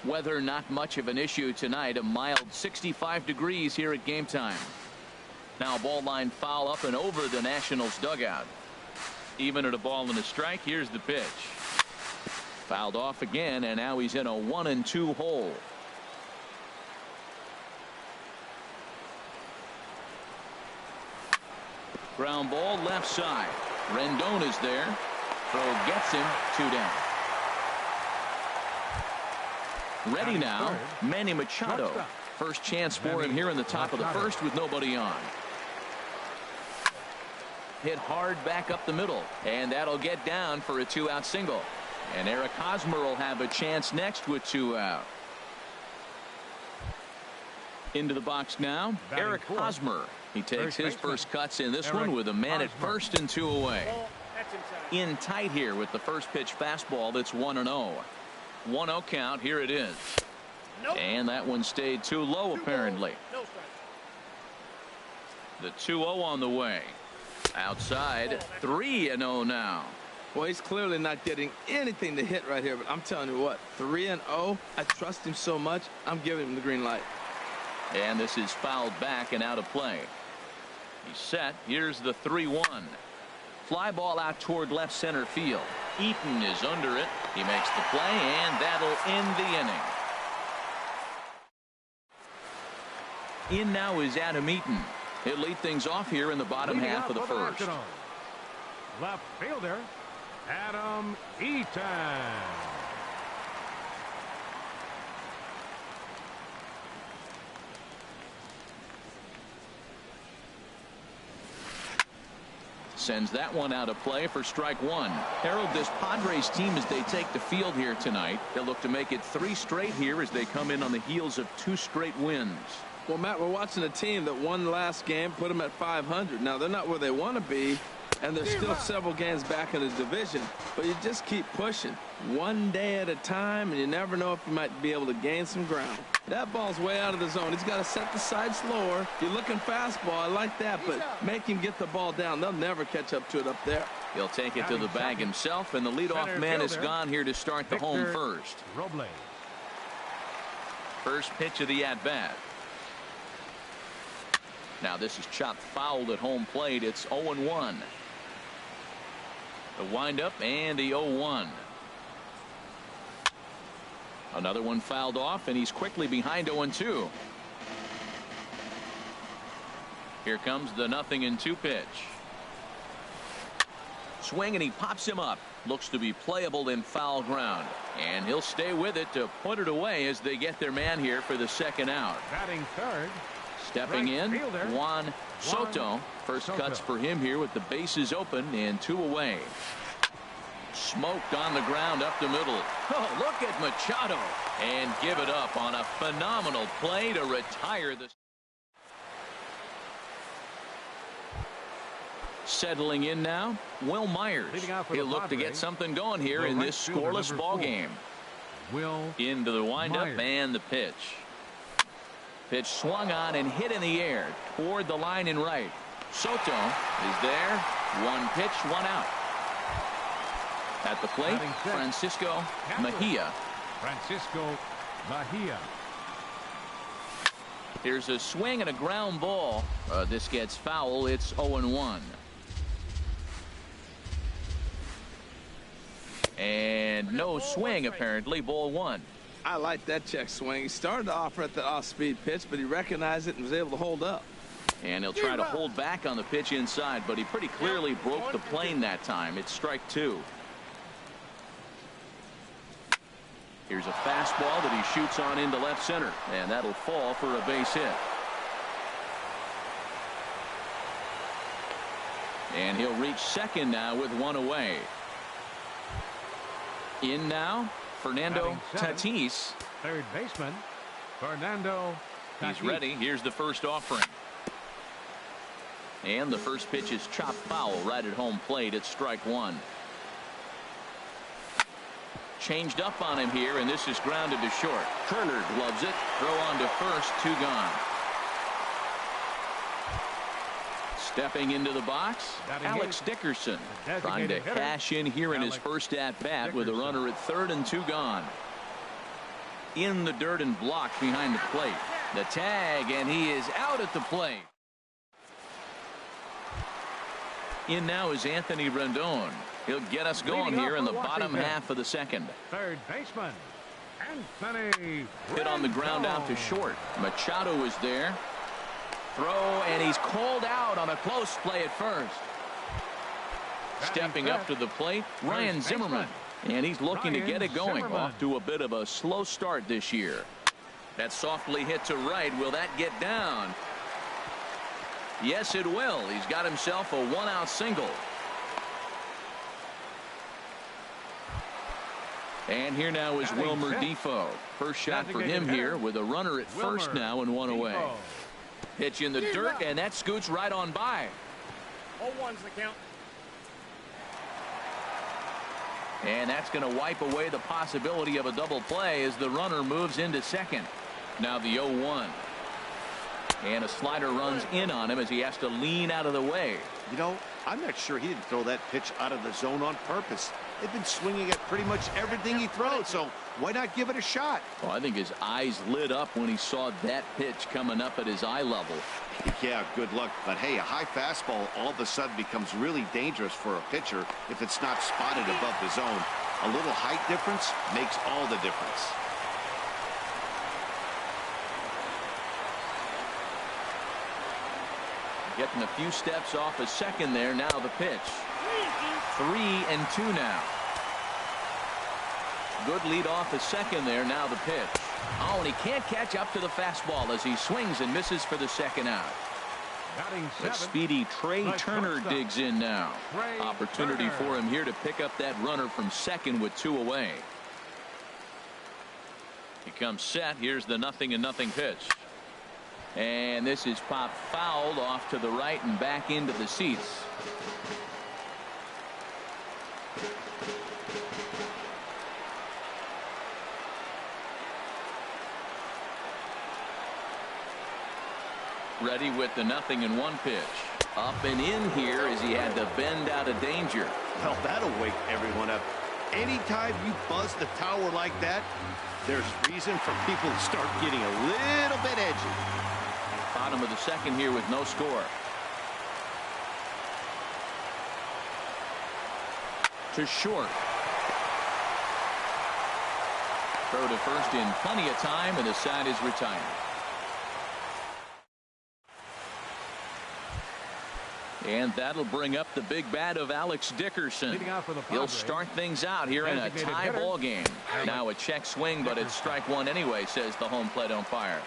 Weather not much of an issue tonight. A mild 65 degrees here at game time. Now ball line foul up and over the Nationals dugout. Even at a ball and a strike. Here's the pitch. Fouled off again, and now he's in a 1-2 hole. Ground ball left side. Rendon is there. Throw gets him. 2 down. Ready now, Manny Machado. First chance for him here in the top of the first with nobody on. Hit hard back up the middle, and that'll get down for a 2-out single. And Eric Hosmer will have a chance next with 2 out. Into the box now, Eric Hosmer. He takes his first cuts in this one with a man at first and 2 away. In tight here with the first pitch fastball that's 1-0. 1-0 count. Here it is. And that one stayed too low apparently. The 2-0 on the way. Outside, 3-0 now. Well, he's clearly not getting anything to hit right here, but I'm telling you what, 3-0, I trust him so much, I'm giving him the green light. And this is fouled back and out of play. He's set. Here's the 3-1. Fly ball out toward left center field. Eaton is under it. He makes the play, and that'll end the inning. In now is Adam Eaton. He'll lead things off here in the bottom half of the first. Left fielder, Adam Eaton. Sends that one out of play for strike 1. Harold, this Padres team, as they take the field here tonight, they'll look to make it 3 straight here as they come in on the heels of 2 straight wins. Well, Matt, we're watching a team that won last game, put them at 500. Now, they're not where they want to be, and they're still several games back in the division. But you just keep pushing one day at a time, and you never know if you might be able to gain some ground. That ball's way out of the zone. He's got to set the side slower. You're looking fastball. I like that, but make him get the ball down. They'll never catch up to it up there. He'll take it to the bag himself, and the leadoff man is gone here to start the home first. First pitch of the at-bat. Now this is chopped foul at home plate. It's 0-1. The windup and the 0-1. Another one fouled off, and he's quickly behind 0-2. Here comes the 0-2 pitch. Swing, and he pops him up. Looks to be playable in foul ground, and he'll stay with it to put it away as they get their man here for the second out. Batting third. Stepping in, Juan Soto. First cuts for him here with the bases open and 2 away. Smoked on the ground up the middle. Oh, look at Machado. And give it up on a phenomenal play to retire the. Settling in now, Will Myers. He'll look to get something going here in this scoreless ball game. Into the windup and the pitch. Pitch swung on and hit in the air toward the line in right. Soto is there. 1 pitch, 1 out. At the plate, Francisco Mejia. Here's a swing and a ground ball. This gets foul. It's 0-1. And no swing, apparently. Ball 1. I like that check swing. He started to offer at the off-speed pitch, but he recognized it and was able to hold up. And he'll try to hold back on the pitch inside, but he pretty clearly broke the plane that time. It's strike 2. Here's a fastball that he shoots on into left center, and that'll fall for a base hit. And he'll reach second now with 1 away. In now, Fernando Tatis. Third baseman, Fernando Tatis. He's ready. Here's the first offering. And the first pitch is chopped foul right at home plate. It's strike 1. Changed up on him here, and this is grounded to short. Turner gloves it. Throw on to first. 2 gone. Stepping into the box, Alex Dickerson trying to cash in here in his first at-bat with a runner at third and 2 gone. In the dirt and blocked behind the plate. The tag, and he is out at the plate. In now is Anthony Rendon. He'll get us going here in the bottom half of the second. Third baseman, Anthony Hit on the ground out to short. Machado is there. Throw, and he's called out on a close play at first. Stepping up to the plate, Ryan Zimmerman. And he's looking to get it going. Off to a bit of a slow start this year. That softly hit to right. Will that get down? Yes, it will. He's got himself a one-out single. And here now is Wilmer Defoe. First shot for him here with a runner at first now and one away. Pitch in the dirt, and that scoots right on by. 0-1's the count. And that's going to wipe away the possibility of a double play as the runner moves into second. Now the 0-1. And a slider runs in on him as he has to lean out of the way. You know, I'm not sure he didn't throw that pitch out of the zone on purpose. They've been swinging at pretty much everything he throws, so why not give it a shot? Well, I think his eyes lit up when he saw that pitch coming up at his eye level. Yeah, good luck. But hey, a high fastball all of a sudden becomes really dangerous for a pitcher if it's not spotted above the zone. A little height difference makes all the difference. Getting a few steps off a second there. Now the pitch. 3-2 now. Good lead off a second there. Now the pitch. Oh, and he can't catch up to the fastball as he swings and misses for the second out. But speedy Trey Turner digs in now. Opportunity for him here to pick up that runner from second with two away. He comes set. Here's the 0-0 pitch. And this is popped fouled off to the right and back into the seats. Ready with the 0-1 pitch. Up and in here as he had to bend out of danger. Well, that'll wake everyone up. Anytime you buzz the tower like that, there's reason for people to start getting a little bit edgy. Bottom of the second here with no score. To short. Throw to first in plenty of time, and the side is retired. And that'll bring up the big bat of Alex Dickerson. He'll start things out here in a tie ball game. Now a check swing, but it's strike one anyway, says the home plate umpire.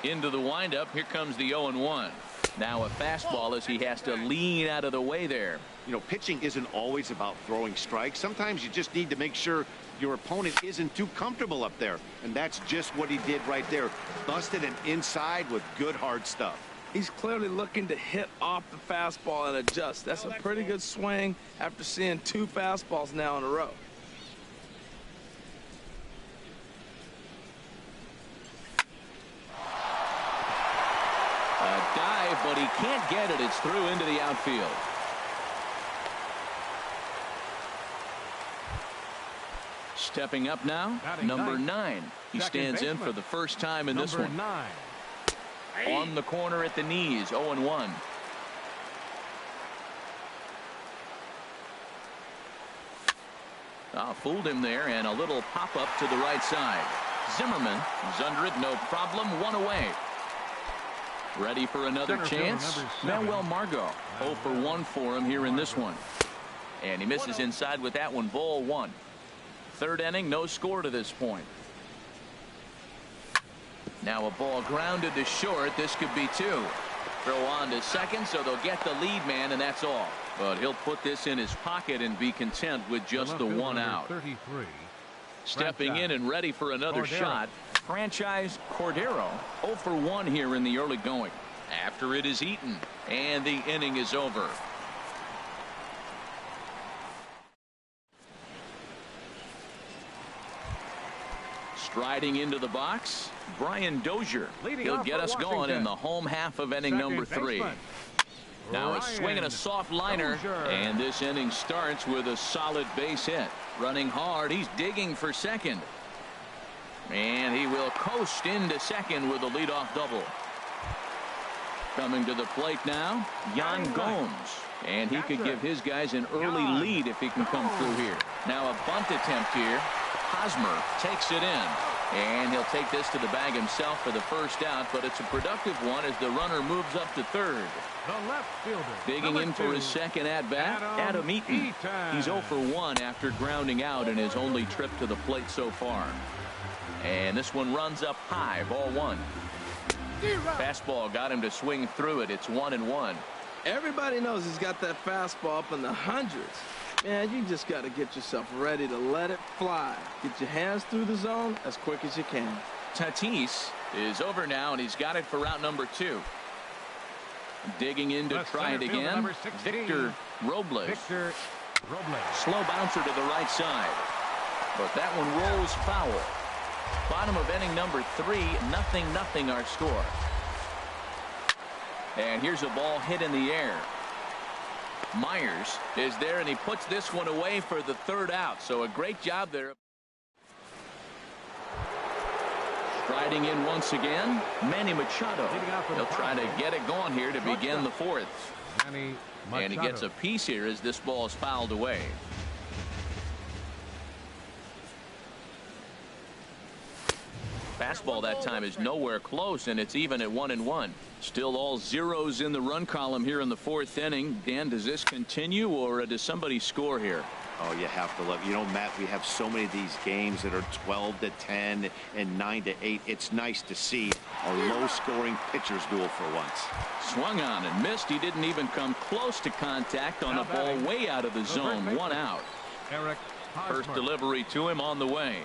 Into the windup. Here comes the 0-1. Now a fastball as he has to lean out of the way there. You know, pitching isn't always about throwing strikes. Sometimes you just need to make sure your opponent isn't too comfortable up there. And that's just what he did right there. Busted him inside with good hard stuff. He's clearly looking to hit off the fastball and adjust. That's a pretty good swing after seeing two fastballs now in a row. A dive, but he can't get it. It's through into the outfield. Stepping up now, number 9. He stands in for the first time in this one. On the corner at the knees, 0-1. Fooled him there, and a little pop-up to the right side. Zimmerman is under it, no problem, one away. Ready for another chance? Manuel Margot, 0 for 1 for him here in this one. And he misses inside with that one, ball 1. Third inning, no score to this point. Now a ball grounded to short. This could be 2. Throw on to second, so they'll get the lead man, and that's all. But he'll put this in his pocket and be content with just the 1 out. 33. Stepping in and ready for another shot. Franchise Cordero, 0 for 1 here in the early going. After it is eaten, and the inning is over. Striding into the box, Brian Dozier. He'll get us going in the home half of inning number 3. Now a swing and a soft liner, and this inning starts with a solid base hit. Running hard, he's digging for second. And he will coast into second with a leadoff double. Coming to the plate now, Yan Gomes. And he could give his guys an early lead if he can come through here. Now a bunt attempt here. Hosmer takes it in. And he'll take this to the bag himself for the first out, but it's a productive one as the runner moves up to third. The left fielder. Digging in for his second at-bat, Adam Eaton. He's 0 for 1 after grounding out in his only trip to the plate so far. And this one runs up high, ball 1. Fastball got him to swing through it. It's 1-1. Everybody knows he's got that fastball up in the hundreds. Man, you just got to get yourself ready to let it fly. Get your hands through the zone as quick as you can. Tatis is over now, and he's got it for route number 2. Digging in to try it again. Victor Robles. Slow bouncer to the right side. But that one rolls foul. Bottom of inning number 3, 0-0 our score. And here's a ball hit in the air. Myers is there, and he puts this one away for the third out. So a great job there. Striding in once again, Manny Machado. He'll try to get it going here to begin the fourth. And he gets a piece here as this ball is fouled away. Fastball that time is nowhere close, and it's even at 1-1. Still all zeros in the run column here in the fourth inning. Dan, does this continue, or does somebody score here? Oh, you have to look. You know, Matt, we have so many of these games that are 12-10 and 9-8. It's nice to see a low-scoring pitcher's duel for once. Swung on and missed. He didn't even come close to contact on a ball way out of the zone. 1 out. First delivery to him on the way.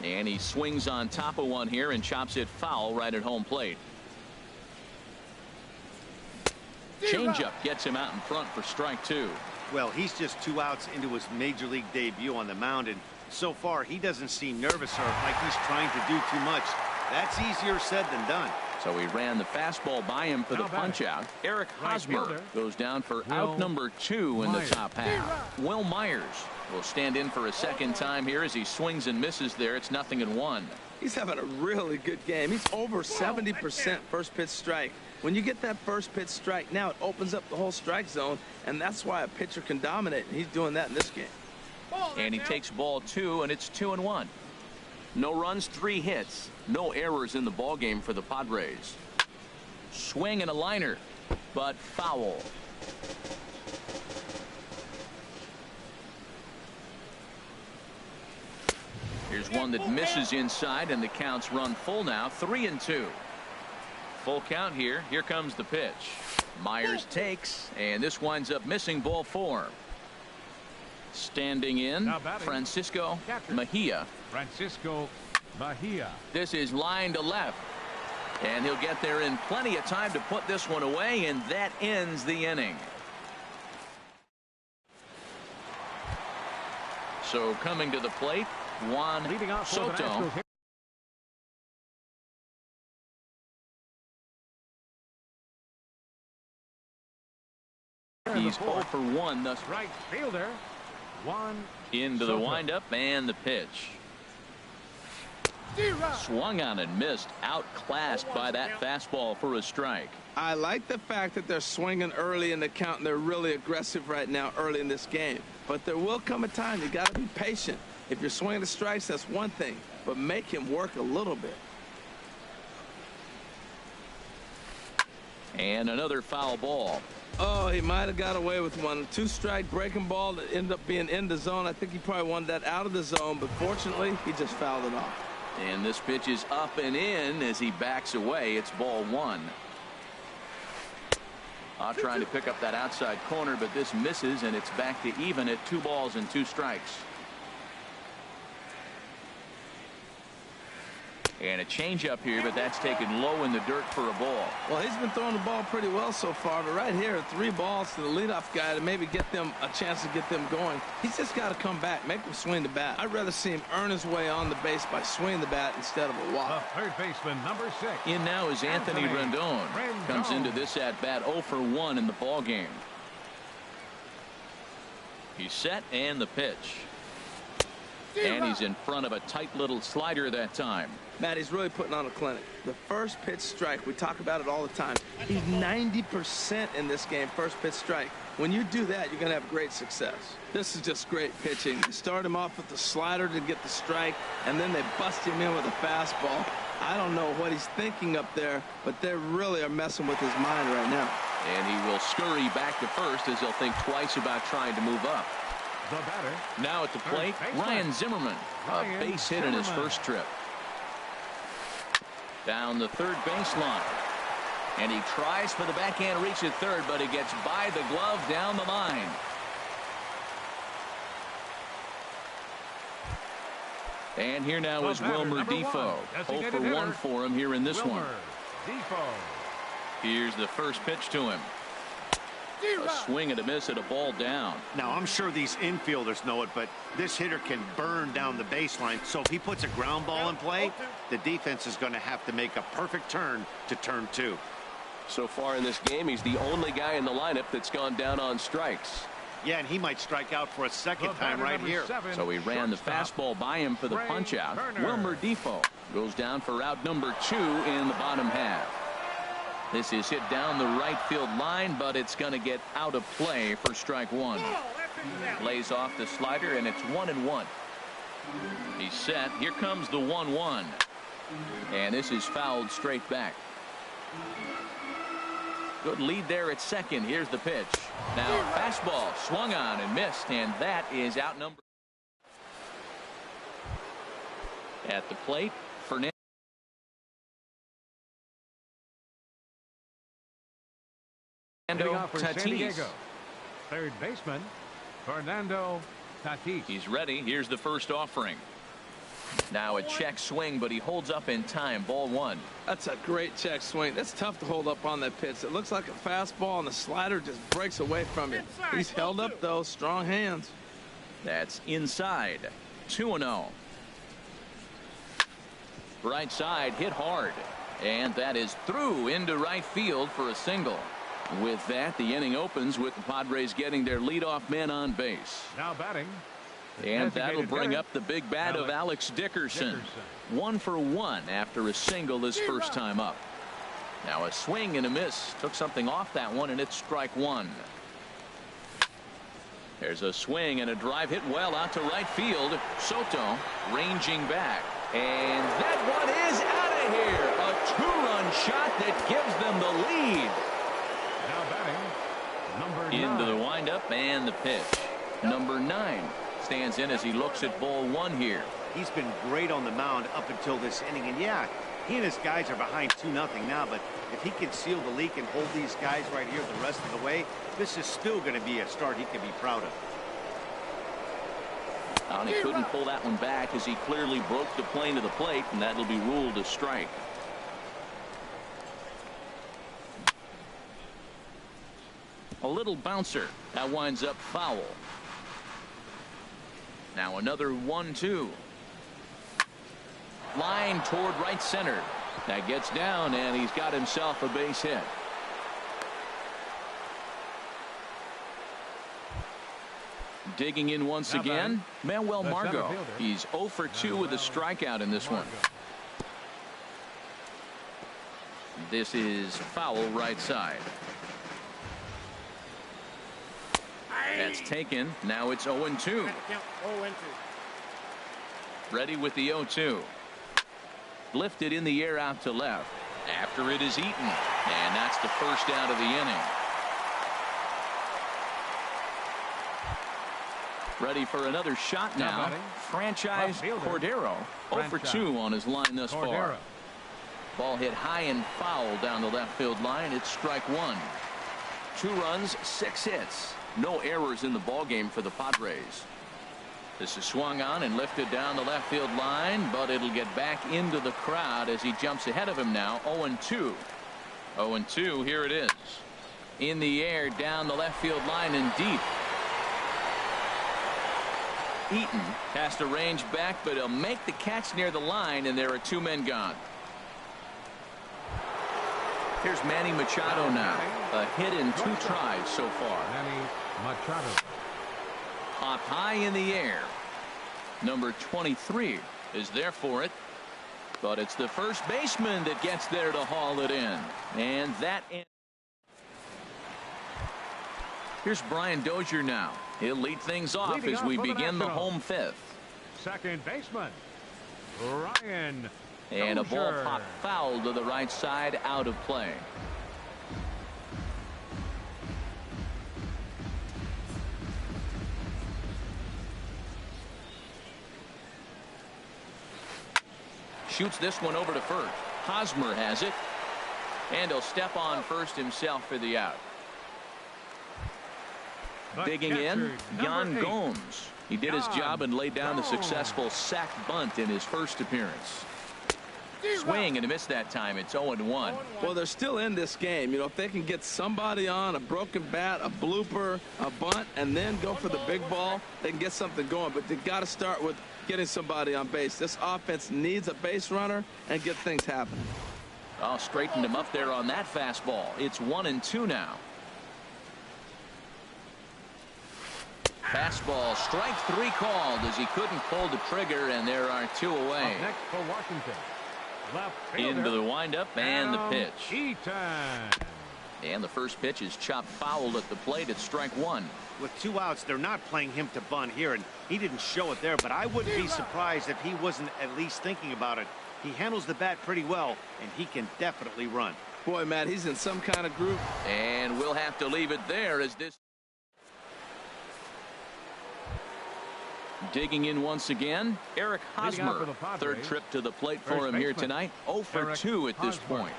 And he swings on top of one here and chops it foul right at home plate. Changeup gets him out in front for strike 2. Well, he's just 2 outs into his major league debut on the mound, and so far he doesn't seem nervous or like he's trying to do too much. That's easier said than done. So he ran the fastball by him for the punch out. Eric Hosmer goes down for out number 2 in the top half. Will Myers will stand in for a second time here as he swings and misses there. It's 0-1. He's having a really good game. He's over 70% first pitch strike. When you get that first pitch strike, now it opens up the whole strike zone, and that's why a pitcher can dominate, and he's doing that in this game. And he takes ball 2, and it's 2-1. No runs, 3 hits. No errors in the ball game for the Padres. Swing and a liner, but foul. Here's one that misses inside, and the count's run full now. 3-2. Full count here. Here comes the pitch. Myers takes, and this winds up missing ball 4. Standing in, Francisco Mejia. This is line to left, and he'll get there in plenty of time to put this one away, and that ends the inning. So coming to the plate, Juan Soto. He's 0 for 1 thus. Right fielder, Juan Into the windup and the pitch. Swung on and missed. Outclassed by that fastball for a strike. I like the fact that they're swinging early in the count, and they're really aggressive right now early in this game. But there will come a time you got to be patient. If you're swinging the strikes, that's one thing, but make him work a little bit. And another foul ball. Oh, he might have got away with one. 2-strike breaking ball that ended up being in the zone. I think he probably wanted that out of the zone, but fortunately, he just fouled it off. And this pitch is up and in as he backs away. It's ball 1. Trying to pick up that outside corner, but this misses, and it's back to even at 2 balls and 2 strikes. And a changeup here, but that's taken low in the dirt for a ball. Well, he's been throwing the ball pretty well so far, but right here, 3 balls to the leadoff guy to maybe get them a chance to get them going. He's just got to come back, make them swing the bat. I'd rather see him earn his way on the base by swinging the bat instead of a walk. Third baseman, number 6. In now is Anthony Rendon. Comes into this at bat 0 for 1 in the ball game. He's set, and the pitch. And he's in front of a tight little slider that time. Matt, he's really putting on a clinic. The first pitch strike, we talk about it all the time. He's 90% in this game, first pitch strike. When you do that, you're going to have great success. This is just great pitching. They start him off with the slider to get the strike, and then they bust him in with a fastball. I don't know what he's thinking up there, but they really are messing with his mind right now. And he will scurry back to first as he'll think twice about trying to move up. The batter. Now at the plate, Ryan Zimmerman. A base hit in his first trip. Down the third baseline. And he tries for the backhand reach at third, but he gets by the glove down the line. And here now is Wilmer Defoe. 0 for 1 for him here in this one. Here's the first pitch to him. A swing and a miss at a ball down. Now, I'm sure these infielders know it, but this hitter can burn down the baseline. So if he puts a ground ball in play, the defense is going to have to make a perfect turn to turn 2. So far in this game, he's the only guy in the lineup that's gone down on strikes. Yeah, and he might strike out for a second time right here. So he ran the fastball by him for the punch out. Wilmer Defoe goes down for route number 2 in the bottom half. This is hit down the right field line, but it's going to get out of play for strike 1. Lays off the slider, and it's 1-1. He's set. Here comes the 1-1. And this is fouled straight back. Good lead there at second. Here's the pitch. Now fastball swung on and missed, and that is outnumbered. At the plate, Fernando Tatis. Third baseman, Fernando Tatis. He's ready. Here's the first offering. Now a check swing, but he holds up in time. Ball 1. That's a great check swing. That's tough to hold up on that pitch. It looks like a fastball, and the slider just breaks away from you. He's held up, though. Strong hands. That's inside. 2-0. Right side hit hard. And that is through into right field for a single. With that, the inning opens with the Padres getting their leadoff man on base. Now batting. And that'll bring up the big bat of Alex Dickerson. 1 for 1 after a single his first time up. Now a swing and a miss. Took something off that one, and it's strike 1. There's a swing and a drive hit well out to right field. Soto ranging back. And that one is out of here. A 2-run shot that gives them the lead. Now batting, number 9. Into the windup and the pitch. Number 9 stands in as he looks at ball 1 here. He's been great on the mound up until this inning. And yeah, he and his guys are behind 2-0 now. But if he can seal the leak and hold these guys right here the rest of the way, this is still going to be a start he can be proud of. And he couldn't pull that one back as he clearly broke the plane to the plate, and that'll be ruled a strike. A little bouncer. That winds up foul. Now another 1-2. Line toward right center. That gets down, and he's got himself a base hit. Digging in once again, Manuel Margot. He's 0 for 2 with a strikeout in this one. This is foul right side. That's taken. Now it's 0-2. Ready with the 0-2. Lifted in the air out to left. After it is eaten. And that's the first out of the inning. Ready for another shot now. Franchise Cordero. 0 for 2 on his line thus far. Ball hit high and foul down the left field line. It's strike 1. 2 runs, 6 hits. No errors in the ball game for the Padres. This is swung on and lifted down the left field line, but it'll get back into the crowd as he jumps ahead of him now. 0-2. 0-2. Here it is. In the air down the left field line and deep. Eaton has to range back, but he'll make the catch near the line, and there are 2 men gone. Here's Manny Machado now. A hit in 2 tries so far. Manny Machado. Up high in the air. Number 23 is there for it. But it's the first baseman that gets there to haul it in. And that ends. Here's Brian Dozier now. He'll lead things off Leading as off we for the begin the Nationals. home fifth. Second baseman, Ryan And a ball Dozier. popped foul to the right side, out of play. Shoots this one over to first. Hosmer has it. And he'll step on first himself for the out. But Digging in, captured, Jan number 8. Gomes. He did his job and laid down the successful sac bunt in his first appearance. Swing and a miss that time. It's 0-1. Well, they're still in this game. You know, if they can get somebody on, a broken bat, a blooper, a bunt, and then go for the big ball, they can get something going. But they got to start with getting somebody on base. This offense needs a base runner and get things happening. Oh, straightened him up there on that fastball. It's 1-2 now. Fastball, strike 3 called as he couldn't pull the trigger, and there are 2 away. Up next for Washington, left fielder, Into the windup and the Adam pitch. Eaton. And the first pitch is chopped foul at the plate at strike 1. With 2 outs, they're not playing him to bunt here, and he didn't show it there, but I wouldn't be surprised if he wasn't at least thinking about it. He handles the bat pretty well, and he can definitely run. Boy, Matt, he's in some kind of group. And we'll have to leave it there as this. Digging in once again, Eric Leading off Hosmer. for the Padres, Third trip to the plate for first him here baseman, tonight. 0 for Eric 2 at this Hosmer. point.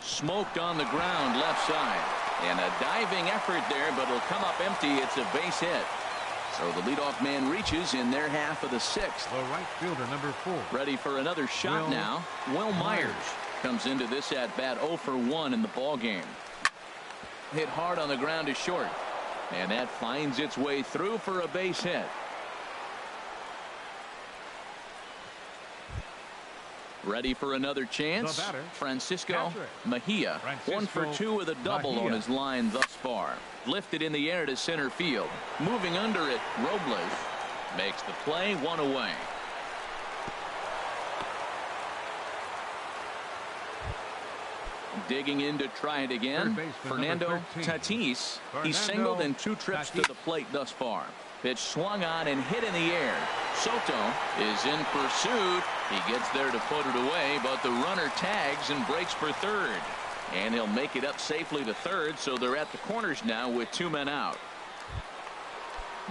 Smoked on the ground left side. And a diving effort there, but it'll come up empty. It's a base hit. So the leadoff man reaches in their half of the 6th. The right fielder, number 4. Ready for another shot Will now. Will Myers comes into this at bat 0 for 1 in the ball game. Hit hard on the ground to short. And that finds its way through for a base hit. Ready for another chance. The batter, Francisco Patrick. Mejia. 1 for 2 with a double Mejia. on his line thus far. Lifted in the air to center field. Moving under it, Robles makes the play, 1 away. Digging in to try it again. Third baseman, Fernando number 13. Tatis. Fernando He's singled in 2 trips to Tatis. the plate thus far. Pitch swung on and hit in the air. Soto is in pursuit. He gets there to put it away, but the runner tags and breaks for third. And he'll make it up safely to third, so they're at the corners now with 2 men out.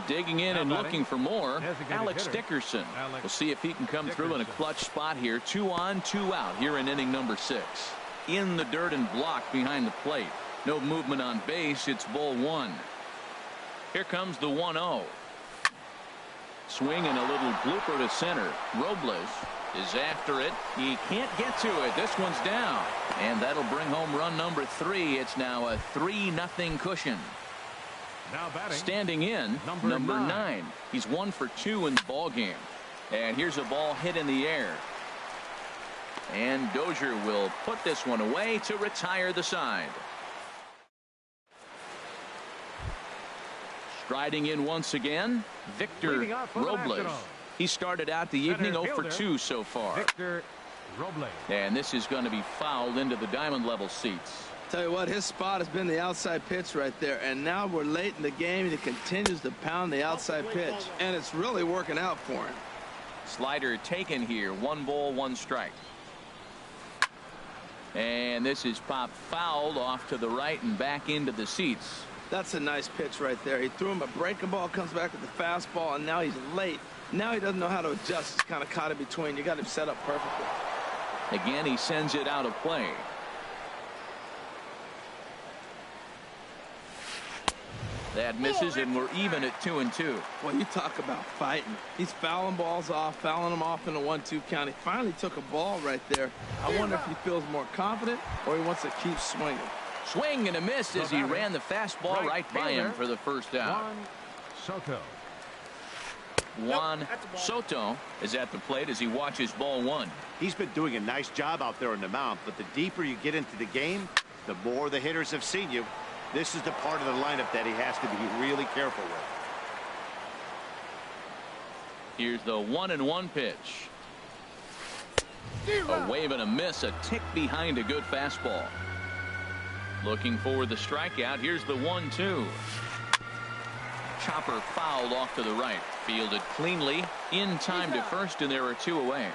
Digging in Now and batting, looking for more, designated Alex hitter, Dickerson. Alex We'll see if he can come through in a Dickerson. clutch spot here. 2 on, 2 out here in inning number 6. In the dirt and blocked behind the plate. No movement on base. It's ball 1. Here comes the 1-0. Swing and a little blooper to center. Robles is after it. He can't get to it. This one's down. And that'll bring home run number 3. It's now a 3-0 cushion. Now batting, Standing in, number 9. He's 1 for 2 in the ball game. And here's a ball hit in the air. And Dozier will put this one away to retire the side. Striding in once again, Victor Leading off for the Robles. Nationals. He started out the evening Center 0 for fielder, 2 so far. Victor Robles. And this is going to be fouled into the diamond level seats. Tell you what, his spot has been the outside pitch right there, and now we're late in the game and he continues to pound the outside pitch, and it's really working out for him. Slider taken here. 1 ball, 1 strike. And this is popped fouled off to the right and back into the seats. That's a nice pitch right there. He threw him a breaking ball, comes back with the fastball, and now he's late. Now he doesn't know how to adjust. He's kind of caught in between. You got him set up perfectly. Again, he sends it out of play. That misses, and we're even at 2-2. Well, you talk about fighting. He's fouling balls off, fouling them off in a 1-2 count. He finally took a ball right there. I wonder if he feels more confident or he wants to keep swinging. Swing and a miss as he ran the fastball right by him for the first out. Juan Soto. Juan Soto is at the plate as he watches ball 1. He's been doing a nice job out there on the mound, but the deeper you get into the game, the more the hitters have seen you. This is the part of the lineup that he has to be really careful with. Here's the 1-1 pitch. A wave and a miss, a tick behind a good fastball. Looking for the strikeout. Here's the 1-2. Chopper fouled off to the right. Fielded cleanly in time to first, and there are 2 away.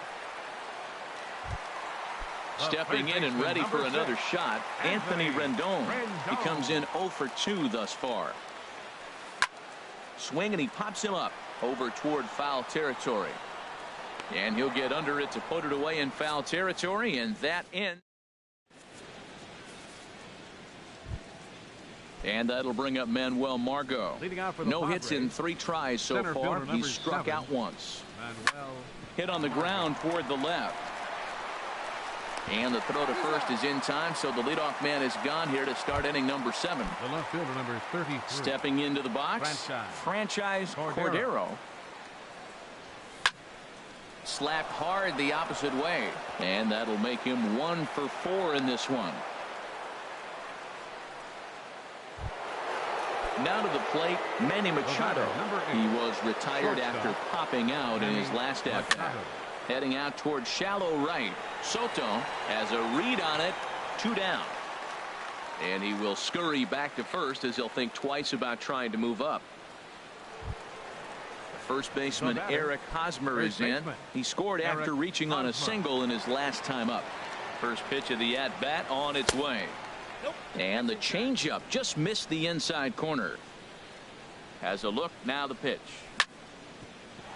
Stepping in and ready for another shot, Anthony Rendon. He comes in 0 for 2 thus far. Swing, and he pops him up over toward foul territory. And he'll get under it to put it away in foul territory, and that ends. And that'll bring up Manuel Margot. No hits in 3 tries so far. He's struck out once. Hit on the ground toward the left. And the throw to first is in time, so the leadoff man is gone here to start inning number 7. The left fielder, number 33. Stepping into the box, Franchise Cordero. Slapped hard the opposite way, and that'll make him 1 for 4 in this one. Now to the plate, Manny Machado. He was retired after popping out in his last at-bat. Heading out toward shallow right. Soto has a read on it. 2 down. And he will scurry back to first as he'll think twice about trying to move up. First baseman Eric Hosmer is in. He scored after reaching on a single in his last time up. First pitch of the at-bat on its way. And the changeup just missed the inside corner. Has a look, now the pitch.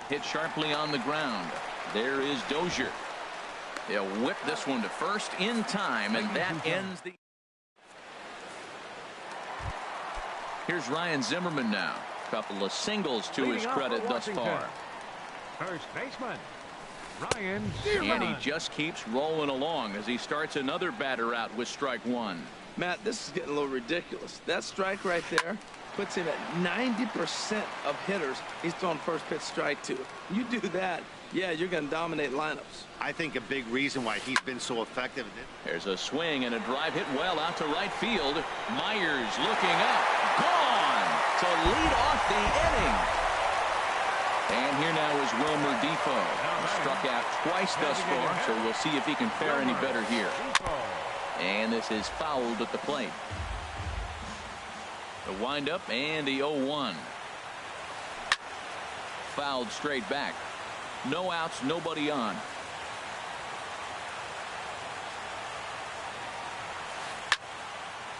Hit sharply on the ground. There is Dozier. They'll whip this one to first in time, and that ends the. Here's Ryan Zimmerman now. Couple of singles to his credit thus far. First baseman Ryan Zimmerman. And he just keeps rolling along as he starts another batter out with strike 1. Matt, this is getting a little ridiculous. That strike right there puts him at 90% of hitters he's throwing first pitch strike to. You do that, yeah, you're going to dominate lineups. I think a big reason why he's been so effective. There's a swing and a drive hit well out to right field. Myers looking up. Gone to lead off the inning. And here now is Wilmer Defoe. Struck out twice thus far, so we'll see if he can fare any better here. And this is fouled at the plate. The windup and the 0-1. Fouled straight back. No outs, nobody on.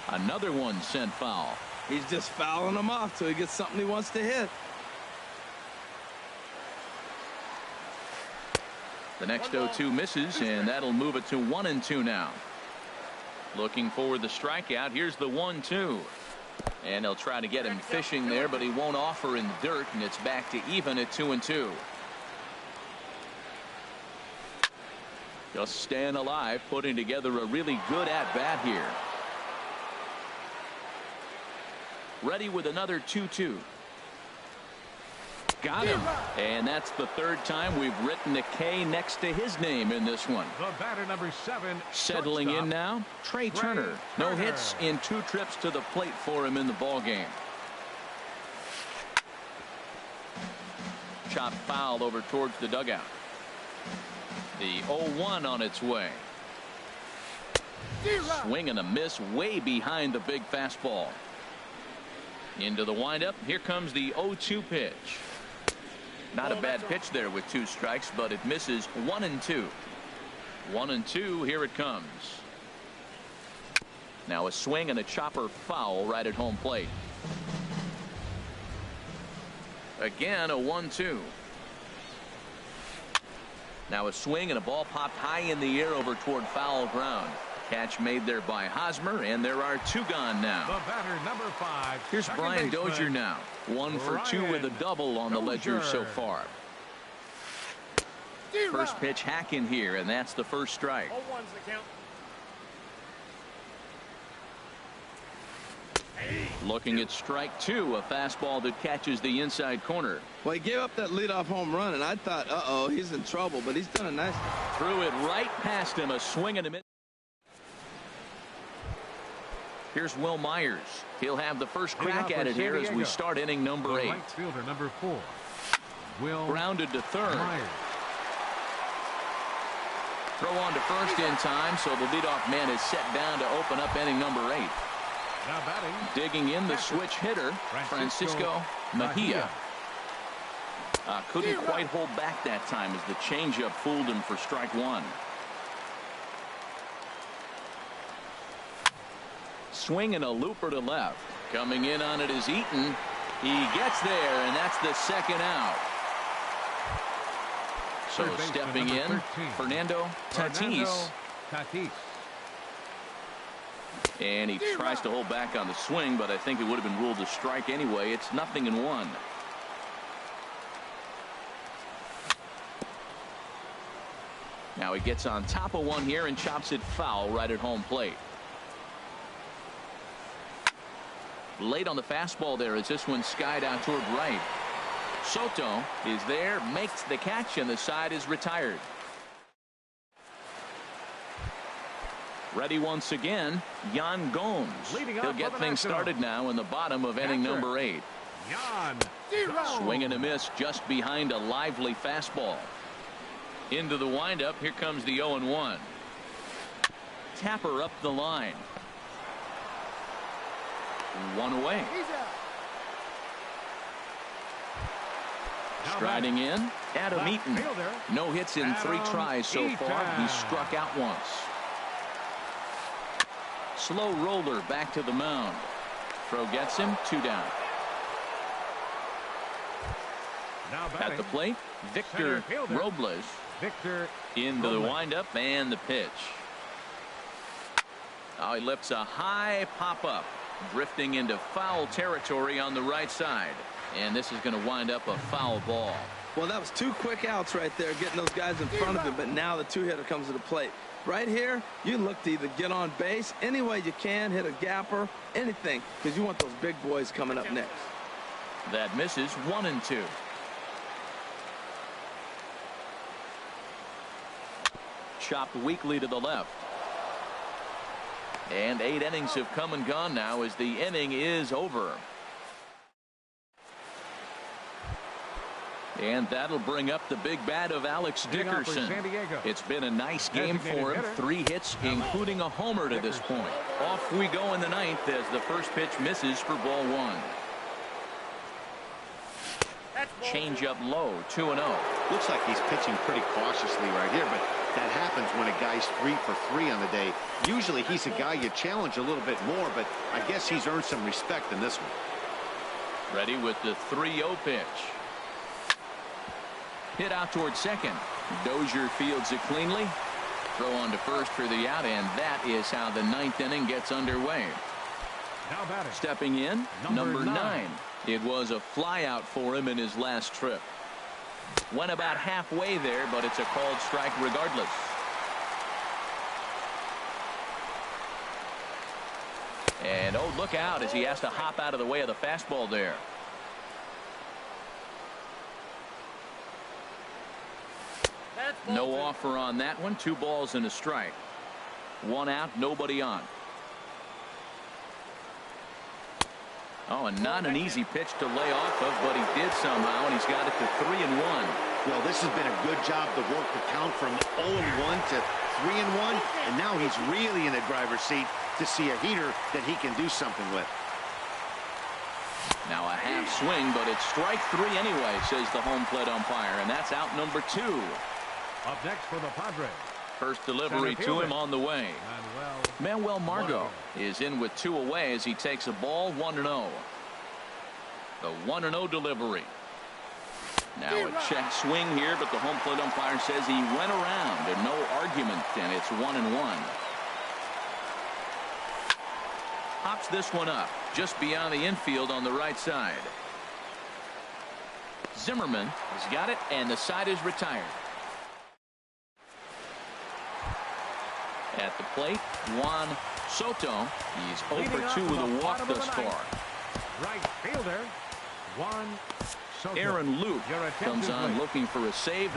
Another one sent foul. He's just fouling them off till he gets something he wants to hit. The next 0-2 misses, and that'll move it to 1-2 now. Looking for the strikeout. Here's the 1-2. And they'll try to get him fishing there, but he won't offer in the dirt, and it's back to even at 2-2. Just staying alive, putting together a really good at-bat here. Ready with another 2-2. Got him. And that's the 3rd time we've written a K next to his name in this one. The batter number 7. Settling in now, Trey Turner. No hits in 2 trips to the plate for him in the ball game. Chop foul over towards the dugout. The 0-1 on its way. Swing and a miss way behind the big fastball. Into the windup. Here comes the 0-2 pitch. Not a bad pitch there with 2 strikes, but it misses. 1-2. 1-2. Here it comes. Now a swing and a chopper foul right at home plate. Again a 1-2. Now a swing and a ball popped high in the air over toward foul ground. Catch made there by Hosmer, and there are 2 gone now. The batter number 5. Here's Brian Dozier now. 1 for 2 with a double on the ledger so far. First pitch hack in here, and that's the first strike. 0-1's the count. Looking at strike 2, a fastball that catches the inside corner. Well, he gave up that leadoff home run, and I thought, uh-oh, he's in trouble, but he's done a nice job. Threw it right past him, a swing and a miss. Here's Will Myers. He'll have the first crack at it here as we start inning number 8. Right fielder number 4. Grounded to third. Myers. Throw on to first in time, so the leadoff man is set down to open up inning number 8. Now batting. Digging in the switch hitter, Francisco Mejia. Couldn't quite hold back that time as the changeup fooled him for strike 1. Swinging a looper to left. Coming in on it is Eaton. He gets there, and that's the second out. So stepping in, Fernando Tatis. And he tries to hold back on the swing, but I think it would have been ruled a strike anyway. It's 0-1. Now he gets on top of one here and chops it foul right at home plate. Late on the fastball there as this one skied out toward right. Soto is there, makes the catch, and the side is retired. Ready once again, Yan Gomes. He'll get things started now in the bottom of inning number 8. Swing and a miss just behind a lively fastball. Into the windup, here comes the 0-1. Tapper up the line. One away. Striding in, Adam Eaton. No hits in 3 tries so far. He's struck out once. Slow roller back to the mound. Throw gets him, 2 down. At the plate, Victor Robles. Into the windup and the pitch. Now he lifts a high pop up, drifting into foul territory on the right side. And this is going to wind up a foul ball. Well, that was 2 quick outs right there, getting those guys in front of him, but now the 2-hitter comes to the plate. Right here, you look to either get on base any way you can, hit a gapper, anything, because you want those big boys coming up next. That misses, 1-2. Chopped weakly to the left. And 8 innings have come and gone now as the inning is over. And that'll bring up the big bat of Alex Dickerson. It's been a nice game for him. 3 hits, including a homer to this point. Off we go in the 9th as the first pitch misses for ball 1. Change up low, 2-0. Looks like he's pitching pretty cautiously right here, but that happens when a guy's 3 for 3 on the day. Usually he's a guy you challenge a little bit more, but I guess he's earned some respect in this one. Ready with the 3-0 pitch. Hit out towards second. Dozier fields it cleanly. Throw on to first for the out, and that is how the 9th inning gets underway. Stepping in, number 9. It was a flyout for him in his last trip. Went about halfway there, but it's a called strike regardless. And oh, look out as he has to hop out of the way of the fastball there. No offer on that one. 2 balls and a strike. 1 out, nobody on. Oh, and not an easy pitch to lay off of, but he did somehow, and he's got it to 3-1. Well, this has been a good job to work the count from 0-1 to 3-1, and now he's really in the driver's seat to see a heater that he can do something with. Now a half swing, but it's strike 3 anyway, says the home plate umpire, and that's out number 2. Up next for the Padres. First delivery to him on the way. Manuel Margot is in with 2 away as he takes a ball, 1-0. The 1-0 delivery. Now a check swing here, but the home plate umpire says he went around and no argument, and it's 1-1. Hops this one up just beyond the infield on the right side. Zimmerman has got it, and the side is retired. At the plate, Juan Soto. He's 0 for 2 with a walk thus far. Right fielder, Juan Soto. Aaron Luke comes on looking for a save.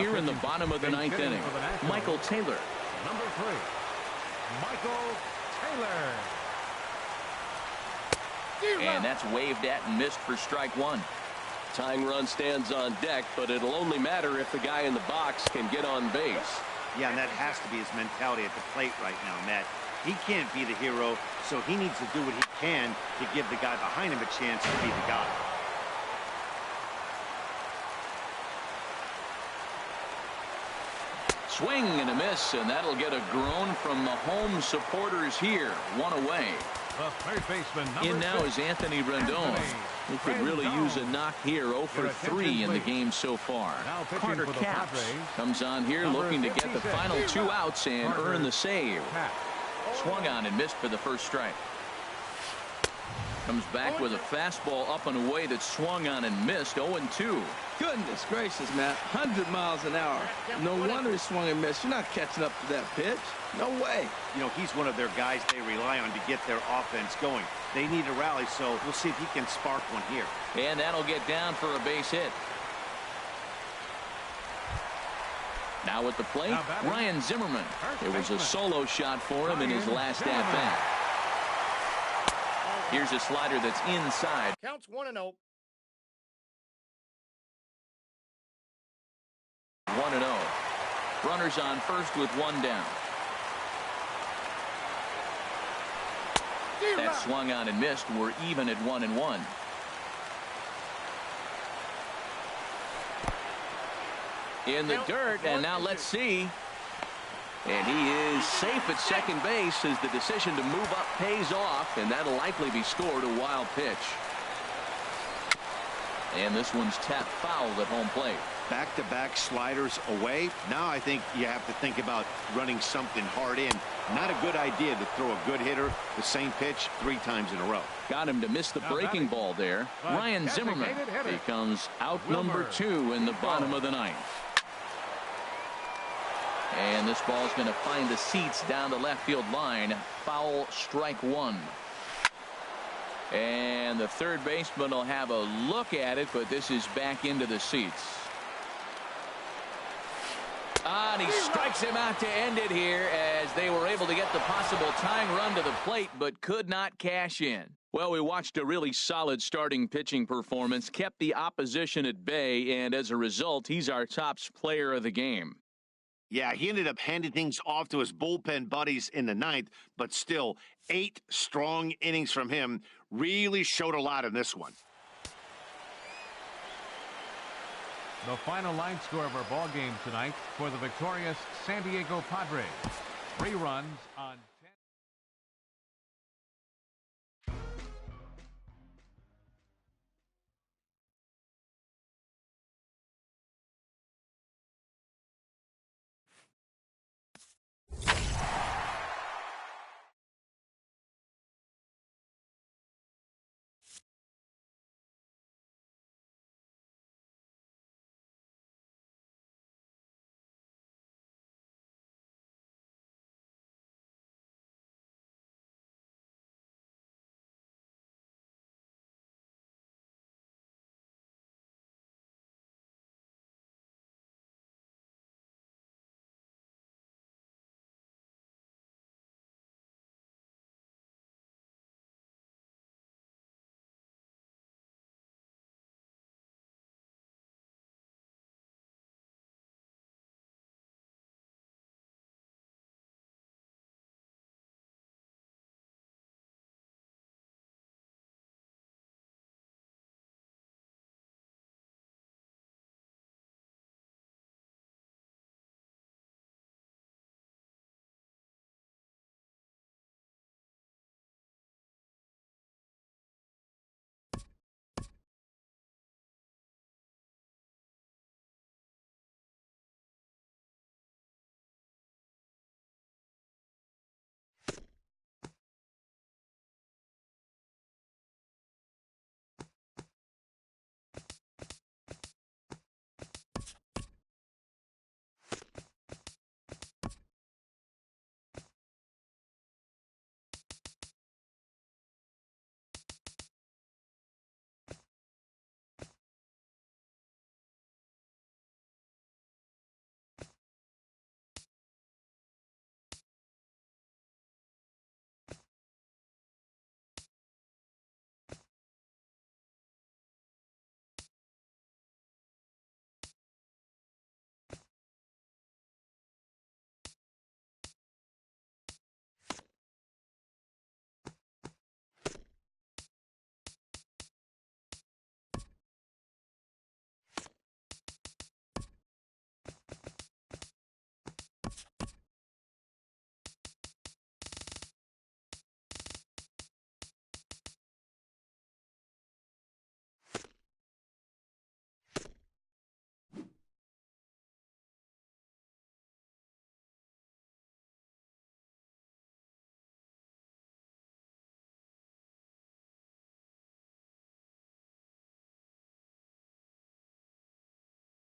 Here in the bottom of the ninth inning, Michael Taylor. Number 3, Michael Taylor. And that's waved at and missed for strike one. Tying run stands on deck, but it'll only matter if the guy in the box can get on base. Yeah, and that has to be his mentality at the plate right now, Matt. He can't be the hero, so he needs to do what he can to give the guy behind him a chance to be the guy. Swing and a miss, and that'll get a groan from the home supporters here. One away. The third baseman, number In now 6, is Anthony Rendon. He could really use a knock here. 0 for 3 in the game so far. Now pitching Carter for the Capps Padres, comes on here number looking to get the 56. final 2 outs and Carter earn the save. Capps. Swung on and missed for the first strike. Comes back with a fastball up and away that swung on and missed. 0-2. Goodness gracious, Matt. 100 miles an hour. No wonder he swung and missed. You're not catching up to that pitch. No way. You know, he's one of their guys they rely on to get their offense going. They need a rally, so we'll see if he can spark one here. And that'll get down for a base hit. Now at the plate, Ryan Zimmerman. It was a solo shot for him in his last at-bat. Here's a slider that's inside. Counts 1-0. 1-0. Runners on first with one down. That swung on and missed. We're even at 1-1. In the dirt, and now let's see. And he is safe at second base as the decision to move up pays off, and that'll likely be scored. A wild pitch. And this one's tapped foul at home plate. Back-to-back sliders away. Now I think you have to think about running something hard in. Not a good idea to throw a good hitter the same pitch 3 times in a row. Got him to miss the breaking ball there. Ryan Zimmerman becomes out number 2 in the bottom of the ninth. And this ball is going to find the seats down the left field line. Foul, strike 1. And the third baseman will have a look at it, but this is back into the seats. And he strikes him out to end it here as they were able to get the possible tying run to the plate, but could not cash in. Well, we watched a really solid starting pitching performance, kept the opposition at bay, and as a result, he's our top player of the game. Yeah, he ended up handing things off to his bullpen buddies in the ninth, but still 8 strong innings from him really showed a lot in this one. The final line score of our ball game tonight for the victorious San Diego Padres. 3 runs on